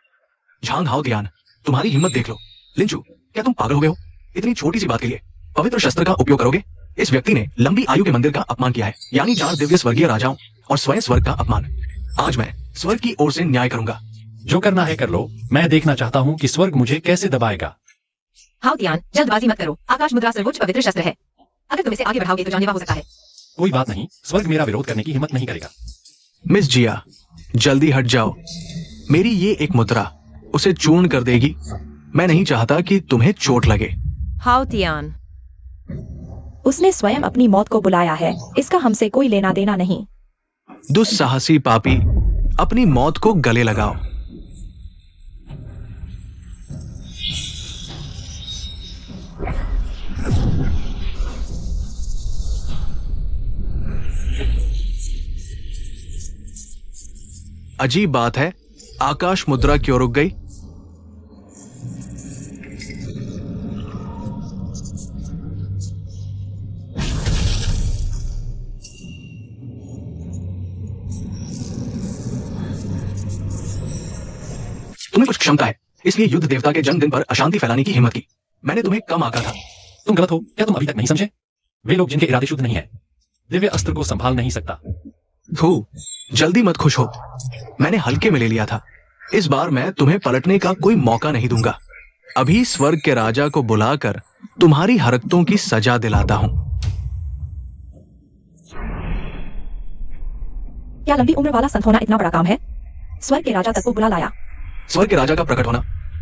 झांग हाओ तियान, तुम्हारी हिम्मत देख लो। लिंचू, क्या तुम पागल हो गए हो? इतनी छोटी सी बात के लिए पवित्र शस्त्र का उपयोग करोगे? इस व्यक्ति ने लंबी आयु के मंदिर का अपमान किया है, यानी 4 दिव्य स्वर्गीय राजाओं और स्वयं स्वर्ग का अपमान। आज मैं स्वर्ग की ओर से न्याय करूंगा। जो करना है कर लो। मैं देखना चाहता हूँ कि स्वर्ग मुझे कैसे दबाएगा। हाओ तियान, जल्दबाजी मत करो। आकाश मुद्रा सर्वोच्च पवित्र शस्त्र है। अगर तुम इसे आगे बढ़ाओगे तो जानलेवा हो सकता है। कोई बात नहीं, स्वर्ग मेरा विरोध करने की हिम्मत नहीं करेगा। मिस जिया, जल्दी हट जाओ। मेरी ये एक मुद्रा उसे चूर्ण कर देगी। मैं नहीं चाहता कि तुम्हें चोट लगे। हाओ तियान, उसने स्वयं अपनी मौत को बुलाया है। इसका हमसे कोई लेना देना नहीं। दुस्साहसी पापी, अपनी मौत को गले लगाओ। अजीब बात है, आकाश मुद्रा क्यों रुक गई? कुछ क्षमता है, इसलिए युद्ध देवता के जन्मदिन पर अशांति फैलाने की हिम्मत की। मैंने तुम्हें कम आंका था। तुम गलत हो, क्या तुम अभी तक नहीं समझे? वे लोग जिनके इरादे शुद्ध नहीं है, दिव्य अस्त्र को संभाल नहीं सकता। थू, जल्दी मत खुश हो। मैंने हल्के में ले लिया था। इस बार मैं तुम्हें पलटने का कोई मौका नहीं दूंगा। अभी स्वर्ग के राजा को बुलाकर तुम्हारी हरकतों की सजा दिलाता हूं। क्या लंबी उम्र वाला संत होना इतना बड़ा काम है? स्वर्ग के राजा तक को बुला लाया। स्वर्ग के राजा का प्रकट होना,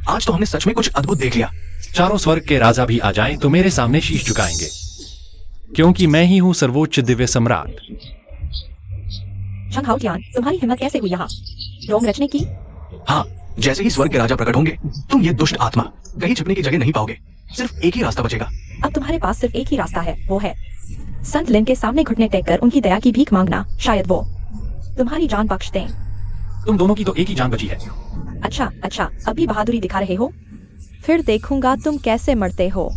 आज तो हमने सच में कुछ अद्भुत देख लिया। चारों स्वर्ग के राजा भी आ जाएं तो मेरे सामने शीश झुकाएंगे, क्योंकि मैं ही हूं सर्वोच्च दिव्य सम्राट। शंखाओ ज्ञान, तुम्हारी हिम्मत कैसे हुई यहाँ रोंग रचने की? हाँ, जैसे ही स्वर्ग के राजा प्रकट होंगे, तुम ये दुष्ट आत्मा कहीं छिपने की जगह नहीं पाओगे। सिर्फ एक ही रास्ता बचेगा। अब तुम्हारे पास सिर्फ एक ही रास्ता है, वो है संत लिन के सामने घुटने टेक कर उनकी दया की भीख मांगना। शायद वो तुम्हारी जान बख्श दें। तुम दोनों की तो एक ही जान बची है। अच्छा, अभी बहादुरी दिखा रहे हो? फिर देखूंगा तुम कैसे मरते हो।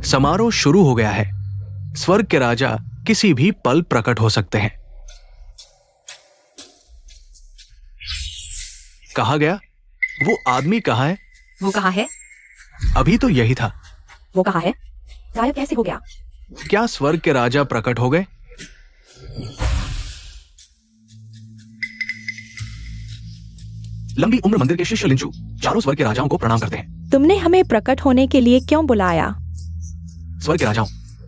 समारोह शुरू हो गया है। स्वर्ग के राजा किसी भी पल प्रकट हो सकते हैं। कहा गया, वो आदमी कहाँ है? वो कहा है? अभी तो यही था। वो कहा है? गायब कैसे हो गया? क्या स्वर्ग के राजा प्रकट हो गए? लंबी उम्र मंदिर के शिष्य लिंचू चारों स्वर्ग के राजाओं को प्रणाम करते हैं। तुमने हमें प्रकट होने के लिए क्यों बुलाया? स्वर्ग के राजाओं,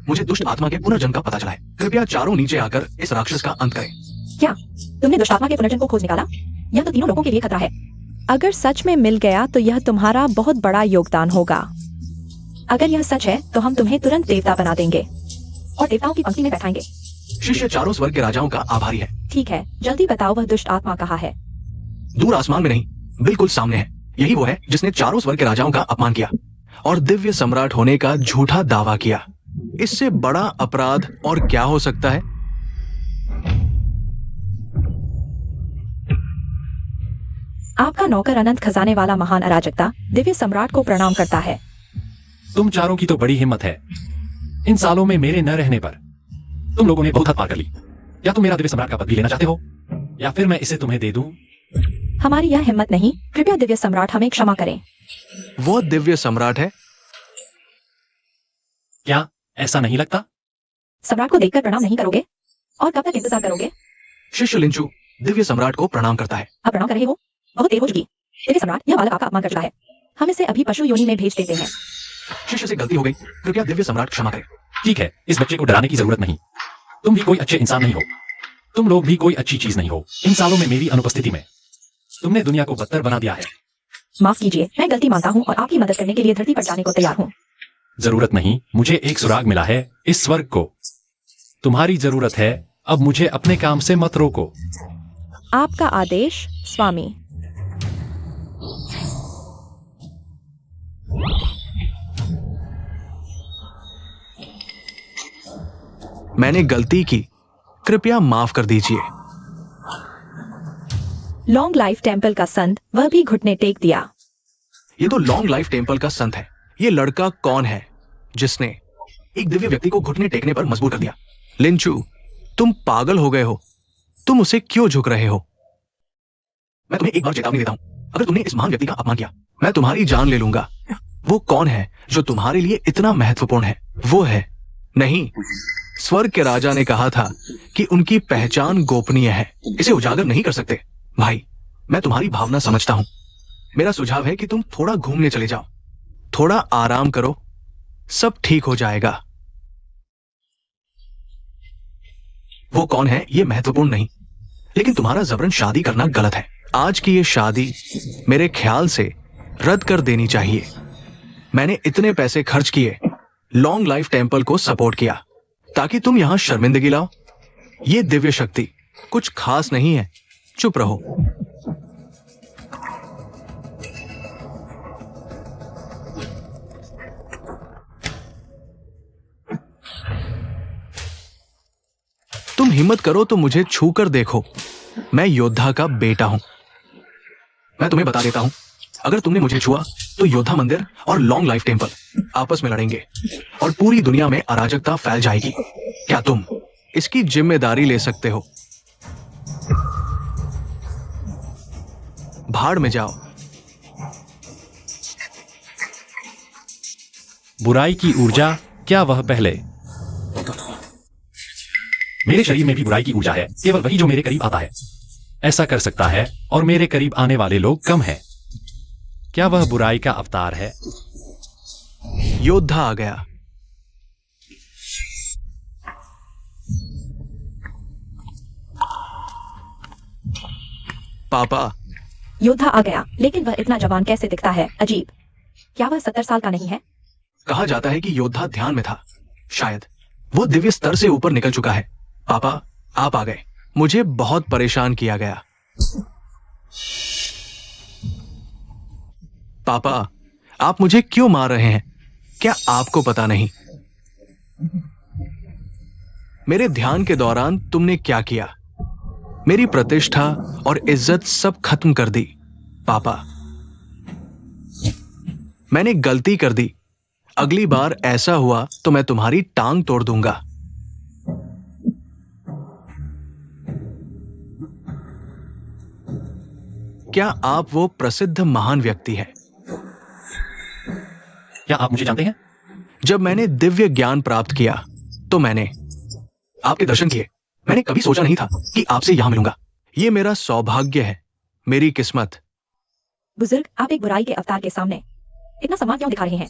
मुझे दुष्ट आत्मा के पुनर्जन्म का पता चला है। कृपया चारों नीचे आकर इस राक्षस का अंत करें। क्या तुमने दुष्ट आत्मा के पुनर्जन्म को खोज निकाला? यह तो तीनों लोगों के लिए खतरा है। अगर सच में मिल गया तो यह तुम्हारा बहुत बड़ा योगदान होगा। अगर यह सच है तो हम तुम्हें तुरंत देवता बना देंगे और देवताओं की पंक्ति में बैठाएंगे। शिष्य चारों स्वर्ग के राजाओं का आभारी है। ठीक है, जल्दी बताओ वह दुष्ट आत्मा कहाँ है? दूर आसमान में नहीं, बिल्कुल सामने है। यही वो है जिसने चारों स्वर्ग के राजाओं का अपमान किया और दिव्य सम्राट होने का झूठा दावा किया। इससे बड़ा अपराध और क्या हो सकता है? आपका नौकर अनंत खजाने वाला महान अराजकता दिव्य सम्राट को प्रणाम करता है। तुम चारों की तो बड़ी हिम्मत है। इन सालों में मेरे न रहने पर तुम लोगों ने बहुत हद पार कर ली। क्या तुम मेरा दिव्य सम्राट का पद भी लेना चाहते हो, या फिर मैं इसे तुम्हें दे दूं? हमारी यह हिम्मत नहीं। कृपया दिव्य सम्राट हमें क्षमा करें। वो दिव्य सम्राट है? क्या ऐसा नहीं लगता? सम्राट को देखकर प्रणाम नहीं करोगे? और कब तक इंतजार करोगे? शिष्य लिंचू दिव्य सम्राट को प्रणाम करता है। अब प्रणाम कर रहे हो? बहुत देर हो चुकी। दिव्य सम्राट, यह बालक आपका अपमान कर चुका है। हम इसे अभी पशु योनि में भेज देते हैं। शिष्य से गलती हो गई, कृपया दिव्य सम्राट क्षमा करें। ठीक है, इस बच्चे को डराने की जरूरत नहीं। तुम भी कोई अच्छे इंसान नहीं हो। तुम लोग भी कोई अच्छी चीज नहीं हो। इन सालों में मेरी अनुपस्थिति में तुमने दुनिया को बदतर बना दिया है। माफ कीजिए, मैं गलती मानता हूँ और आपकी मदद करने के लिए धरती पर जाने को तैयार हूँ। जरूरत नहीं, मुझे एक सुराग मिला है इस स्वर्ग को। तुम्हारी जरूरत है, अब मुझे अपने काम से मत रोको। आपका आदेश स्वामी। मैंने गलती की, कृपया माफ कर दीजिए। लॉन्ग लाइफ टेम्पल का संत वह भी घुटने टेक दिया। ये तो लॉन्ग लाइफ टेम्पल का संत है। ये लड़का कौन है जिसने एक दिव्य व्यक्ति को घुटने टेकने पर मजबूर कर दिया? लिंचू, तुम पागल हो गए हो। तुम उसे क्यों झुक रहे हो? मैं तुम्हें एक बार चेतावनी देता हूं, अगर तुमने इस महान व्यक्ति का अपमान किया, मैं तुम्हारी जान ले लूंगा। वो कौन है जो तुम्हारे लिए इतना महत्वपूर्ण है? वो है नहीं, स्वर्ग के राजा ने कहा था कि उनकी पहचान गोपनीय है, इसे उजागर नहीं कर सकते। भाई, मैं तुम्हारी भावना समझता हूं। मेरा सुझाव है कि तुम थोड़ा घूमने चले जाओ, थोड़ा आराम करो, सब ठीक हो जाएगा। वो कौन है ये महत्वपूर्ण नहीं, लेकिन तुम्हारा जबरन शादी करना गलत है। आज की ये शादी मेरे ख्याल से रद्द कर देनी चाहिए। मैंने इतने पैसे खर्च किए, लॉन्ग लाइफ टेम्पल को सपोर्ट किया, ताकि तुम यहां शर्मिंदगी लाओ। ये दिव्य शक्ति कुछ खास नहीं है। चुप रहो। तुम हिम्मत करो तो मुझे छूकर देखो। मैं योद्धा का बेटा हूं। मैं तुम्हें बता देता हूं, अगर तुमने मुझे छुआ तो योद्धा मंदिर और लॉन्ग लाइफ टेम्पल आपस में लड़ेंगे और पूरी दुनिया में अराजकता फैल जाएगी। क्या तुम इसकी जिम्मेदारी ले सकते हो? भाड़ में जाओ। बुराई की ऊर्जा, क्या वह पहले? मेरे शरीर में भी बुराई की ऊर्जा है, केवल वही जो मेरे करीब आता है ऐसा कर सकता है, और मेरे करीब आने वाले लोग कम हैं। क्या वह बुराई का अवतार है? योद्धा आ गया। पापा, योद्धा आ गया, लेकिन वह इतना जवान कैसे दिखता है? अजीब। क्या वह 70 साल का नहीं है? कहा जाता है कि योद्धा ध्यान में था। शायद वो दिव्य स्तर से ऊपर निकल चुका है। पापा, आप आ गए। मुझे बहुत परेशान किया गया। पापा, आप मुझे क्यों मार रहे हैं? क्या आपको पता नहीं मेरे ध्यान के दौरान तुमने क्या किया? मेरी प्रतिष्ठा और इज्जत सब खत्म कर दी। पापा, मैंने गलती कर दी। अगली बार ऐसा हुआ तो मैं तुम्हारी टांग तोड़ दूंगा। क्या आप वो प्रसिद्ध महान व्यक्ति हैं? क्या आप मुझे जानते हैं? जब मैंने दिव्य ज्ञान प्राप्त किया तो मैंने आपके दर्शन किए। मैंने कभी सोचा नहीं था कि आपसे यहां मिलूंगा। ये मेरा सौभाग्य है, मेरी किस्मत। बुजुर्ग, आप एक बुराई के अवतार के सामने इतना सम्मान क्यों दिखा रहे हैं?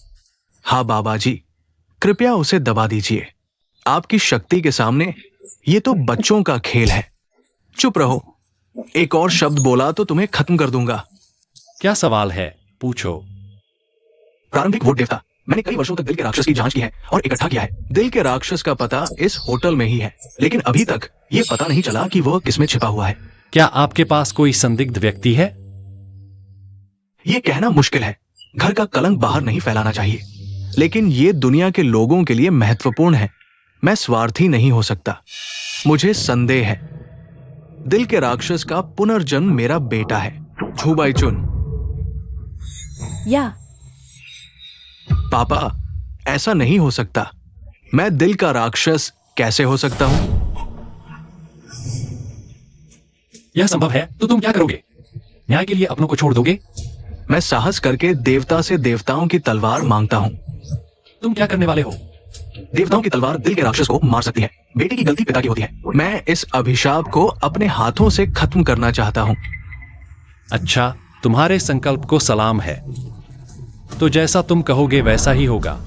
हाँ बाबा जी, कृपया उसे दबा दीजिए। आपकी शक्ति के सामने ये तो बच्चों का खेल है। चुप रहो। एक और शब्द बोला तो तुम्हें खत्म कर दूंगा। क्या सवाल है? पूछो। प्रारंभिक वोट देवता। मैंने कई वर्षों तक दिल के राक्षस की जांच की है और इकट्ठा किया है। दिल के राक्षस का पता इस होटल में ही है, लेकिन अभी तक ये पता नहीं चला कि वह किसमें छिपा हुआ है। क्या आपके पास कोई संदिग्ध व्यक्ति है? ये कहना मुश्किल है। घर का कलंक बाहर नहीं फैलाना चाहिए, लेकिन ये दुनिया के लोगों के लिए महत्वपूर्ण है। मैं स्वार्थी नहीं हो सकता। मुझे संदेह है दिल के राक्षस का पुनर्जन्म मेरा बेटा है, छुबाईचुन। या पापा, ऐसा नहीं हो सकता। मैं दिल का राक्षस कैसे हो सकता हूं? यह संभव है तो तुम क्या करोगे? न्याय के लिए अपनों को छोड़ दोगे? मैं साहस करके देवता से देवताओं की तलवार मांगता हूं। तुम क्या करने वाले हो? देवताओं की तलवार दिल के राक्षस को मार सकती है। बेटे की गलती पिता की होती है। मैं इस अभिशाप को अपने हाथों से खत्म करना चाहता हूं। अच्छा, तुम्हारे संकल्प को सलाम है। तो जैसा तुम कहोगे वैसा ही होगा।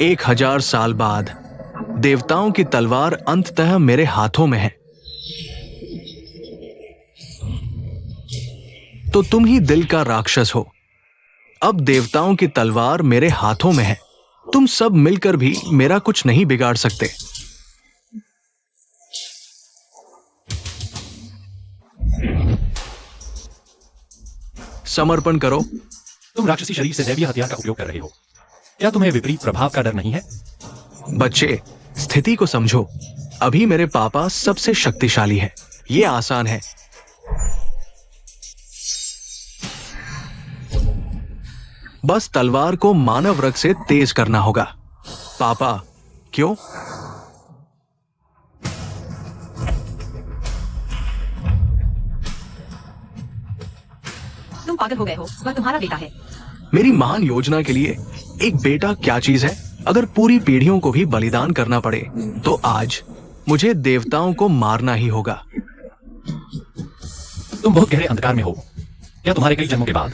एक 1000 साल बाद देवताओं की तलवार अंततः मेरे हाथों में है। तो तुम ही दिल का राक्षस हो। अब देवताओं की तलवार मेरे हाथों में है। तुम सब मिलकर भी मेरा कुछ नहीं बिगाड़ सकते। समर्पण करो। तुम राक्षसी शरीर से दैवीय हथियार का उपयोग कर रहे हो। क्या तुम्हें विपरीत प्रभाव का डर नहीं है? बच्चे, स्थिति को समझो। अभी मेरे पापा सबसे शक्तिशाली है। ये आसान है। बस तलवार को मानव रग से तेज करना होगा। पापा, क्यों? तुम पागल हो गए हो, वह तुम्हारा बेटा है। मेरी महान योजना के लिए एक बेटा क्या चीज है? अगर पूरी पीढ़ियों को भी बलिदान करना पड़े तो आज मुझे देवताओं को मारना ही होगा। तुम बहुत गहरे अंधकार में हो। क्या तुम्हारे कई जन्मों के बाद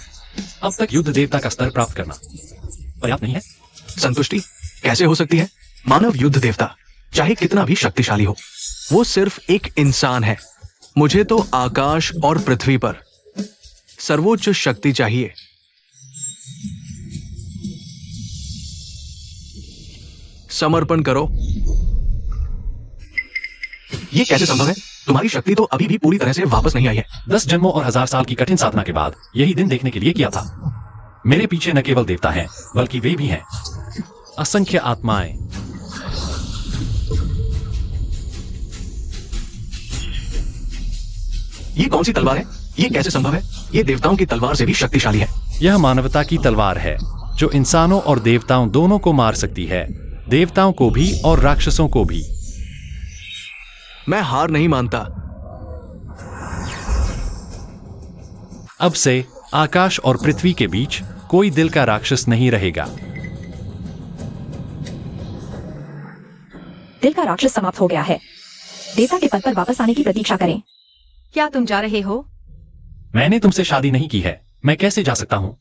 अब तक युद्ध देवता का स्तर प्राप्त करना पर्याप्त नहीं है? संतुष्टि कैसे हो सकती है? मानव युद्ध देवता चाहे कितना भी शक्तिशाली हो, वो सिर्फ एक इंसान है। मुझे तो आकाश और पृथ्वी पर सर्वोच्च शक्ति चाहिए। समर्पण करो। ये कैसे संभव है? तुम्हारी शक्ति तो अभी भी पूरी तरह से वापस नहीं आई है। 10 जन्मों और 1000 साल की कठिन साधना के बाद यही दिन देखने के लिए किया था। मेरे पीछे न केवल देवता हैं, बल्कि वे भी हैं असंख्य आत्माएं। ये कौन सी तलवार है? ये कैसे संभव है? ये देवताओं की तलवार से भी शक्तिशाली है। यह मानवता की तलवार है जो इंसानों और देवताओं दोनों को मार सकती है, देवताओं को भी और राक्षसों को भी। मैं हार नहीं मानता। अब से आकाश और पृथ्वी के बीच कोई दिल का राक्षस नहीं रहेगा। दिल का राक्षस समाप्त हो गया है। देवता के पद पर वापस आने की प्रतीक्षा करें। क्या तुम जा रहे हो? मैंने तुमसे शादी नहीं की है, मैं कैसे जा सकता हूं?